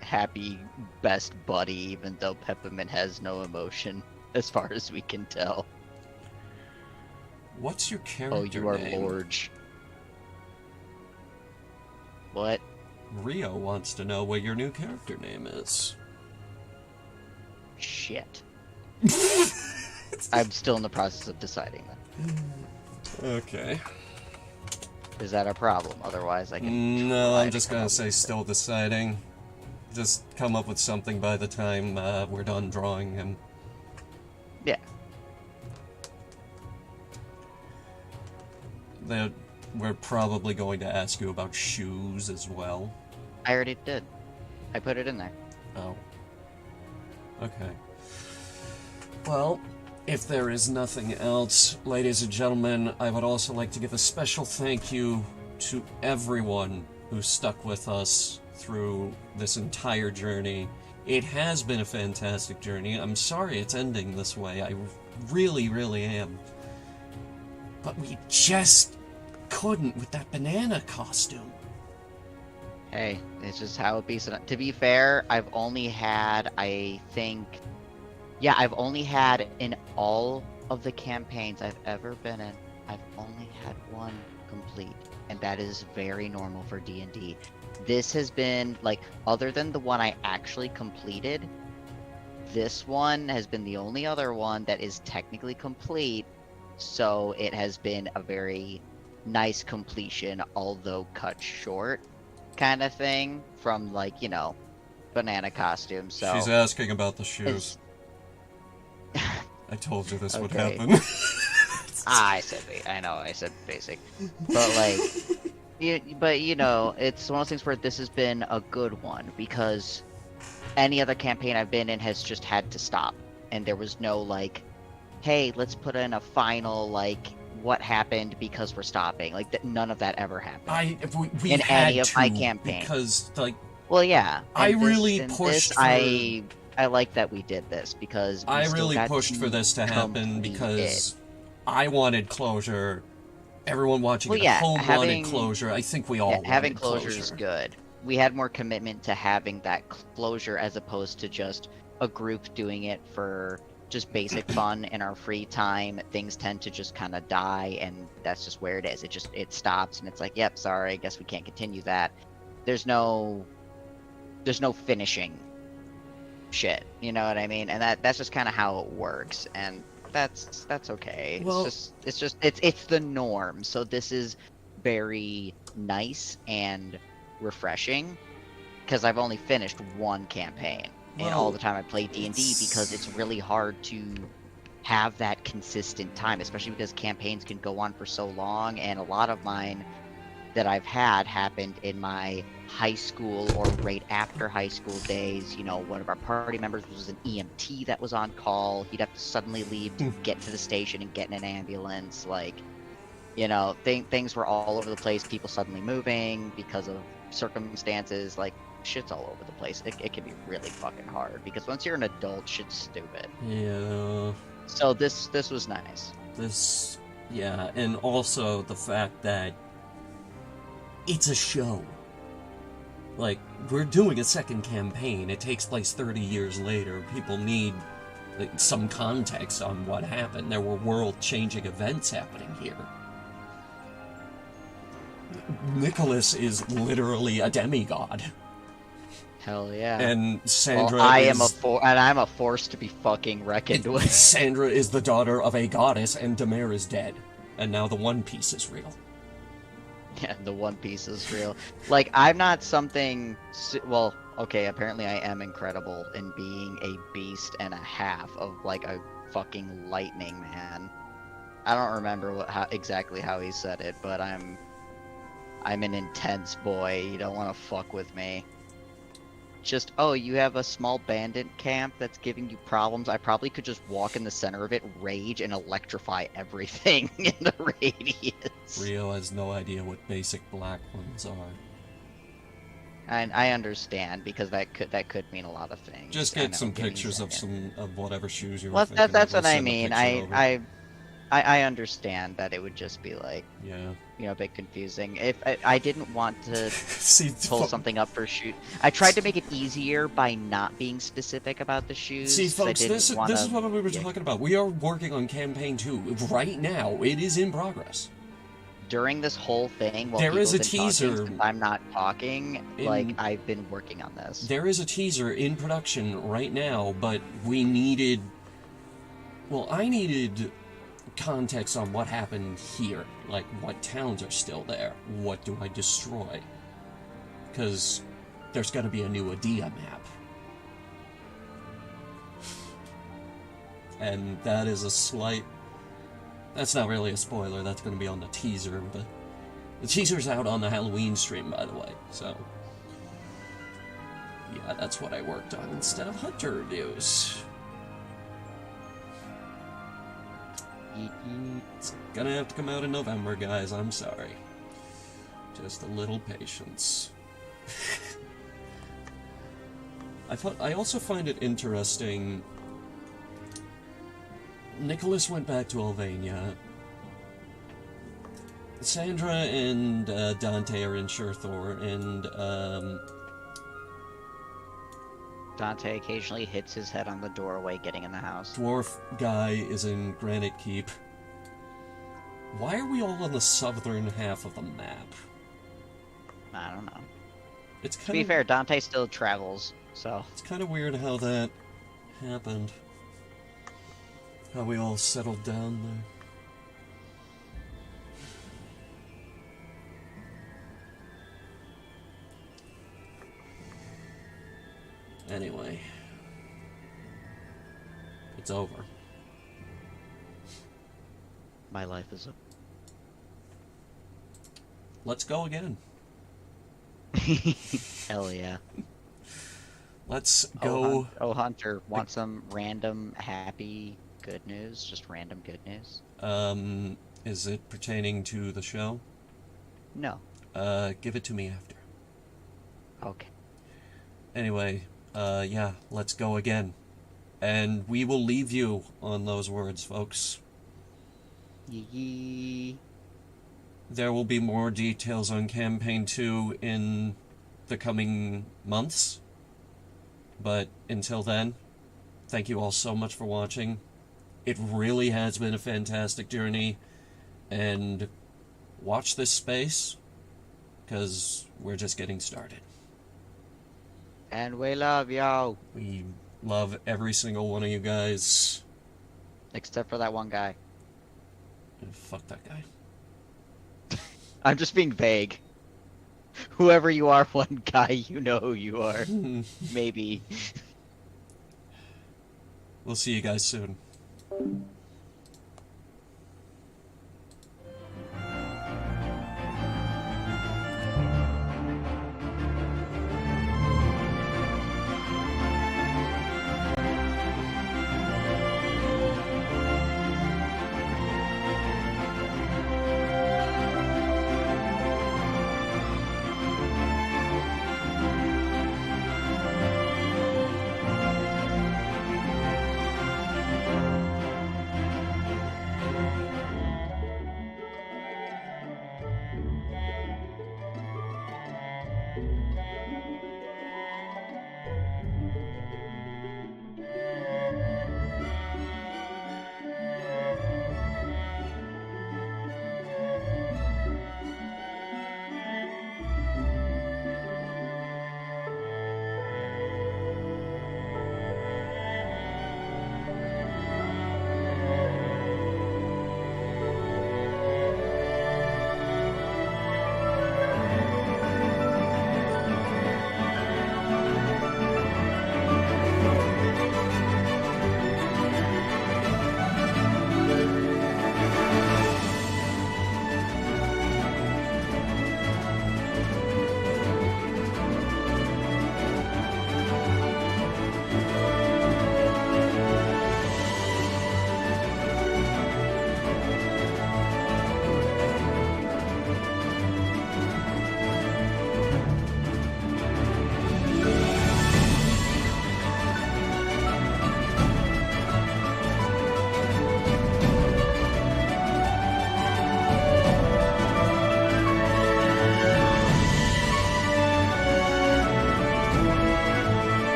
happy best buddy, even though Peppermint has no emotion as far as we can tell. What's your character Oh, you are name? Lorge. What? Rio wants to know what your new character name is. Shit. I'm still in the process of deciding that. Okay. Is that a problem? Otherwise, I can. No, try I'm to just come gonna up say with still deciding. Just come up with something by the time we're done drawing him. Yeah. We're probably going to ask you about shoes as well. I already did. I put it in there. Oh. Okay. Well, if there is nothing else, ladies and gentlemen, I would also like to give a special thank you to everyone who stuck with us through this entire journey. It has been a fantastic journey. I'm sorry it's ending this way. I really, really am. But we just couldn't with that banana costume. Hey, it's just how it be. So, to be fair, I've only had, I've only had in all of the campaigns I've ever been in, I've only had one complete, and that is very normal for D&D. This has been, other than the one I actually completed, this one has been the only other one that is technically complete, so it has been a very nice completion, although cut short, kind of thing, from, banana costume, so... She's asking about the shoes. I told you this would Okay. happen. I said basic. But it's one of those things where this has been a good one because any other campaign I've been in has just had to stop, and there was no hey, let's put in a final what happened because we're stopping. None of that ever happened. We in had any of to my campaigns. because Well, yeah. I and really and pushed this, I like that we did this because we I still really got pushed for this to happen complete because it. I wanted closure. Everyone watching Well, at yeah, home having- wanted closure. I think we all Yeah, wanted having closure is closure. good. We had more commitment to having that closure as opposed to just a group doing it for just basic fun in our free time, things tend to just kind of die, and that's just where it is. It stops, and it's like, yep, sorry, I guess we can't continue that. There's no finishing shit, you know what I mean? And that's just kind of how it works, and that's okay. Well- It's the norm. So this is very nice and refreshing because I've only finished one campaign in all the time I play D&D, because it's really hard to have that consistent time, especially because campaigns can go on for so long, and a lot of mine that I've had happened in my high school or right after high school days. You know, one of our party members was an EMT that was on call. He'd have to suddenly leave to get to the station and get in an ambulance. Like, you know, things were all over the place. People suddenly moving because of circumstances. Like, shit's all over the place. It can be really fucking hard because once you're an adult, shit's stupid. Yeah. So this was nice. Yeah, and also the fact that it's a show. Like, we're doing a second campaign. It takes place 30 years later. People need some context on what happened. There were world-changing events happening here. Nicholas is literally a demigod. Hell yeah. And Sandra I'm a force to be fucking reckoned with. Sandra is the daughter of a goddess, and Demare is dead. And now the One Piece is real. Yeah, the One Piece is real. Like, I'm not something... Well, okay, apparently I am incredible in being a beast and a half of, like, a fucking lightning man. I don't remember exactly how he said it, but I'm an intense boy. You don't want to fuck with me. Just, oh, you have a small bandit camp that's giving you problems. I probably could just walk in the center of it, rage, and electrify everything in the radius. Rio has no idea what basic black ones are. And I understand, because that could mean a lot of things. Just I get know, some give me a pictures of second. whatever shoes you were Well, thinking that's of. what I Send a mean. picture over. I understand that it would just be like, Yeah. you know, a bit confusing. If I didn't want to See, pull something up for shoot, I tried to make it easier by not being specific about the shoes. See, 'cause I folks, didn't this is wanna- what we were talking about. We are working on campaign 2 right now. It is in progress. During this whole thing, while There is a people have been talking, teaser since I'm not talking, in- like, I've been working on this. There is a teaser in production right now, but we needed... Well, I needed context on what happened here. Like, what towns are still there? What do I destroy? Because there's going to be a new Adia map. And that is a slight... That's not really a spoiler, that's going to be on the teaser, but... The teaser's out on the Halloween stream, by the way, so... Yeah, that's what I worked on instead of Hunter reviews. It's gonna have to come out in November, guys, I'm sorry. Just a little patience. I also find it interesting... Nicholas went back to Alvania. Sandra and Dante are in Shurthor, and Dante occasionally hits his head on the doorway getting in the house. Dwarf guy is in Granite Keep. Why are we all on the southern half of the map? I don't know. It's To kind be of fair, Dante still travels, so... It's kind of weird how that happened. How we all settled down there. Anyway. It's over. My life is Let's go again. Hell yeah. Let's go. Oh, Hunter, want some random happy good news? Just random good news? Is it pertaining to the show? No. Give it to me after. Okay. Anyway, yeah, let's go again. And we will leave you on those words, folks. Yee. There will be more details on Campaign 2 in the coming months. But until then, thank you all so much for watching. It really has been a fantastic journey, and watch this space, because we're just getting started. And we love y'all. We love every single one of you guys. Except for that one guy. Fuck that guy. I'm just being vague. Whoever you are, one guy, you know who you are. Maybe. We'll see you guys soon.